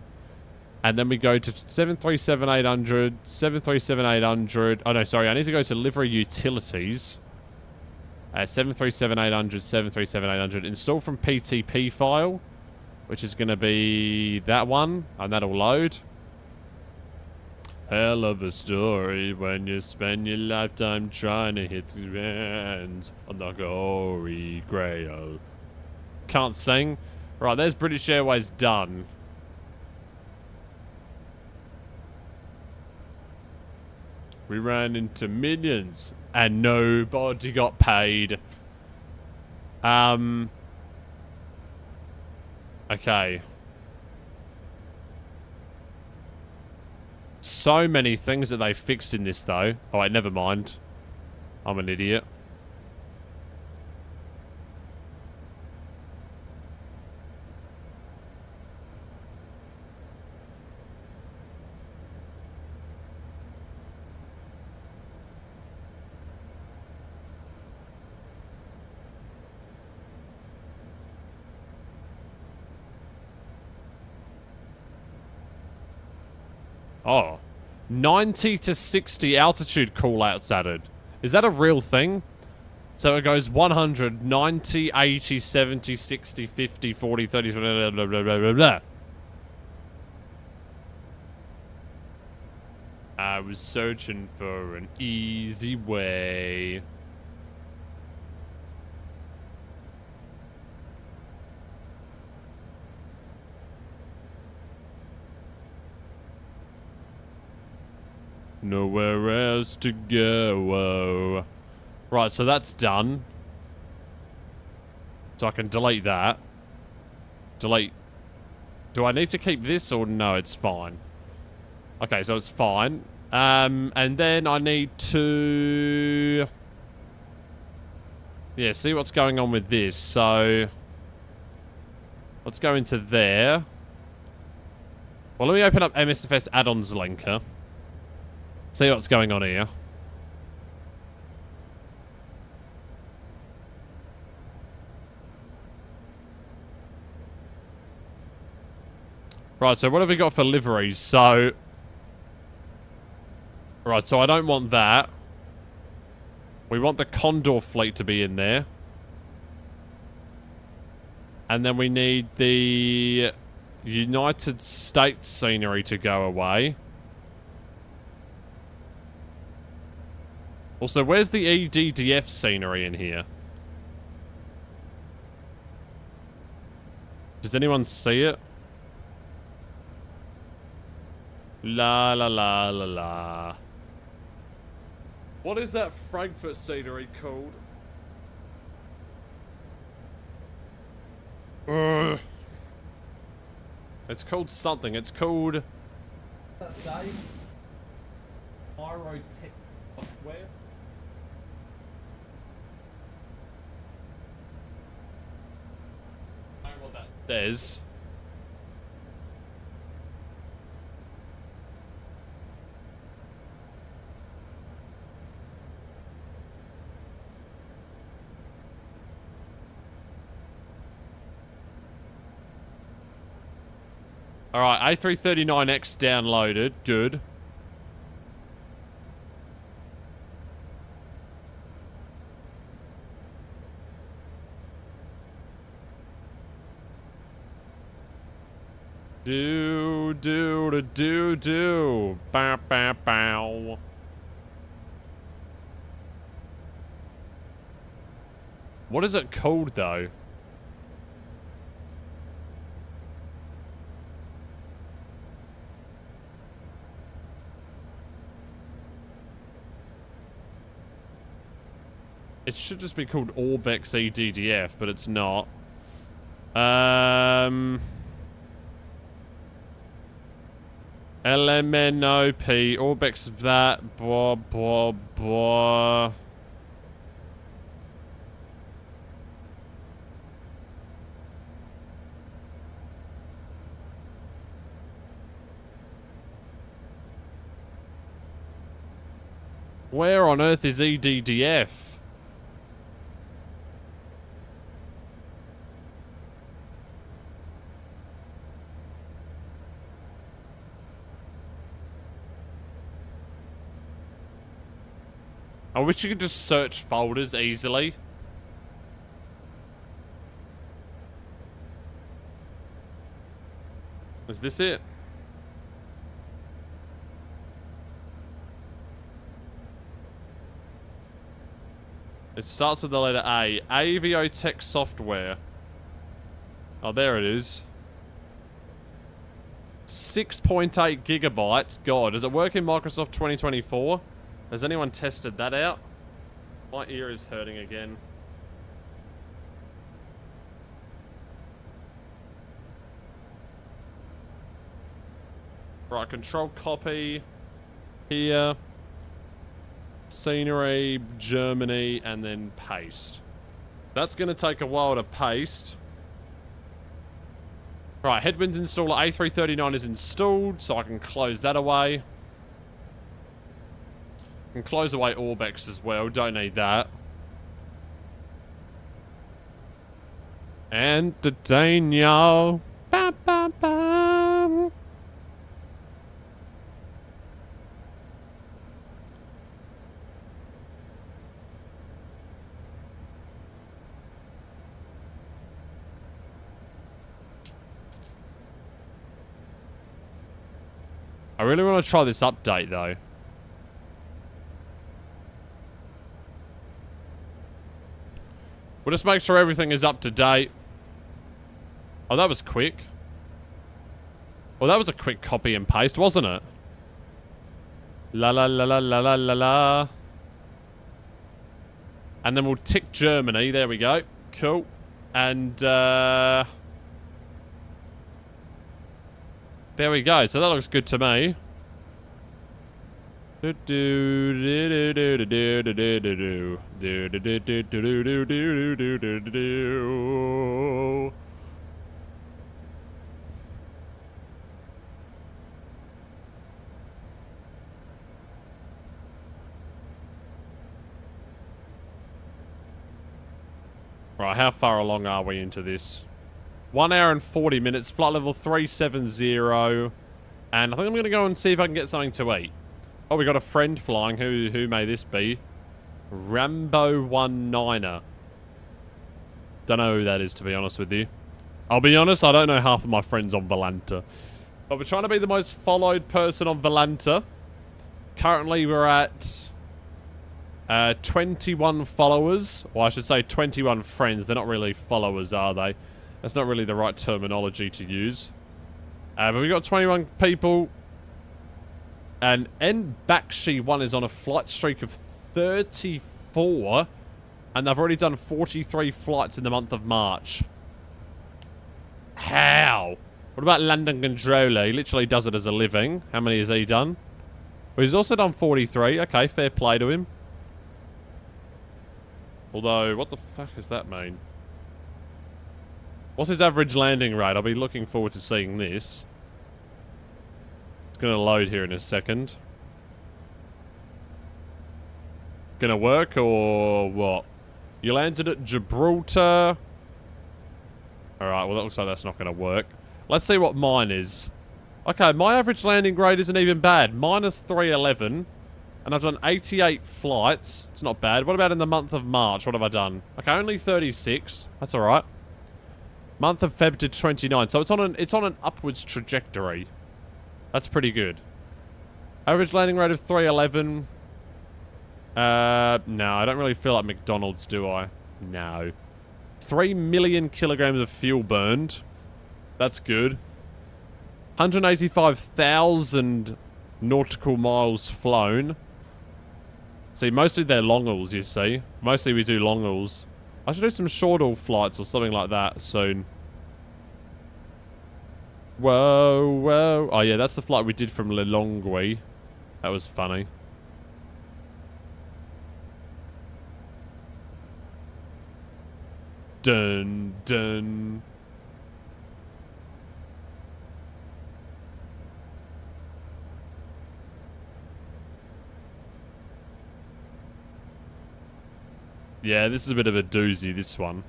And then we go to 737-800, 737-800. Oh no, sorry, I need to go to livery utilities. 737-800, 737-800. Install from PTP file, which is going to be that one, and that'll load. Hell of a story when you spend your lifetime trying to hit the end on the Holy Grail. Can't sing. Right, there's British Airways done. We ran into millions and nobody got paid. Okay. So many things that they fixed in this, though. Oh, wait, never mind. I'm an idiot. Oh. 90 to 60 altitude callouts added. Is that a real thing? So it goes 100, 90, 80, 70, 60, 50, 40, 30, blah, blah, blah, blah, blah. I was searching for an easy way. Nowhere else to go. Right, so that's done. So I can delete that. Delete. Do I need to keep this or no? It's fine. Okay, so it's fine. And then I need to... Yeah, see what's going on with this. So... Let's go into there. Well, let me open up MSFS add-ons linker. See what's going on here. Right, so what have we got for liveries? So... Right, so I don't want that. We want the Condor fleet to be in there. And then we need the United States scenery to go away. Also, where's the EGDF scenery in here? Does anyone see it? La la la la la. What is that Frankfurt scenery called? Ugh. It's called something. It's called... What's that say? Pyrotech software? I don't know what that says. Alright, A339X downloaded. Good. Do. Bow, bow, bow. What is it called, though? It should just be called Orbex EGDF, but it's not. LMNOP, Orbex that, blah, blah, blah. Where on earth is EGDF? I wish you could just search folders easily. Is this it? It starts with the letter A. Aviotech software. Oh, there it is. 6.8 gigabytes. God, does it work in Microsoft 2024? Has anyone tested that out? My ear is hurting again. Right, control copy. Here. Scenery, Germany, and then paste. That's going to take a while to paste. Right, headwinds installer A339 is installed, so I can close that away. I can close away Orbex as well, don't need that. Entertain y'all. Bam, bam, bam. I really want to try this update, though. We'll just make sure everything is up to date. Oh, that was quick. Well, that was a quick copy and paste, wasn't it? La la la la la la la la. And then we'll tick Germany. There we go. Cool. And, there we go. So that looks good to me. Right, how far along are we into this? 1 hour and 40 minutes, flight level 370. And I think I'm going to go and see if I can get something to eat. Oh, we got a friend flying. Who may this be? Rambo19er. Don't know who that is, to be honest with you. I'll be honest, I don't know half of my friends on Volanta. But we're trying to be the most followed person on Volanta. Currently, we're at 21 followers. Well, I should say 21 friends. They're not really followers, are they? That's not really the right terminology to use. But we got 21 people. And Bakshi 1 is on a flight streak of 34. And they've already done 43 flights in the month of March. How? What about Landon Controller? He literally does it as a living. How many has he done? Well, he's also done 43. Okay, fair play to him. Although, what the fuck does that mean? What's his average landing rate? I'll be looking forward to seeing this. It's going to load here in a second. Gonna work or what? You landed at Gibraltar. Alright, well that looks like that's not going to work. Let's see what mine is. Okay, my average landing grade isn't even bad. Minus 311. And I've done 88 flights. It's not bad. What about in the month of March? What have I done? Okay, only 36. That's alright. Month of Feb to 29. So it's on an upwards trajectory. That's pretty good. Average landing rate of 311. No, I don't really feel like McDonald's, do I? No. 3 million kilograms of fuel burned. That's good. 185,000 nautical miles flown. See, mostly they're long hauls, you see. Mostly we do long hauls. I should do some short haul flights or something like that soon. Whoa, whoa. Oh, yeah, that's the flight we did from Lilongwe. That was funny. Dun, dun. Yeah, this is a bit of a doozy, this one.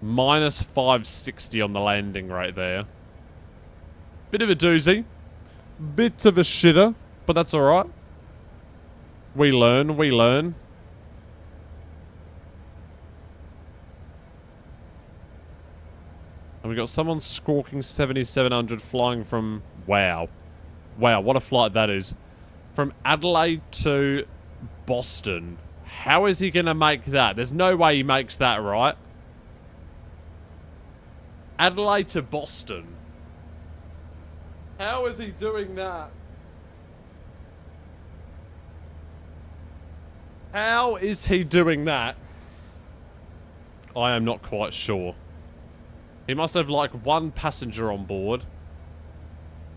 Minus 560 on the landing right there. Bit of a doozy. Bit of a shitter, but that's alright. We learn, we learn. And we got someone squawking 7700 flying from... Wow. Wow, what a flight that is. From Adelaide to Boston. How is he going to make that? There's no way he makes that, right? Adelaide to Boston. How is he doing that? How is he doing that? I am not quite sure. He must have like one passenger on board.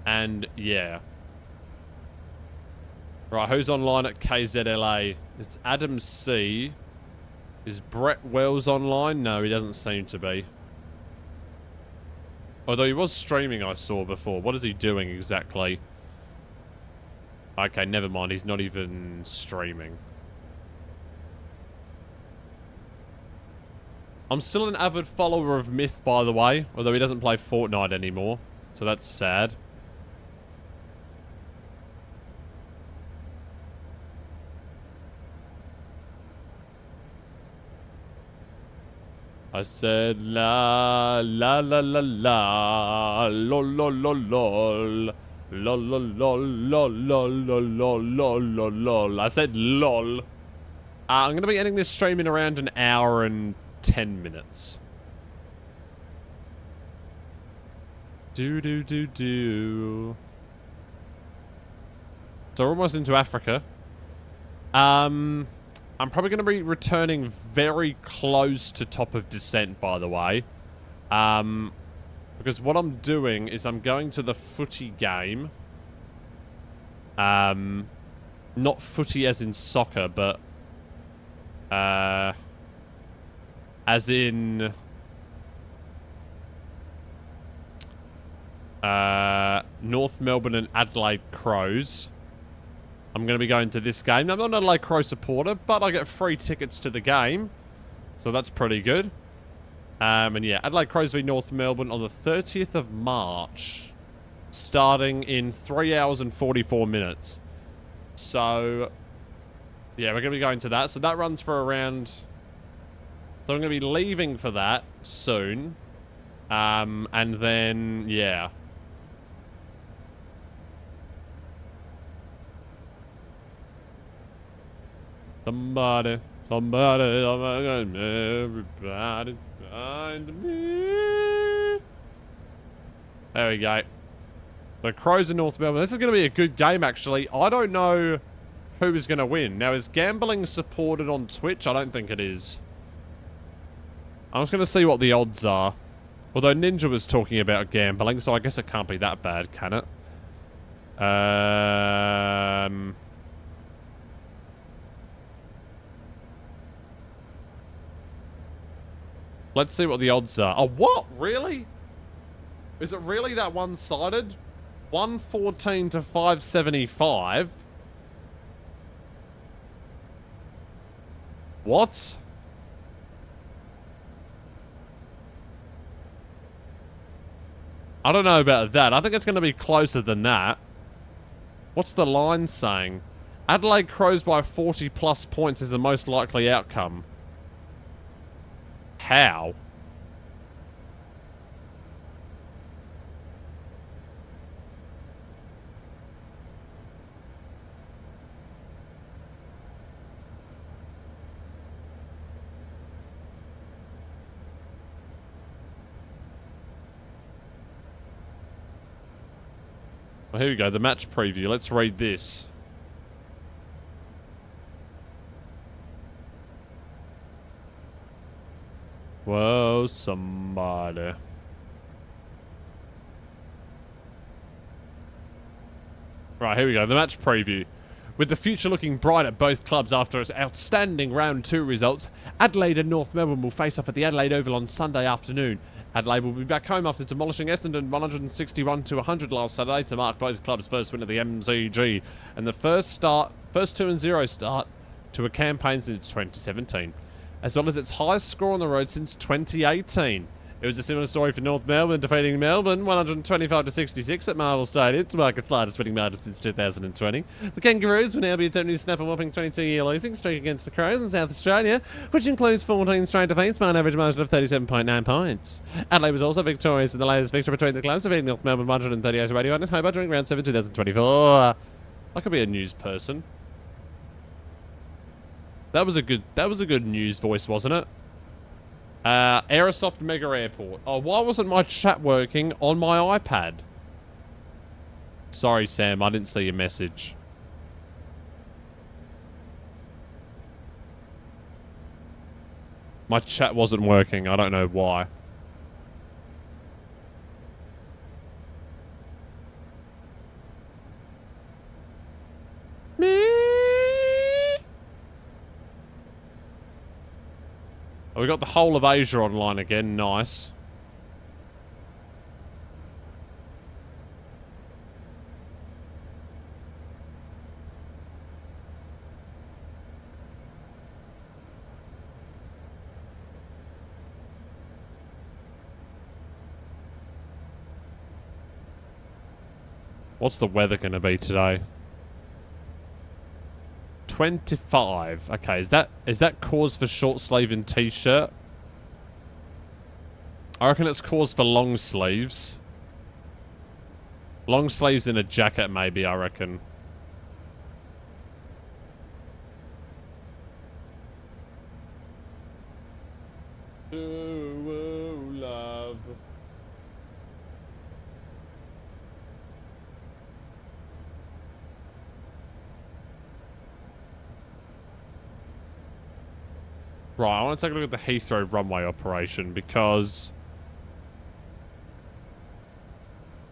And yeah. Right, who's online at KZLA? It's Adam C. Is Brett Wells online? No, he doesn't seem to be. Although he was streaming, I saw before. What is he doing exactly? Okay, never mind. He's not even streaming. I'm still an avid follower of Myth, by the way. Although he doesn't play Fortnite anymore. So that's sad. I said la la la la la lol lol lol lol lol lol lol lol lol lol lol lol lol. I said lol. I'm going to be ending this stream in around an hour and 10 minutes. Do. So we're almost into Africa. I'm probably going to be returning very close to top of descent, by the way. Because what I'm doing is I'm going to the footy game. Not footy as in soccer, but... as in... North Melbourne and Adelaide Crows. I'm going to be going to this game. I'm not an Adelaide Crow supporter, but I get free tickets to the game. So that's pretty good. And yeah, Adelaide Crows v North Melbourne on the 30th of March. Starting in 3 hours and 44 minutes. So, yeah, we're going to be going to that. So that runs for around... So I'm going to be leaving for that soon. And then, yeah... Somebody, everybody find me. There we go. The Crows in North Melbourne. This is going to be a good game, actually. I don't know who is going to win. Now, is gambling supported on Twitch? I don't think it is. I'm just going to see what the odds are. Although Ninja was talking about gambling, so I guess it can't be that bad, can it? Let's see what the odds are. Oh, what? Really? Is it really that one-sided? 114 to 575? What? I don't know about that. I think it's going to be closer than that. What's the line saying? Adelaide Crows by 40 plus points is the most likely outcome. How? Well, here we go, the match preview. Let's read this. Whoa, somebody. Right, here we go. The match preview. With the future looking bright at both clubs after its outstanding round 2 results, Adelaide and North Melbourne will face off at the Adelaide Oval on Sunday afternoon. Adelaide will be back home after demolishing Essendon 161 to 100 last Saturday to mark both clubs' first win of the MCG and the first 2-0 start to a campaign since 2017. As well as its highest score on the road since 2018. It was a similar story for North Melbourne, defeating Melbourne 125 to 66 at Marvel Stadium to mark its largest winning margin since 2020. The Kangaroos will now be attempting to snap a whopping 22-year losing streak against the Crows in South Australia, which includes 14 straight defeats by an average margin of 37.9 points. Adelaide was also victorious in the latest fixture between the clubs, defeating North Melbourne 138 to 81 at Hobart during round 7 2024. I could be a news person. That was a good news voice, wasn't it? Aerosoft Mega Airport. Oh, why wasn't my chat working on my iPad? Sorry, Sam, I didn't see your message. My chat wasn't working. I don't know why. Oh, we got the whole of Asia online again. Nice. What's the weather going to be today? 25. Okay, is that cause for short sleeve and t-shirt? I reckon it's cause for long sleeves. Long sleeves and a jacket, maybe, I reckon. Ooh, love. Right, I want to take a look at the Heathrow runway operation because...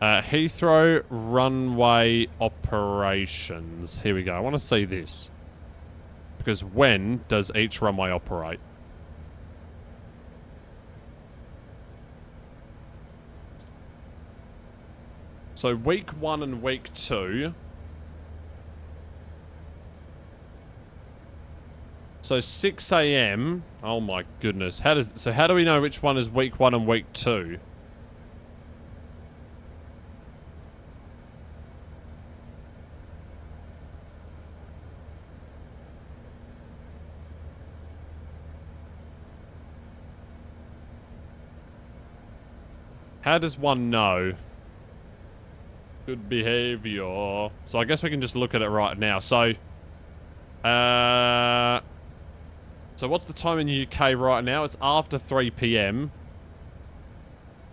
Heathrow runway operations. Here we go. I want to see this. Because when does each runway operate? So week 1 and week 2... So 6 AM. Oh my goodness. How do we know which one is week 1 and week 2? How does one know? Good behavior. So I guess we can just look at it right now. So so what's the time in the UK right now? It's after 3 PM.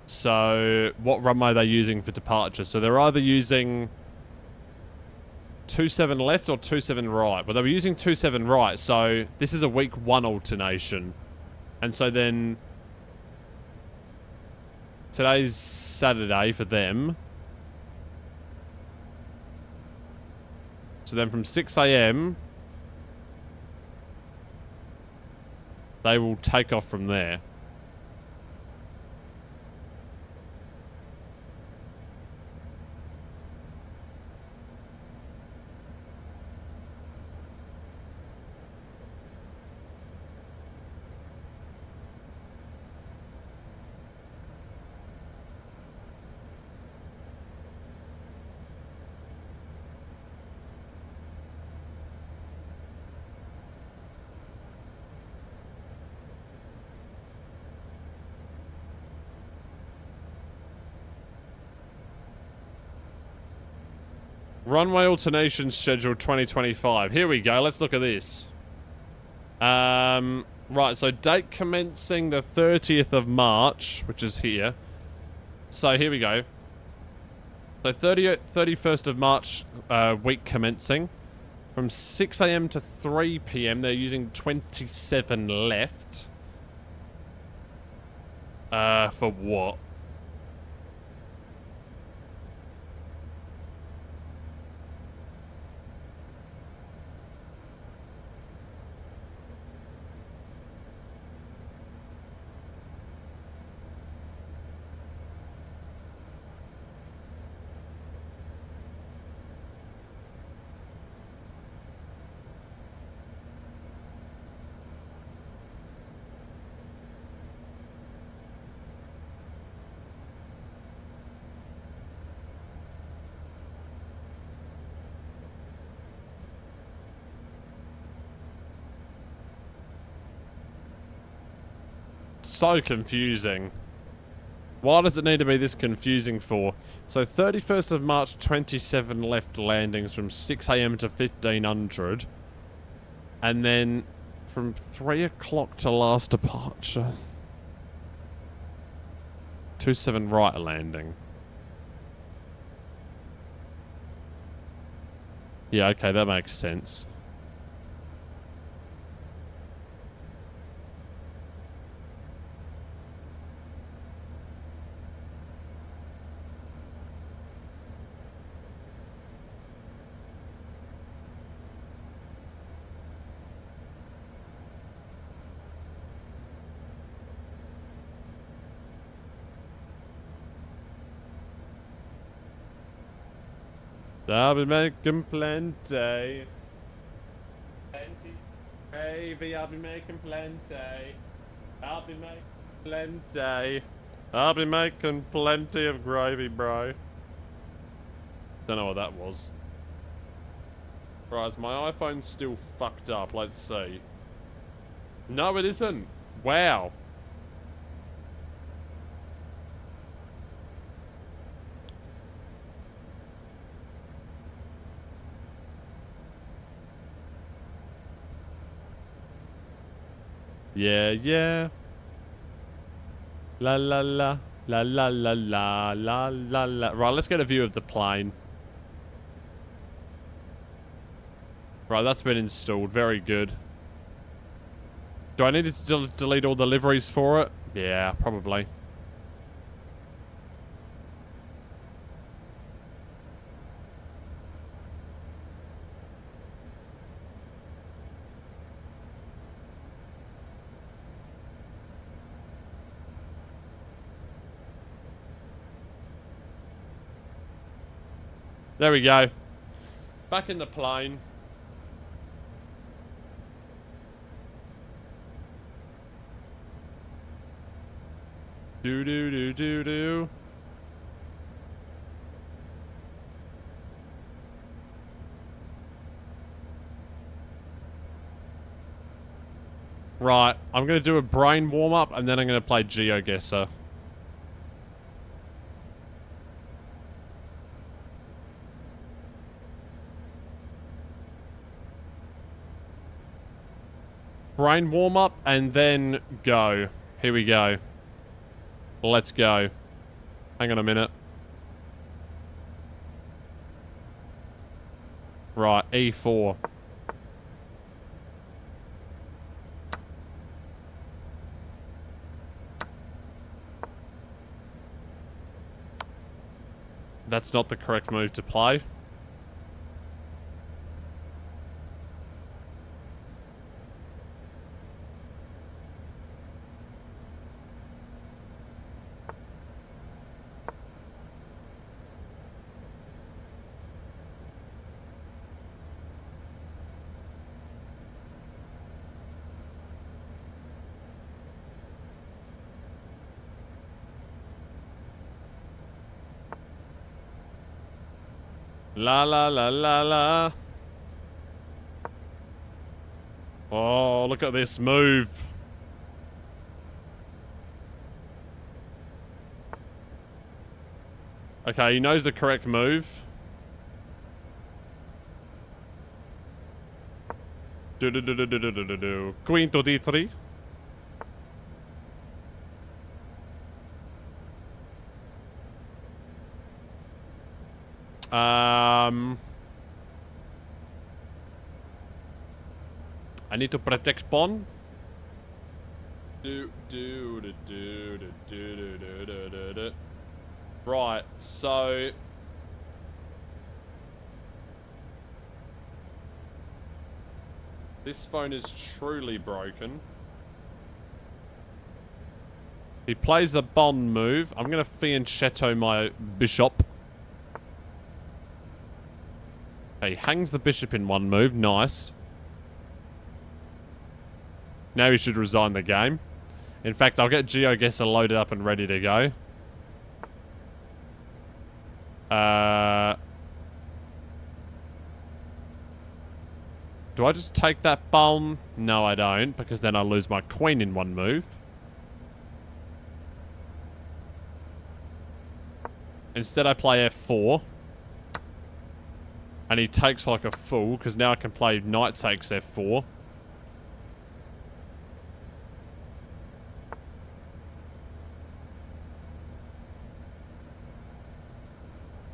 So what runway are they using for departure? So they're either using 27 left or 27 right. But they were using 27 right, so this is a week 1 alternation. And so then today's Saturday for them. So then from 6 AM they will take off from there. Runway alternation schedule 2025. Here we go. Let's look at this. Right, so date commencing the 30th of March, which is here. So here we go. So 31st of March, week commencing. From 6 AM to 3 PM, they're using 27 left. For what? So confusing. Why does it need to be this confusing for? So 31st of March, 27 left landings from 6 AM to 1500. And then from 3 o'clock to last departure. 27 right landing. Yeah, okay, that makes sense. I'll be making plenty. Plenty. Gravy, I'll be making plenty. I'll be making plenty. I'll be making plenty of gravy, bro. Don't know what that was. Right, is my iPhone still fucked up? Let's see. No, it isn't. Wow. Yeah, yeah. La la la. La la la la la la la. Right, let's get a view of the plane. Right, that's been installed. Very good. Do I need to delete all the liveries for it? Yeah, probably. There we go. Back in the plane. Do do do do do. Right, I'm gonna do a brain warm up and then I'm gonna play GeoGuessr. Brain warm up and then go. Here we go. Let's go. Hang on a minute. Right, E4. That's not the correct move to play. La la la la la. Oh, look at this move. Okay, he knows the correct move. Quinto D3. I need to protect pawn. Right, so this phone is truly broken. He plays a bond move. I'm gonna fianchetto my bishop. He hangs the bishop in one move. Nice. Now he should resign the game. In fact, I'll get GeoGuessr loaded up and ready to go. Do I just take that pawn? No, I don't, because then I lose my queen in one move. Instead, I play F4. And he takes like a fool, because now I can play knight takes F4.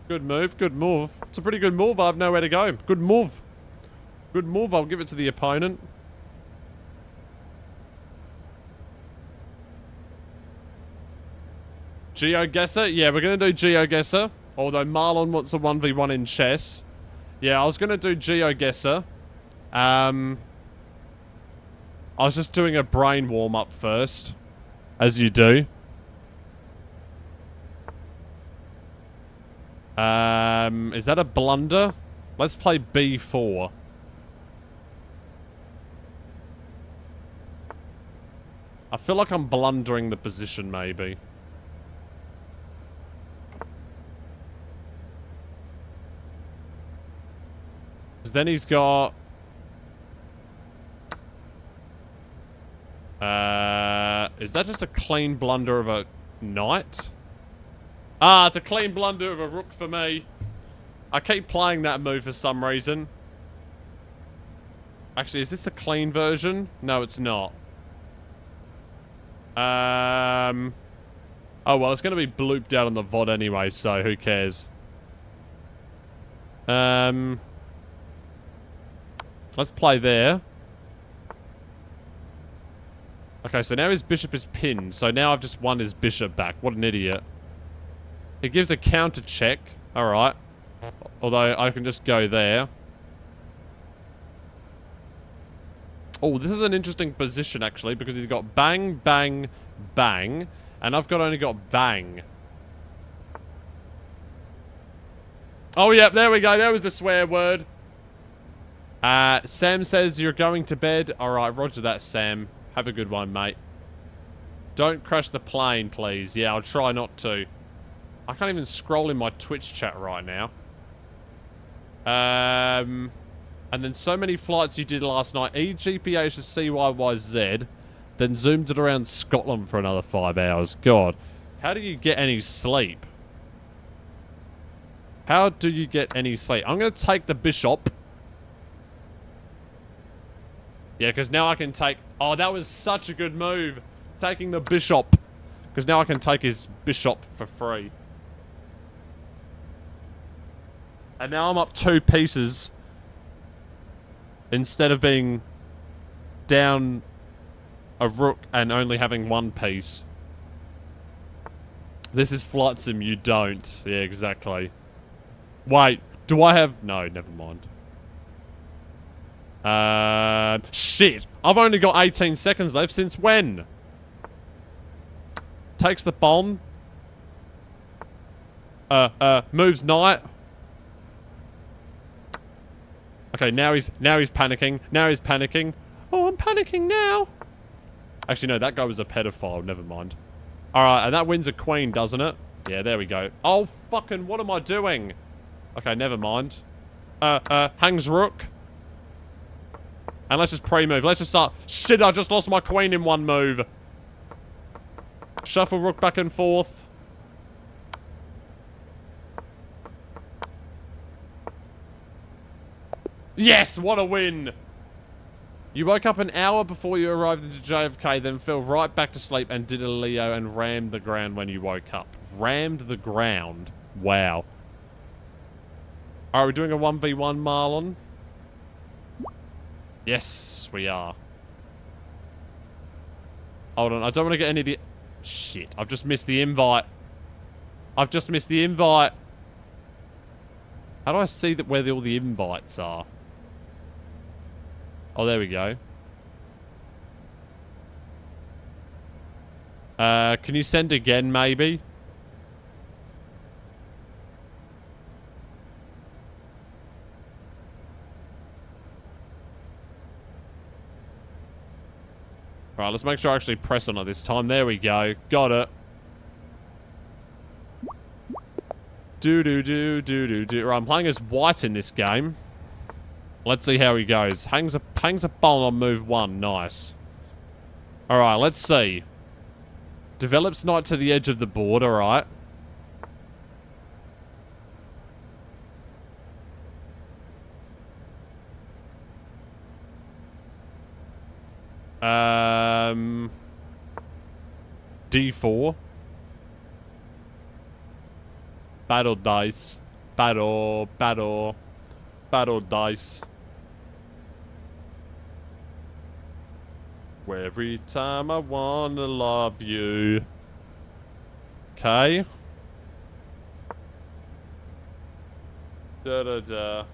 Good move, good move. It's a pretty good move. I have nowhere to go. Good move. Good move. I'll give it to the opponent. GeoGuessr? Yeah, we're going to do GeoGuessr. Although Marlon wants a 1v1 in chess. Yeah, I was going to do GeoGuessr. I was just doing a brain warm-up first. As you do. Is that a blunder? Let's play B4. I feel like I'm blundering the position, maybe. Because then he's got... is that just a clean blunder of a knight? Ah, it's a clean blunder of a rook for me. I keep playing that move for some reason. Actually, is this the clean version? No, it's not. Oh, well, it's going to be blooped out on the VOD anyway, so who cares? Let's play there. Okay, so now his bishop is pinned, so now I've just won his bishop back. What an idiot. It gives a counter check. Alright. Although, I can just go there. Oh, this is an interesting position, actually, because he's got bang, bang, bang. And I've only got bang. Oh, yeah, there we go. There was the swear word. Sam says you're going to bed. Alright, roger that, Sam. Have a good one, mate. Don't crash the plane, please. Yeah, I'll try not to. I can't even scroll in my Twitch chat right now. And then so many flights you did last night. EGPH to CYYZ. Then zoomed it around Scotland for another 5 hours. God. How do you get any sleep? How do you get any sleep? I'm going to take the bishop. Yeah, because now I can take... Oh, that was such a good move. Taking the bishop. Because now I can take his bishop for free. And now I'm up 2 pieces. Instead of being down a rook and only having 1 piece. This is Flight Sim, you don't. Yeah, exactly. Wait, do I have... No, never mind. Shit. I've only got 18 seconds left. Since when? Takes the bomb. Moves knight. Okay, now he's panicking. Now he's panicking. Oh, I'm panicking now. Actually, no, that guy was a pedophile. Never mind. Alright, and that wins a queen, doesn't it? Yeah, there we go. Oh, fucking, what am I doing? Okay, never mind. Hangs rook. And let's just pre-move. Let's just start... Shit, I just lost my queen in 1 move. Shuffle rook back and forth. Yes, what a win. You woke up an hour before you arrived into JFK, then fell right back to sleep and did a Leo and rammed the ground when you woke up. Rammed the ground? Wow. Alright, we're doing a 1v1, Marlon. Yes, we are. Hold on, I don't want to get any of the... Shit, I've just missed the invite. I've just missed the invite. How do I see that where all the invites are? Oh, there we go. Can you send again, maybe? Right, let's make sure I actually press on it this time. There we go. Got it. Right, I'm playing as white in this game. Let's see how he goes. Hangs a pawn on move 1. Nice. Alright, let's see. Develops knight to the edge of the board. Alright. D4. Battle dice. Battle, battle, battle dice. Every time I wanna love you. Okay. Da da da.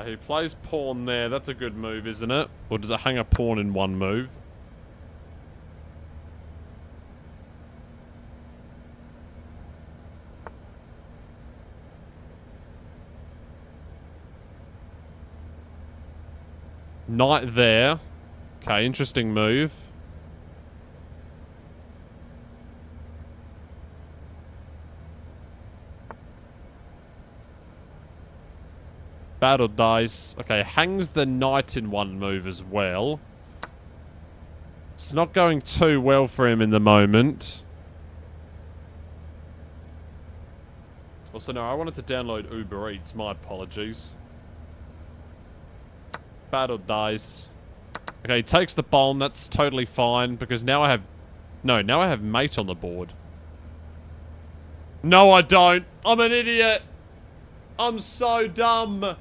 He plays pawn there. That's a good move, isn't it? Or does it hang a pawn in one move? Knight there. Okay, interesting move. Battle dice. Okay, hangs the knight in one move as well. It's not going too well for him in the moment. Also, no, I wanted to download Uber Eats. My apologies. Battle dice. Okay, he takes the bomb. That's totally fine because now I have... No, now I have mate on the board. No, I don't. I'm an idiot. I'm so dumb.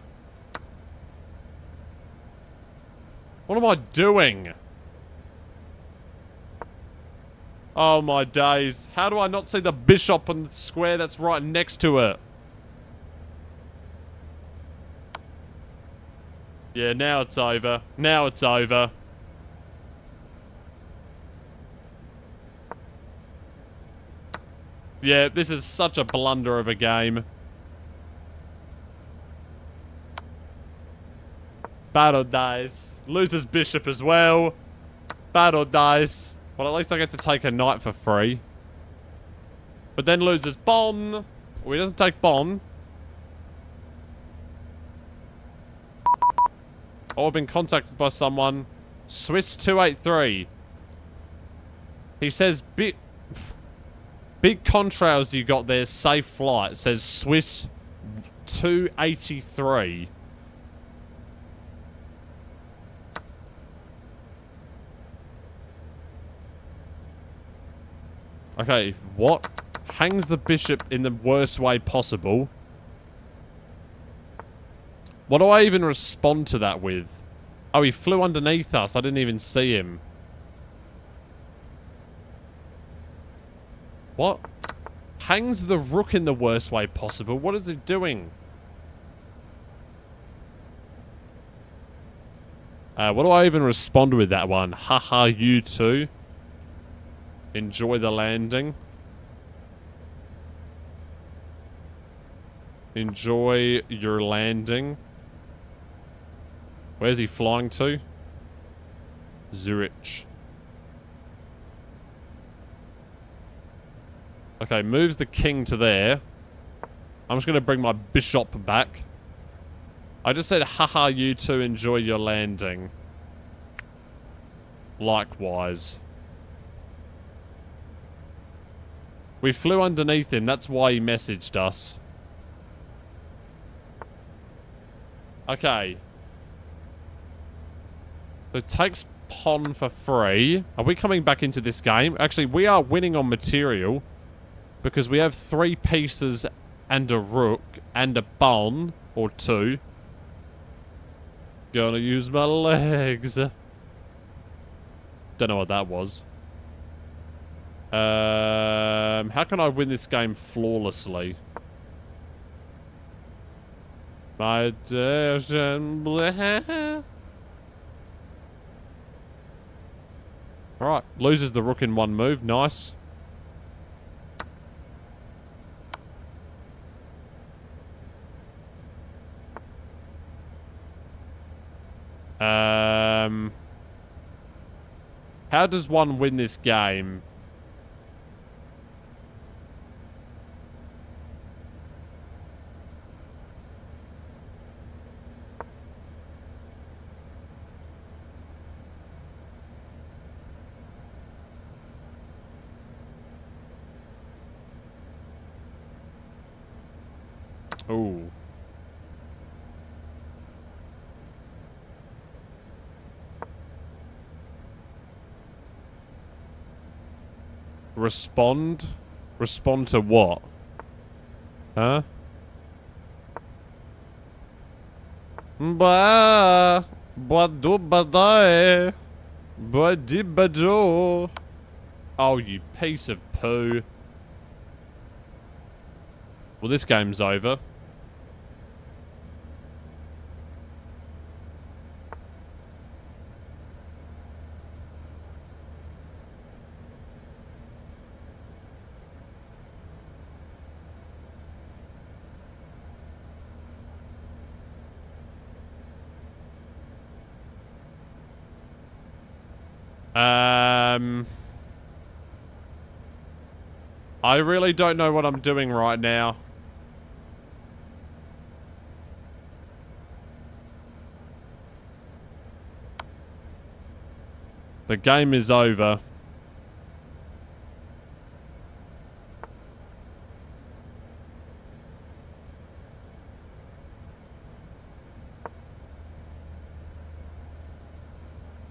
What am I doing? Oh my days. How do I not see the bishop on the square that's right next to it? Yeah, now it's over. Now it's over. Yeah, this is such a blunder of a game. Battle dice. Loses bishop as well. Battle dice. Well, at least I get to take a knight for free. But then loses pawn. Well, he doesn't take pawn. Oh, I've been contacted by someone. Swiss 283. He says, big contrails you got there, safe flight. It says Swiss 283. Okay, what? Hangs the bishop in the worst way possible. What do I even respond to that with? Oh, he flew underneath us. I didn't even see him. What? Hangs the rook in the worst way possible. What is it doing? What do I even respond with that one? Haha, you too. Enjoy the landing. Enjoy your landing. Where's he flying to? Zurich. Okay, moves the king to there. I'm just going to bring my bishop back. I just said, haha, you two, enjoy your landing. Likewise. We flew underneath him. That's why he messaged us. Okay. So it takes pawn for free. Are we coming back into this game? Actually, we are winning on material. Because we have 3 pieces and a rook and a pawn. Or 2. Gonna use my legs. Don't know what that was. How can I win this game flawlessly? My Alright, loses the rook in one move. Nice. How does one win this game? Ooh. Respond? Respond to what? Huh? Ba do badai. Badi bado. Oh, you piece of poo. Well, this game's over. I really don't know what I'm doing right now. The game is over.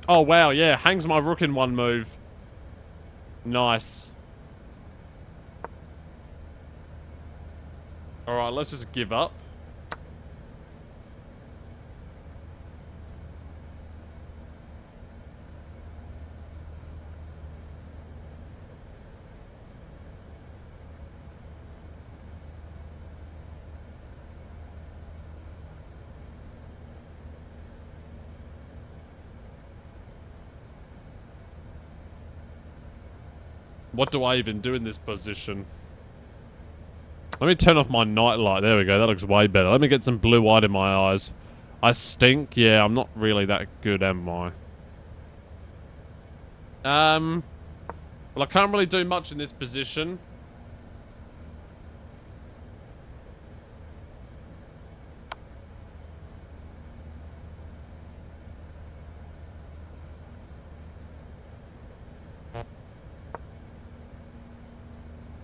Oh, wow, yeah. Hangs my rook in one move. Nice. Alright, let's just give up. What do I even do in this position? Let me turn off my nightlight. There we go. That looks way better. Let me get some blue white in my eyes. I stink. Yeah, I'm not really that good, am I? Well, I can't really do much in this position.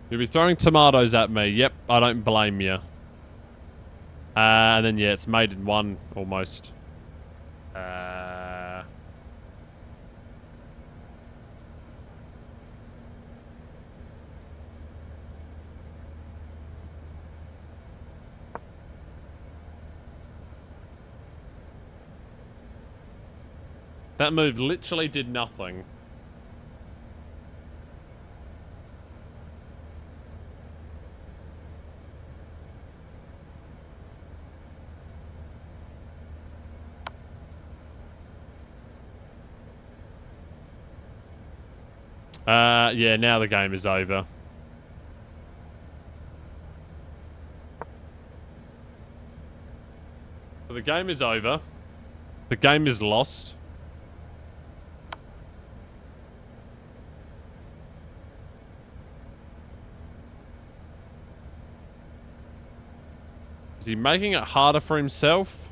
You'll be throwing tomatoes at me. Yep, I don't blame you. And then, yeah, it's made in one, almost. That move literally did nothing. Yeah, now the game is over. So the game is over. The game is lost. Is he making it harder for himself?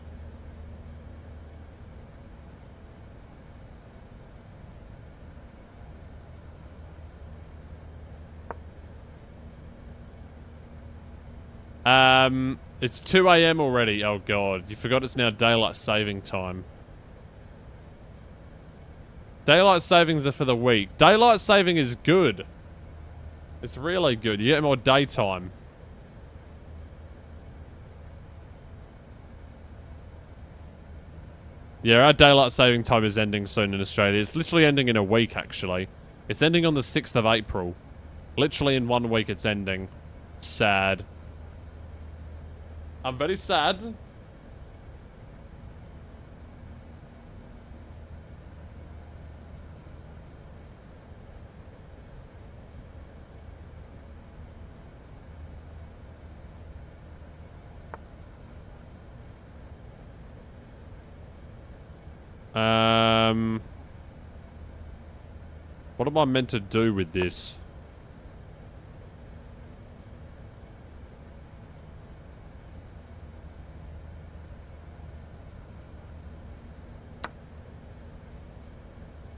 It's 2 AM already. Oh god, you forgot it's now daylight saving time. Daylight savings are for the weak. Daylight saving is good. It's really good. You get more daytime. Yeah, our daylight saving time is ending soon in Australia. It's literally ending in a week, actually. It's ending on the 6th of April. Literally in 1 week it's ending. Sad. I'm very sad. What am I meant to do with this?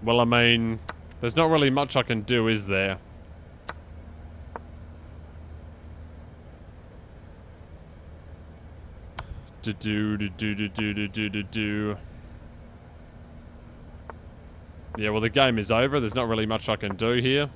Well, I mean, there's not really much I can do, is there? Yeah, well, the game is over. There's not really much I can do here.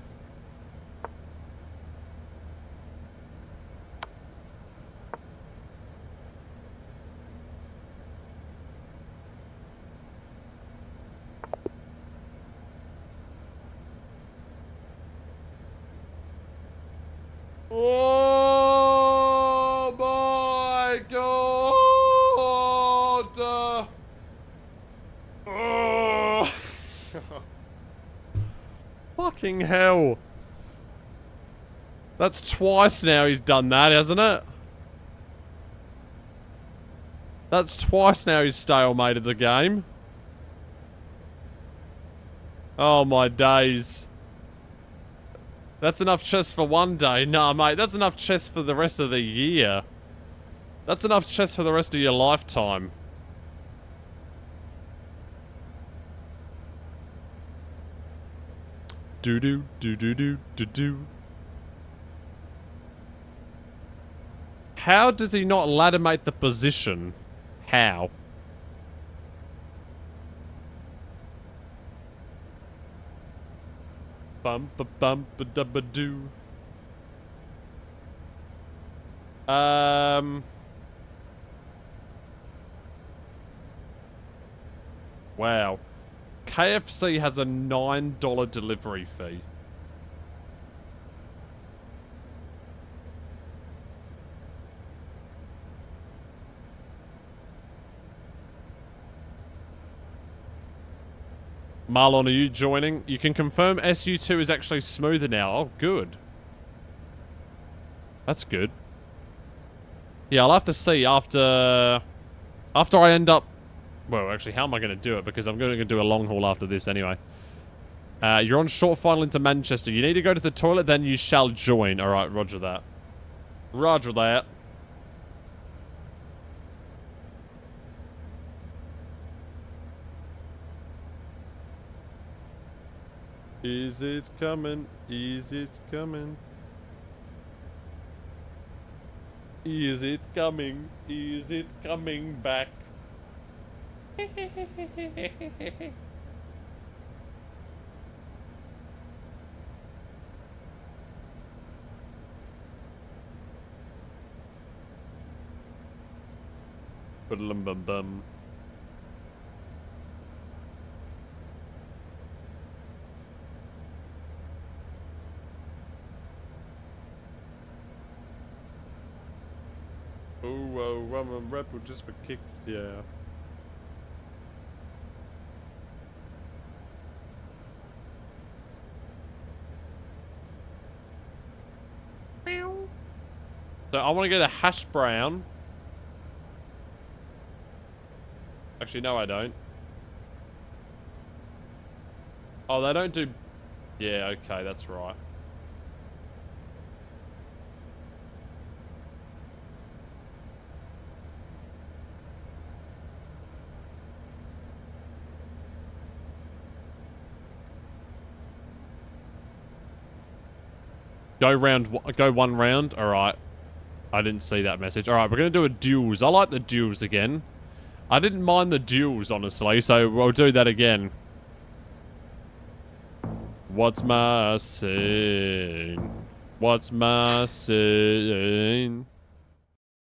Oh my god! Oh. Fucking hell. That's twice now he's done that, hasn't it? That's twice now he's stalemated the game. Oh my days. That's enough chess for one day. Nah, mate, that's enough chess for the rest of the year. That's enough chess for the rest of your lifetime. Do-do, do-do-do, do-do. How does he not ladder-mate the position? How? Bum ba bum ba da ba doo. Wow. KFC has a $9 delivery fee. Marlon, are you joining? You can confirm SU2 is actually smoother now. Oh, good. That's good. Yeah, I'll have to see after I end up... Well, actually, how am I going to do it? Because I'm going to do a long haul after this anyway. You're on short final into Manchester. You need to go to the toilet, then you shall join. Alright, roger that. Roger that. Is it coming? Is it coming? Is it coming? Is it coming back? Ba-dum-bum-bum. Oh, Roman Rebel just for kicks, yeah. So I want to get a hash brown. Actually, no, I don't. Oh, they don't do... Yeah, okay, that's right. Go one round. All right. I didn't see that message. All right, we're going to do a duels. I like the duels again. I didn't mind the duels, honestly, so we'll do that again. What's my scene? What's my scene?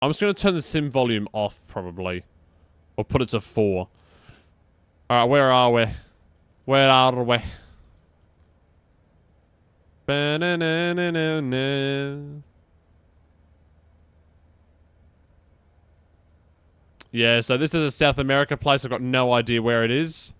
I'm just going to turn the sim volume off, probably. Or put it to 4. All right, where are we? Where are we? Ba-na-na-na-na-na. Yeah, so this is a South America place. I've got no idea where it is.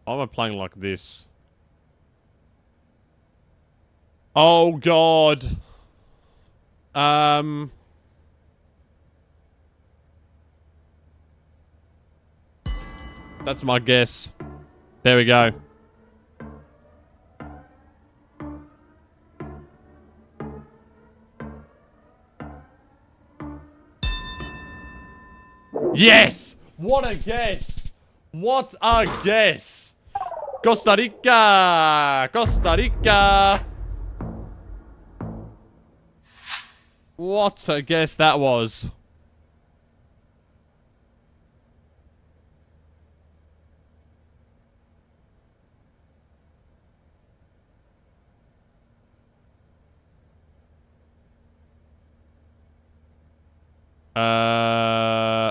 Why am I playing like this? Oh, God. That's my guess. There we go. Yes! What a guess! What a guess! Costa Rica! Costa Rica! What a guess that was.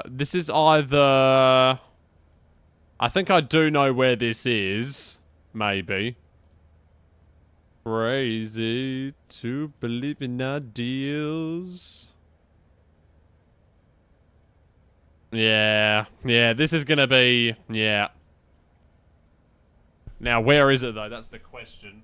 This is either... I think I do know where this is. Maybe. Crazy to believe in ideals. Yeah. Yeah, this is gonna be... Yeah. Now, where is it, though? That's the question.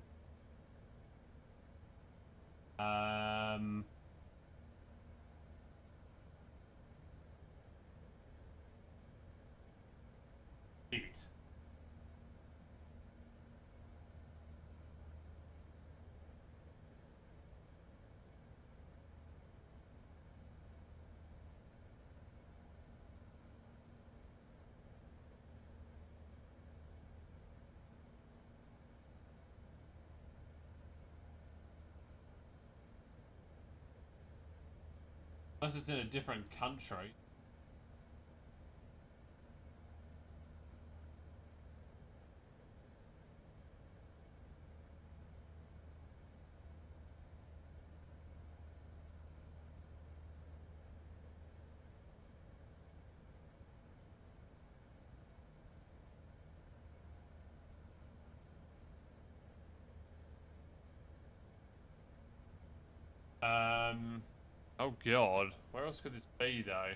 It. Unless it's in a different country. Oh god. Where else could this be, though?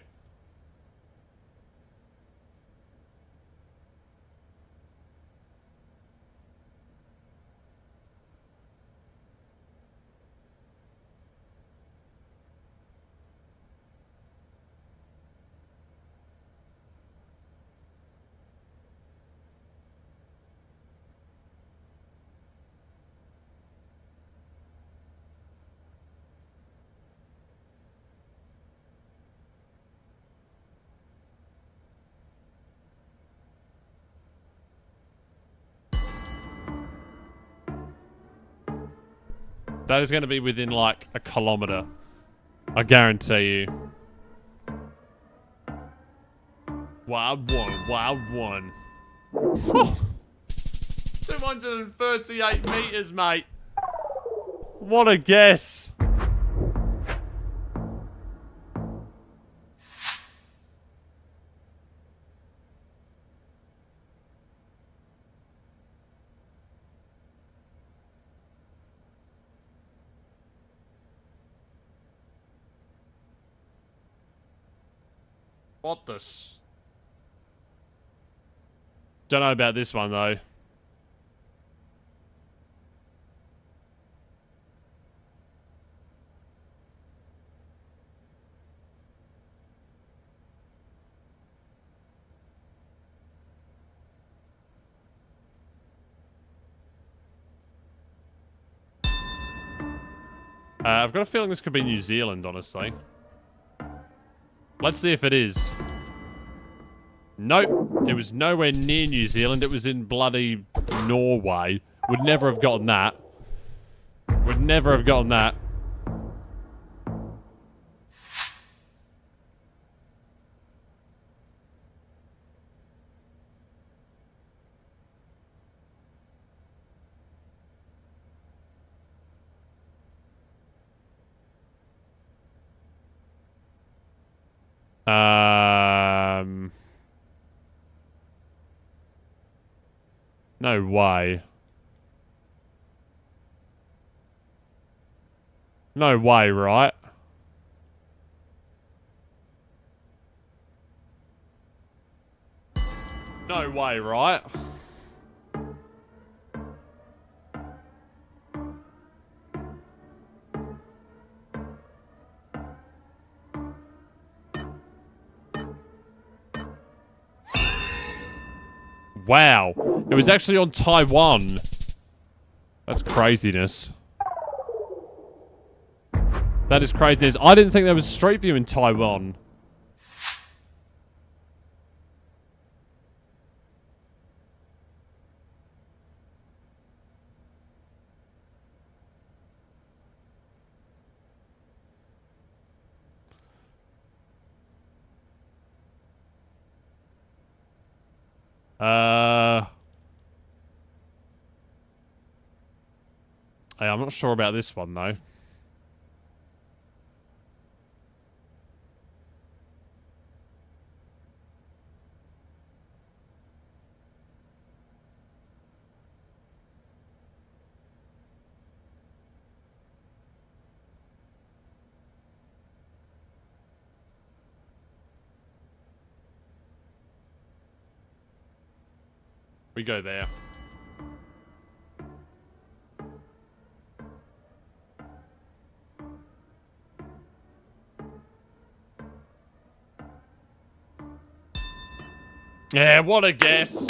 That is going to be within, like, a kilometre. I guarantee you. Wild one, wild one. Oh, 238 metres, mate. What a guess. What the Don't know about this one, though. I've got a feeling this could be New Zealand, honestly. Let's see if it is. Nope. It was nowhere near New Zealand. It was in bloody Norway. Would never have gotten that. Would never have gotten that. No way. No way, right? No way, right? Wow. It was actually on Taiwan. That's craziness. That is craziness. I didn't think there was Street View in Taiwan. Hey, I'm not sure about this one, though. We go there. Yeah, what a guess.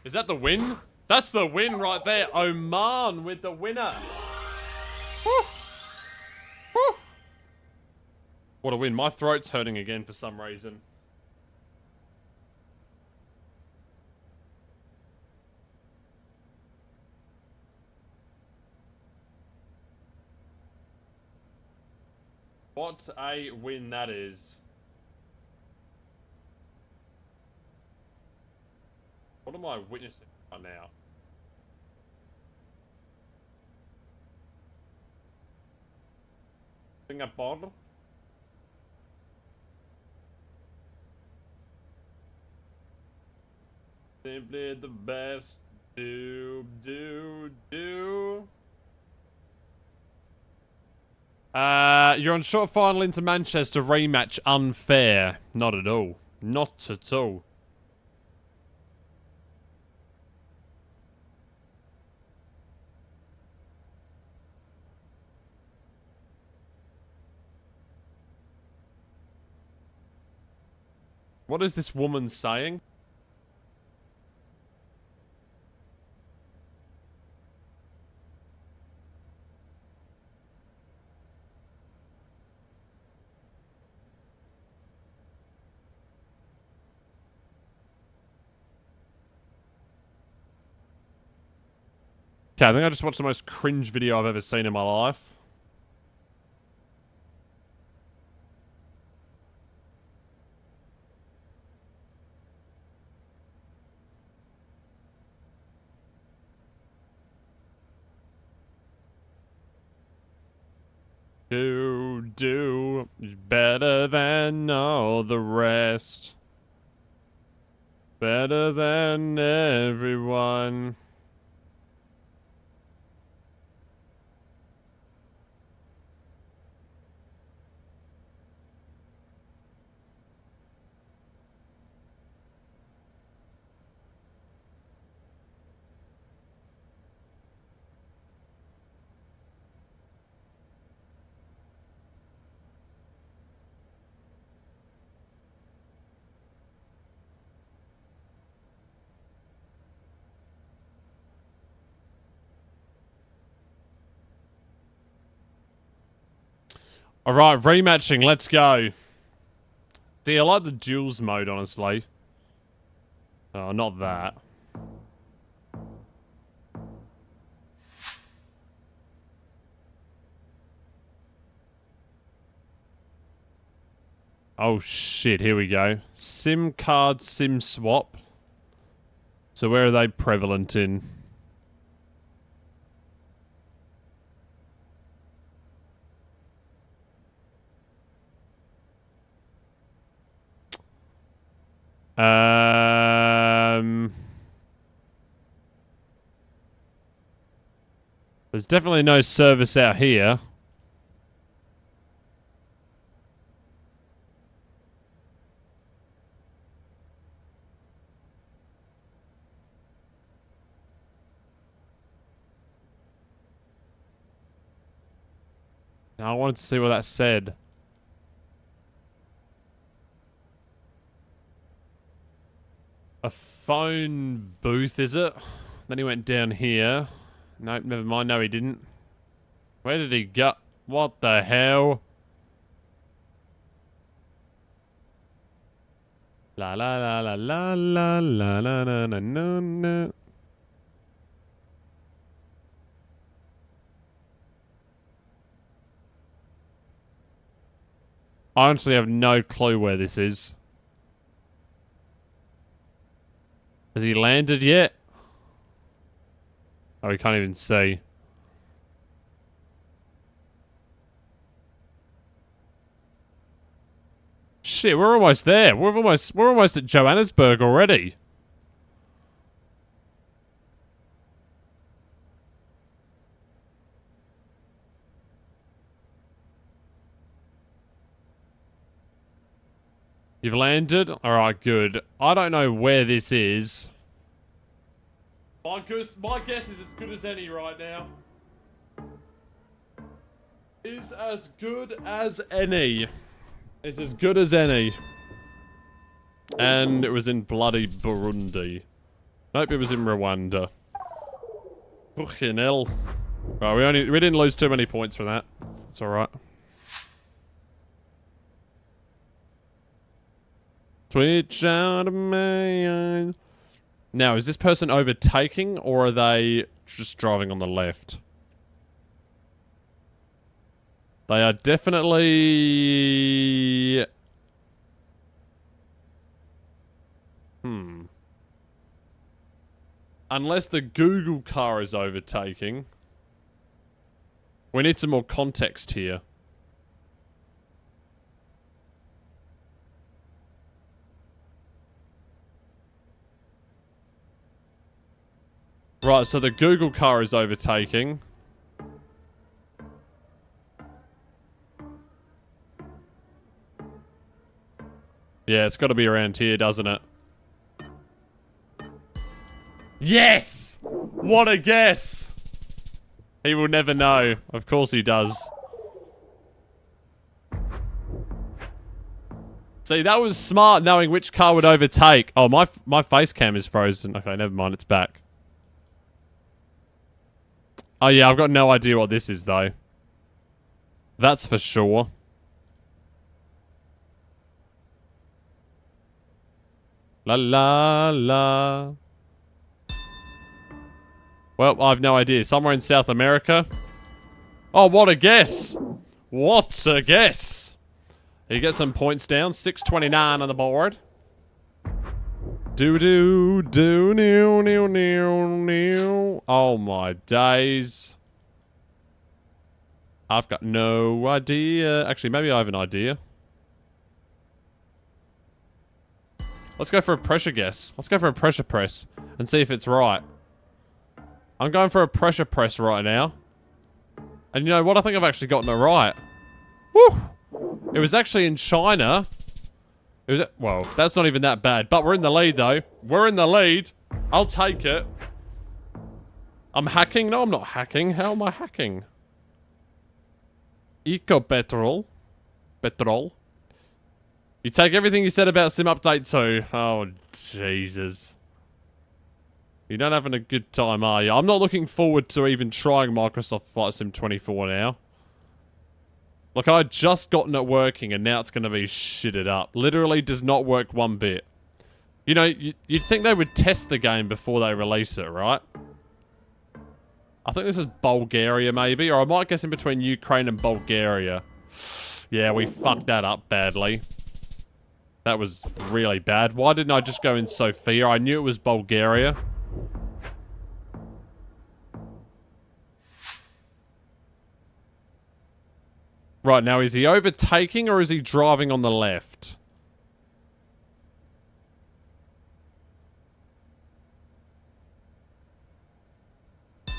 Is that the win? That's the win right there. Oman with the winner. Woo. Woo. What a win. My throat's hurting again for some reason. What a win that is. What am I witnessing right now? Singapore? Simply the best. Do. You're on short final into Manchester rematch. Unfair. Not at all. Not at all. What is this woman saying? Okay, I think I just watched the most cringe video I've ever seen in my life. Do better than all the rest. Better than everyone. Alright, rematching, let's go. See, I like the duels mode, honestly. Oh, not that. Oh shit, here we go. SIM card, SIM swap. So where are they prevalent in? There's definitely no service out here. I wanted to see what that said. A phone booth, is it? Then he went down here. Nope, never mind. No, he didn't. Where did he go? What the hell? La la la la la la la la la la la la. I honestly have no clue where this is. Has he landed yet? Oh, we can't even see. Shit, we're almost there. We're almost at Johannesburg already. You've landed? Alright, good. I don't know where this is. My guess is as good as any right now. Is as good as any. It's as good as any. And it was in bloody Burundi. Nope, it was in Rwanda. Fucking hell. Well, we didn't lose too many points for that. It's alright. Twitch out of my eyes. Now, is this person overtaking or are they just driving on the left? They are definitely... Unless the Google car is overtaking. We need some more context here. Right, so the Google car is overtaking. Yeah, it's got to be around here, doesn't it? Yes! What a guess! He will never know. Of course he does. See, that was smart knowing which car would overtake. Oh, my face cam is frozen. Okay, never mind, it's back. Oh yeah, I've got no idea what this is though. That's for sure. La la la. Well, I have no idea. Somewhere in South America. Oh, what a guess. What a guess. You get some points down. 629 on the board. Do-do-do-new-new-new-new. Oh my days. I've got no idea. Actually, maybe I have an idea. Let's go for a pressure guess. Let's go for a pressure press and see if it's right. I'm going for a pressure press right now. And you know what? I think I've actually gotten it right. Woo! It was actually in China. It was, well, that's not even that bad. But we're in the lead, though. We're in the lead. I'll take it. I'm hacking? No, I'm not hacking. How am I hacking? Eco-petrol. Petrol. You take everything you said about Sim Update 2. Oh, Jesus. You're not having a good time, are you? I'm not looking forward to even trying Microsoft Flight Sim 24 now. Like, I had just gotten it working, and now it's going to be shitted up. Literally does not work one bit. You know, you'd think they would test the game before they release it, right? I think this is Bulgaria, maybe. Or I might guess in between Ukraine and Bulgaria. Yeah, we fucked that up badly. That was really bad. Why didn't I just go in Sofia? I knew it was Bulgaria. Right, now is he overtaking or is he driving on the left?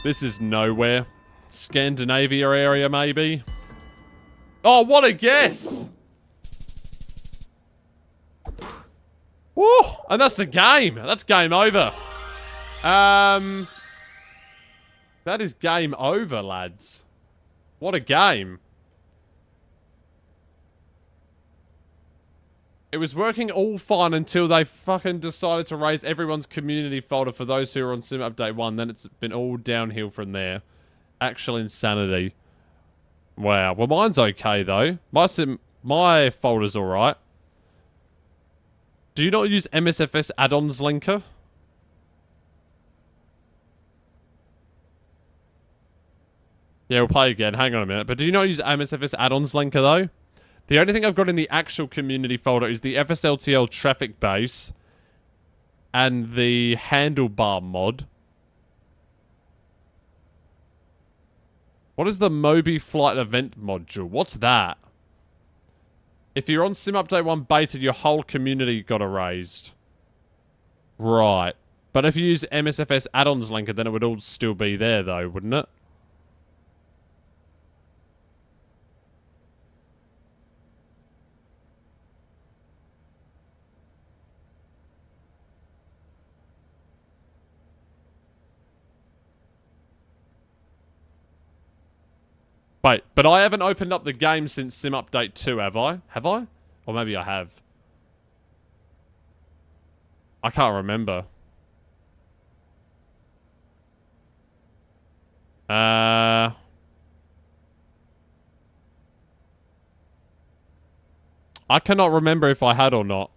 This is nowhere. Scandinavia area, maybe? Oh, what a guess! Woo! And that's the game. That's game over. That is game over, lads. What a game. It was working all fine until they fucking decided to raise everyone's community folder for those who are on Sim Update 1. Then it's been all downhill from there. Actual insanity. Wow. Well, mine's okay, though. My folder's alright. Do you not use MSFS add-ons linker? Yeah, we'll play again. Hang on a minute. But do you not use MSFS add-ons linker, though? The only thing I've got in the actual community folder is the FSLTL traffic base and the handlebar mod. What is the Moby Flight Event module? What's that? If you're on Sim Update 1 beta, your whole community got erased. Right. But if you use MSFS add-ons linker, then it would all still be there, though, wouldn't it? Wait, but I haven't opened up the game since Sim Update 2, have I? Have I? Or maybe I have. I can't remember. I cannot remember if I had or not.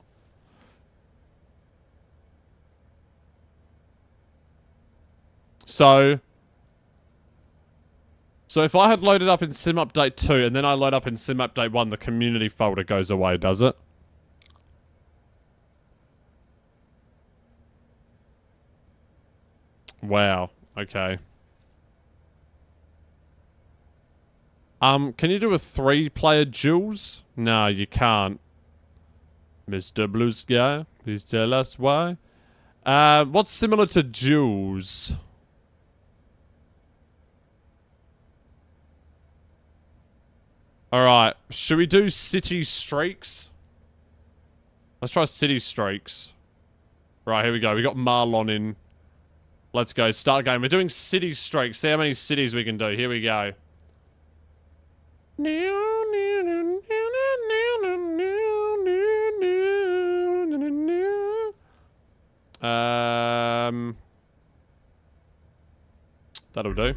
So if I had loaded up in Sim Update 2 and then I load up in Sim Update 1, the community folder goes away, does it? Wow. Okay. Can you do a 3-player duels? No, you can't. Mr. Blue Sky, please tell us why. What's similar to duels? Alright, should we do city streaks? Let's try city streaks. Right, here we go. We got Marlon in. Let's go. Start game. We're doing city streaks. See how many cities we can do. Here we go. That'll do.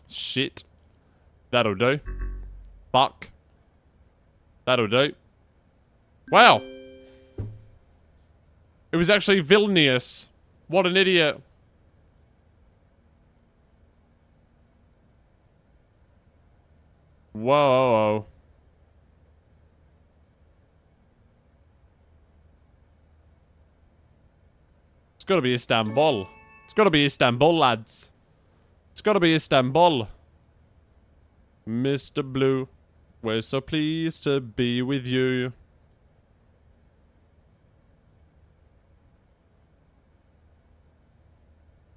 Shit. That'll do. Fuck. That'll do. Wow. It was actually Vilnius. What an idiot. Whoa. It's gotta be Istanbul. It's gotta be Istanbul, lads. It's gotta be Istanbul. Mr. Blue, we're so pleased to be with you.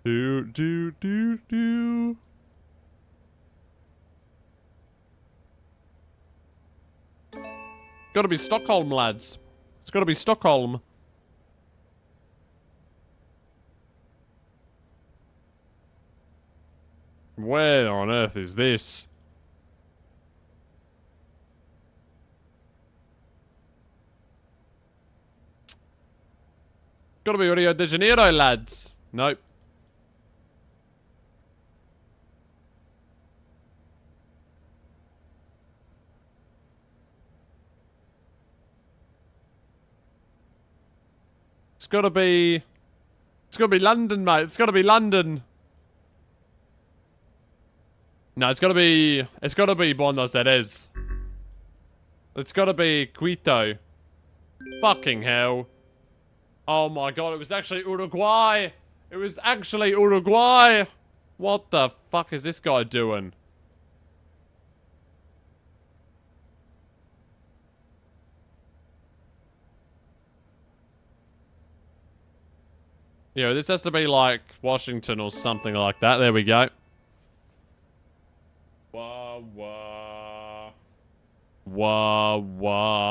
Do. Gotta be Stockholm, lads. It's gotta be Stockholm. Where on earth is this? Gotta be Rio de Janeiro, lads. Nope. It's gotta be London, mate. It's gotta be London. No, it's gotta be Buenos Aires. It's gotta be Quito. Fucking hell. Oh my god, it was actually Uruguay. It was actually Uruguay. What the fuck is this guy doing? Yeah, this has to be like Washington or something like that. There we go. Wah, wah. Wah, wah.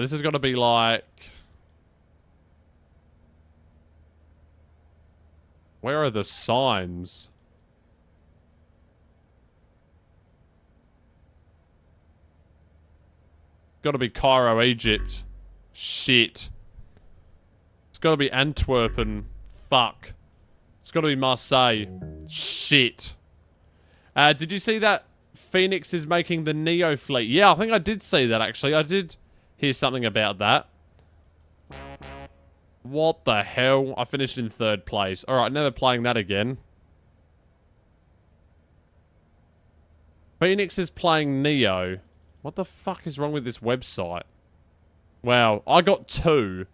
This has got to be like... Where are the signs? Got to be Cairo, Egypt. Shit. It's got to be Antwerpen. Fuck. It's got to be Marseille. Shit. Did you see that Phoenix is making the Neo fleet? Yeah, I think I did see that, actually. I did hear something about that. What the hell? I finished in 3rd place. Alright, never playing that again. Phoenix is playing Neo. What the fuck is wrong with this website? Wow, I got 2.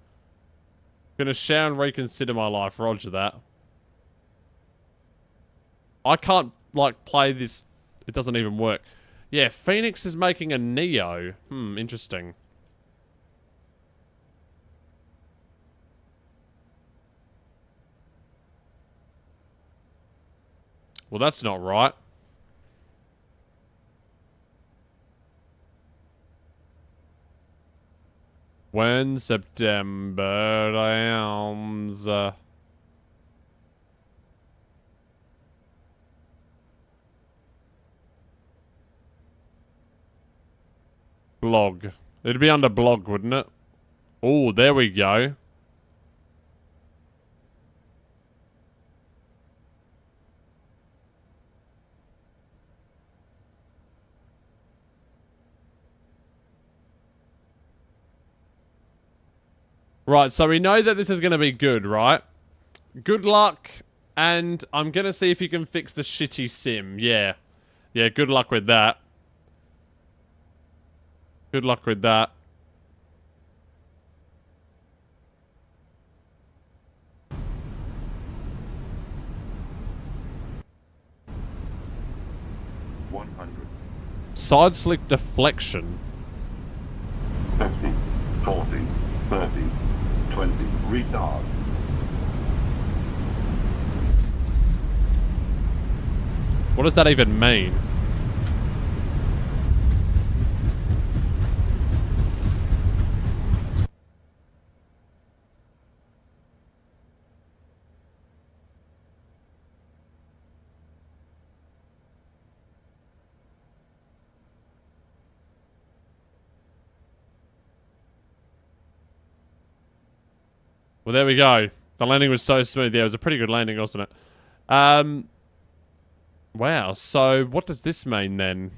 Gonna share and reconsider my life. Roger that. I can't, like, play this. It doesn't even work. Yeah, Phoenix is making a Neo. Interesting. Well, that's not right. When September ends. Blog. It'd be under blog, wouldn't it? Oh, there we go. Right, so we know that this is going to be good, right? Good luck, and I'm going to see if you can fix the shitty sim. Yeah. Yeah, good luck with that. Good luck with that. Side slick deflection. 50, 40, 30, 20, retard. What does that even mean? Well, there we go. The landing was so smooth. Yeah, it was a pretty good landing, wasn't it? Wow, so what does this mean then?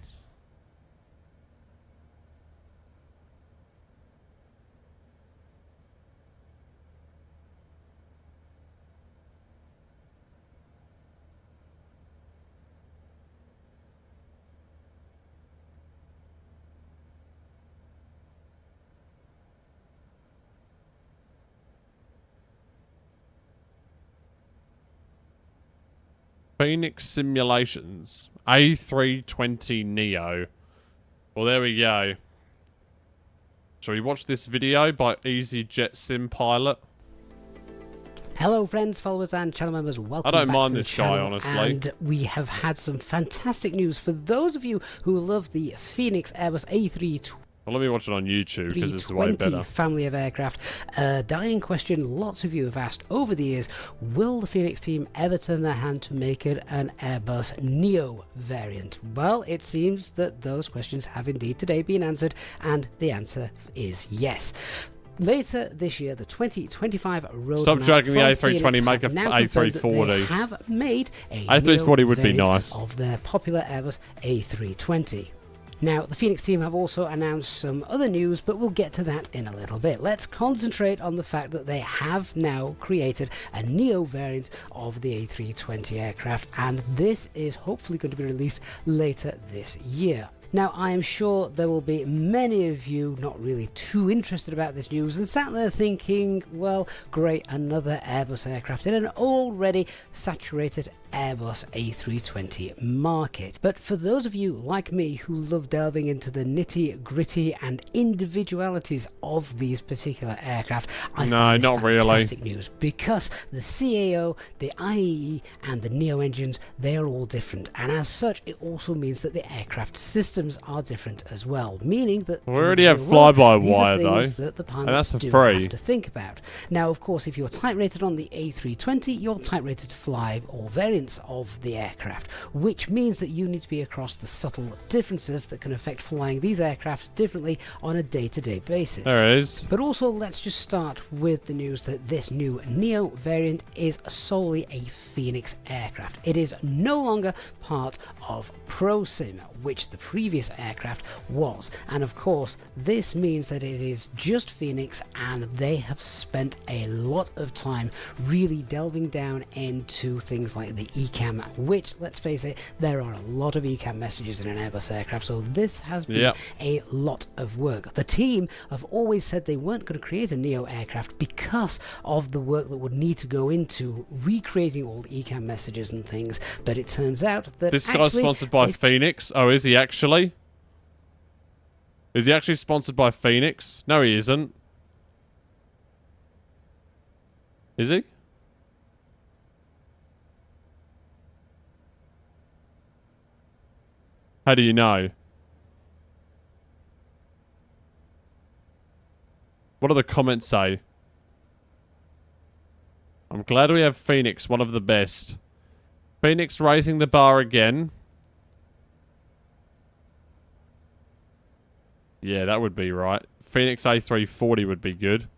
Phoenix Simulations. A320 Neo. Well, there we go. Shall we watch this video by EasyJet Sim Pilot? Hello friends, followers and channel members, welcome I don't back mind to this the channel, guy, honestly. And we have had some fantastic news for those of you who love the Phoenix Airbus A320. Well, let me watch it on YouTube because this is way better. Family of aircraft. A dying question lots of you have asked over the years: will the Phoenix team ever turn their hand to make it an Airbus Neo variant? Well, it seems that those questions have indeed today been answered, and the answer is yes. Later this year, the 2025 roadmap. Stop joking, the A320, make a A340. They have made a A340 would be nice. Of their popular Airbus A320. Now, the Phoenix team have also announced some other news, but we'll get to that in a little bit. Let's concentrate on the fact that they have now created a Neo variant of the A320 aircraft, and this is hopefully going to be released later this year. Now, I am sure there will be many of you not really too interested about this news and sat there thinking, well, great, another Airbus aircraft in an already saturated Airbus A320 market. But for those of you like me who love delving into the nitty gritty and individualities of these particular aircraft, I find this fantastic news, because the CAO, the IEE and the Neo engines, they are all different, and as such it also means that the aircraft systems are different as well, meaning that we already have fly-by-wire though, that the and that's for do free. Have to think about. Now, of course, if you're type rated on the A320, you're type rated to fly all variants of the aircraft, which means that you need to be across the subtle differences that can affect flying these aircraft differently on a day-to-day basis. There it is. But also, let's just start with the news that this new Neo variant is solely a Phoenix aircraft. It is no longer part of ProSim, which the previous aircraft was, and of course this means that it is just Phoenix, and they have spent a lot of time really delving down into things like the the ECAM, which, let's face it, there are a lot of ECAM messages in an Airbus aircraft, so this has been a lot of work. The team have always said they weren't going to create a NEO aircraft because of the work that would need to go into recreating all the ECAM messages and things, but it turns out that this guy's sponsored by Phoenix. Oh, is he actually? Is he actually sponsored by Phoenix? No, he isn't. Is he? How do you know? What do the comments say? I'm glad we have Phoenix, one of the best. Phoenix raising the bar again. Yeah, that would be right. Phoenix A340 would be good.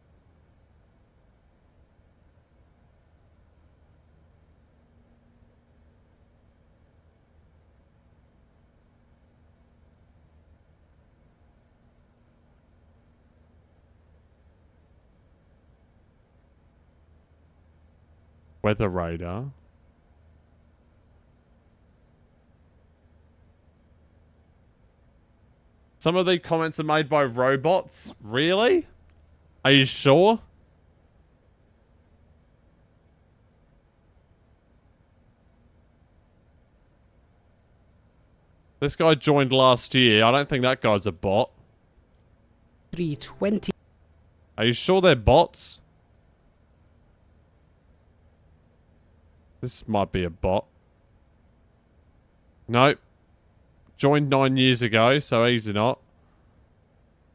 Weather radar. Some of the comments are made by robots. Really? Are you sure? This guy joined last year. I don't think that guy's a bot. 320. Are you sure they're bots? This might be a bot. Nope. Joined 9 years ago, so he's not.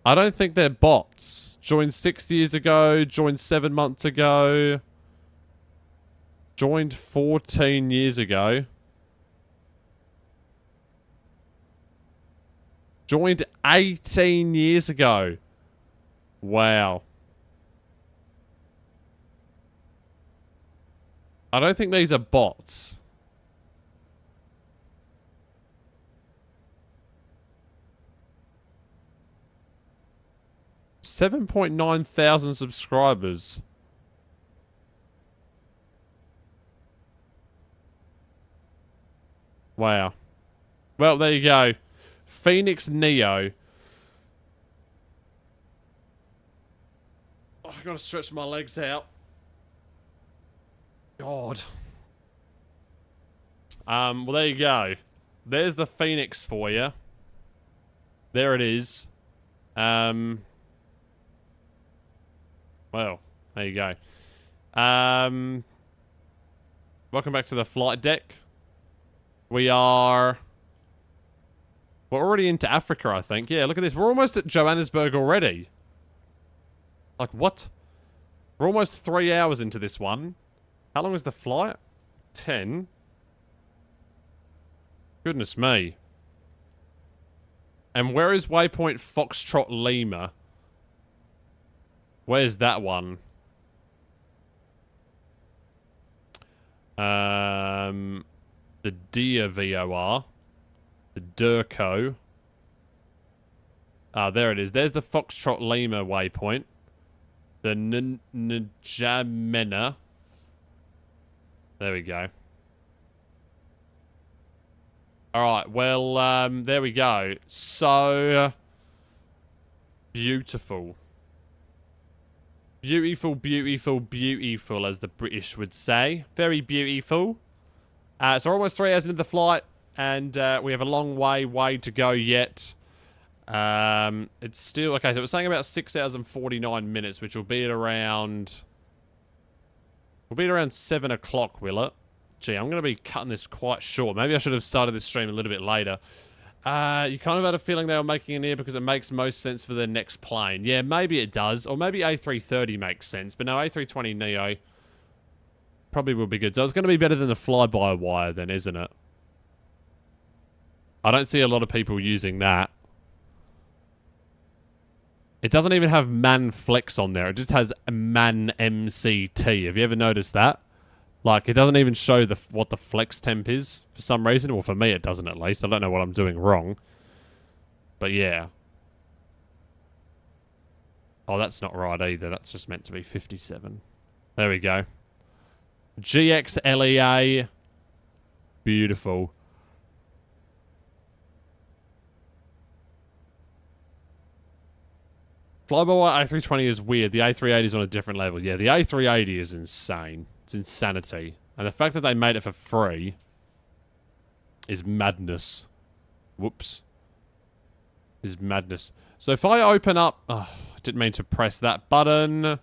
I don't think they're bots. Joined 6 years ago, joined 7 months ago. Joined 14 years ago. Joined 18 years ago. Wow. I don't think these are bots. $7,900 subscribers. Wow. Well, there you go. Phoenix Neo. Oh, I've got to stretch my legs out. God. Well, there you go. There's the Phoenix for you. There it is. Well, there you go. Welcome back to the flight deck. We're already into Africa, I think. Yeah, look at this. We're almost at Johannesburg already. Like, what? We're almost 3 hours into this one. How long is the flight? 10. Goodness me. And where is waypoint Foxtrot Lima? Where's that one? The Deer VOR. The Durco. Ah, there it is. There's the Foxtrot Lima waypoint. The Njamena. There we go. Alright, well, there we go. So beautiful. Beautiful, beautiful, beautiful, as the British would say. Very beautiful. So we're almost 3 hours into the flight, and we have a long way to go yet. It's still... Okay, so we're saying about 6 hours and 49 minutes, which will be at around... We'll be at around 7 o'clock, will it? Gee, I'm going to be cutting this quite short. Maybe I should have started this stream a little bit later. You kind of had a feeling they were making an ear because it makes most sense for their next plane. Yeah, maybe it does. Or maybe A330 makes sense. But no, A320 Neo probably will be good. So it's going to be better than the fly-by-wire then, isn't it? I don't see a lot of people using that. It doesn't even have man flex on there. It just has man MCT. Have you ever noticed that? Like, it doesn't even show what the flex temp is for some reason. Well, for me, it doesn't at least. I don't know what I'm doing wrong. But yeah. Oh, that's not right either. That's just meant to be 57. There we go. GXLEA beautiful. Flyby A320 is weird. The A380 is on a different level. Yeah, the A380 is insane. It's insanity. And the fact that they made it for free is madness. Whoops. Is madness. So if I open up... Oh, I didn't mean to press that button.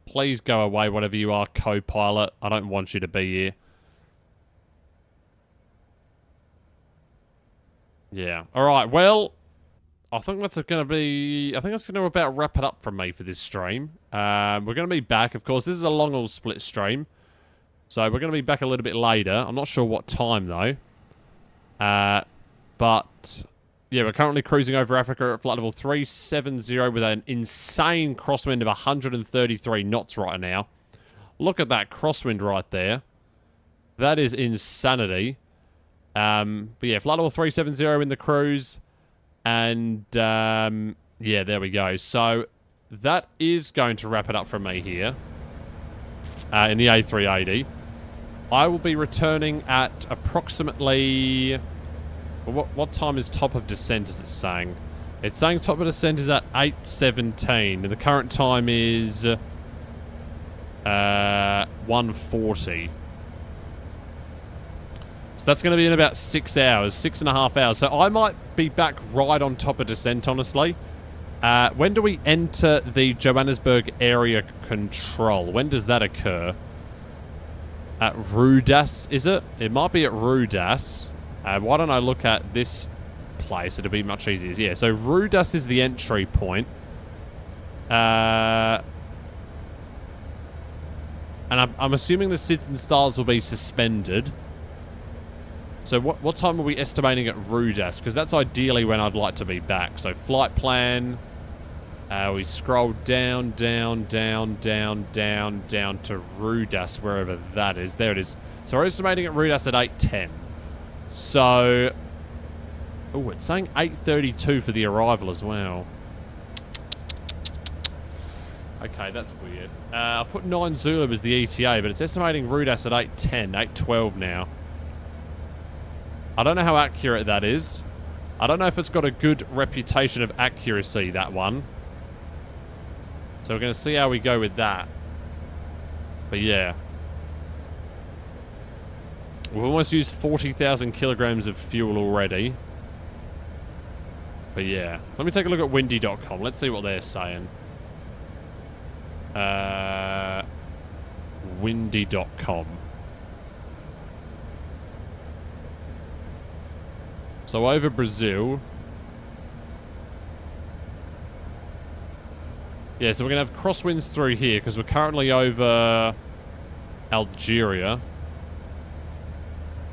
Please go away, whatever you are, co-pilot. I don't want you to be here. Yeah. Alright, well... I think that's going to be... I think that's going to about wrap it up from me for this stream. We're going to be back. Of course, this is a long-haul split stream. So we're going to be back a little bit later. I'm not sure what time, though. But... yeah, we're currently cruising over Africa at flight level 370 with an insane crosswind of 133 knots right now. Look at that crosswind right there. That is insanity. But yeah, flight level 370 in the cruise. And, yeah, there we go. So, that is going to wrap it up from me here. In the A380. I will be returning at approximately... What time is top of descent, is it saying? It's saying top of descent is at 8:17. And the current time is... 1:40. So that's going to be in about 6 hours, 6.5 hours. So I might be back right on top of descent, honestly. When do we enter the Johannesburg area control? When does that occur? At Rudas, is it? It might be at Rudas. Why don't I look at this place? It'll be much easier. Yeah, so Rudas is the entry point. And I'm assuming the SIDS and stars will be suspended. So what time are we estimating at Rudas? Because that's ideally when I'd like to be back. So flight plan. We scroll down to Rudas, wherever that is. There it is. So we're estimating at Rudas at 8:10. So... oh, it's saying 8:32 for the arrival as well. Okay, that's weird. I put 9 Zulu as the ETA, but it's estimating Rudas at 8:10, 8:12 now. I don't know how accurate that is. I don't know if it's got a good reputation of accuracy, that one. So we're going to see how we go with that. But yeah. We've almost used 40,000 kilograms of fuel already. But yeah. Let me take a look at windy.com. Let's see what they're saying. Windy.com. So over Brazil. Yeah, so we're going to have crosswinds through here because we're currently over Algeria.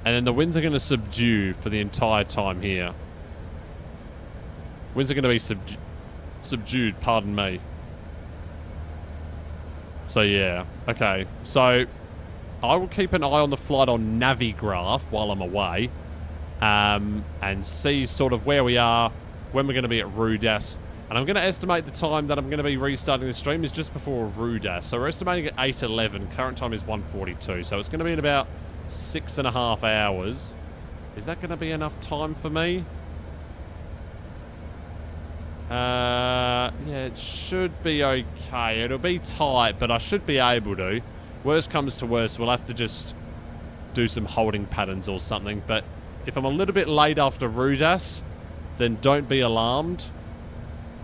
And then the winds are going to subdue for the entire time here. Winds are going to be subdued, pardon me. So yeah, okay. So I will keep an eye on the flight on Navigraph while I'm away. And see sort of where we are, when we're going to be at Rudas. And I'm going to estimate the time that I'm going to be restarting the stream is just before Rudas. So we're estimating at 8:11. Current time is 1:42. So it's going to be in about 6.5 hours. Is that going to be enough time for me? Yeah, it should be okay. It'll be tight, but I should be able to. Worst comes to worst, we'll have to just do some holding patterns or something. But if I'm a little bit late after Rudas, then don't be alarmed.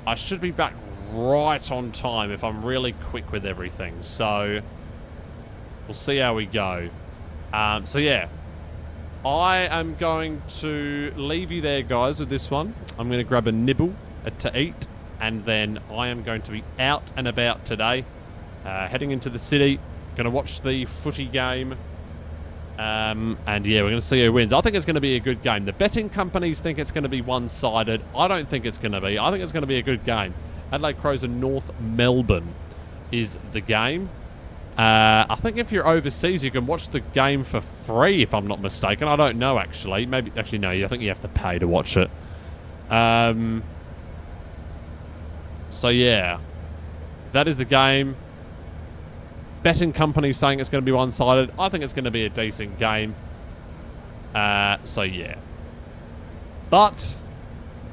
I should be back right on time if I'm really quick with everything. So we'll see how we go. So yeah, I am going to leave you there, guys, with this one. I'm going to grab a nibble to eat, and then I am going to be out and about today, heading into the city. Going to watch the footy game. And yeah, we're going to see who wins. I think it's going to be a good game. The betting companies think it's going to be one-sided. I don't think it's going to be. I think it's going to be a good game. Adelaide Crows and North Melbourne is the game. I think if you're overseas, you can watch the game for free, if I'm not mistaken. I don't know, actually. Maybe, actually, no. I think you have to pay to watch it. So yeah, that is the game. betting companies saying it's going to be one-sided. I think it's going to be a decent game. So, yeah. But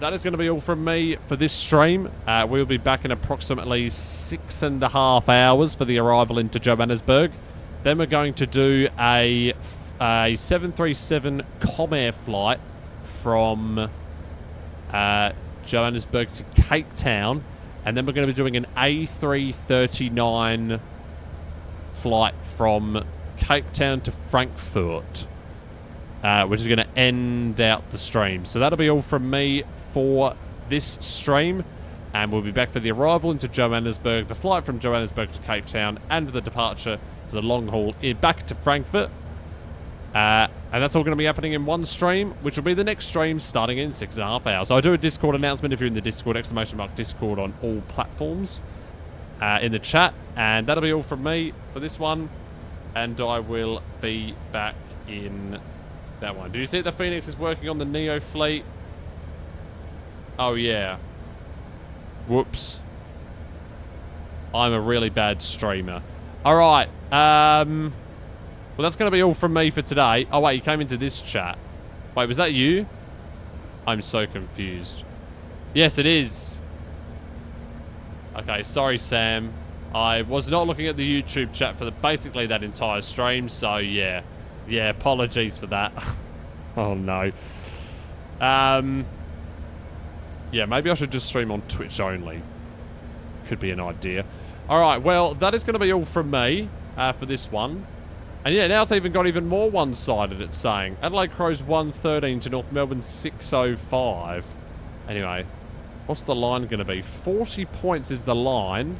that is going to be all from me for this stream. We'll be back in approximately 6.5 hours for the arrival into Johannesburg. Then we're going to do a 737 Comair flight from Johannesburg to Cape Town. And then we're going to be doing an A339 flight from Cape Town to Frankfurt, which is going to end out the stream. So that'll be all from me for this stream, and we'll be back for the arrival into Johannesburg, the flight from Johannesburg to Cape Town, and the departure for the long haul back to Frankfurt. And that's all going to be happening in one stream, which will be the next stream starting in 6.5 hours. So I do a Discord announcement if you're in the Discord, !Discord on all platforms in the chat. And that'll be all from me for this one. And I will be back in that one. Did you see the Phoenix is working on the Neo fleet? Oh, yeah. Whoops. I'm a really bad streamer. Alright. Well, that's going to be all from me for today. Oh, wait, you came into this chat. Wait, was that you? I'm so confused. Yes, it is. Okay, sorry, Sam. I was not looking at the YouTube chat for basically that entire stream, so yeah. Yeah, apologies for that. Oh, no. Yeah, maybe I should just stream on Twitch only. Could be an idea. Alright, well, that is going to be all from me for this one. And yeah, now it's even got even more one-sided, it's saying. Adelaide Crows 113 to North Melbourne 605. Anyway, what's the line going to be? 40 points is the line.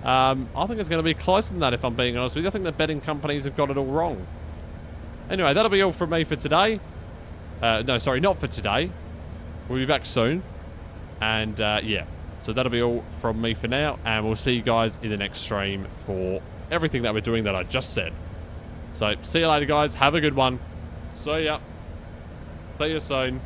I think it's going to be closer than that, if I'm being honest with you. I think the betting companies have got it all wrong. Anyway, that'll be all from me for today. No, sorry, not for today. We'll be back soon. And yeah, so that'll be all from me for now. And we'll see you guys in the next stream for everything that we're doing that I just said. So, see you later, guys. Have a good one. See ya. See you soon.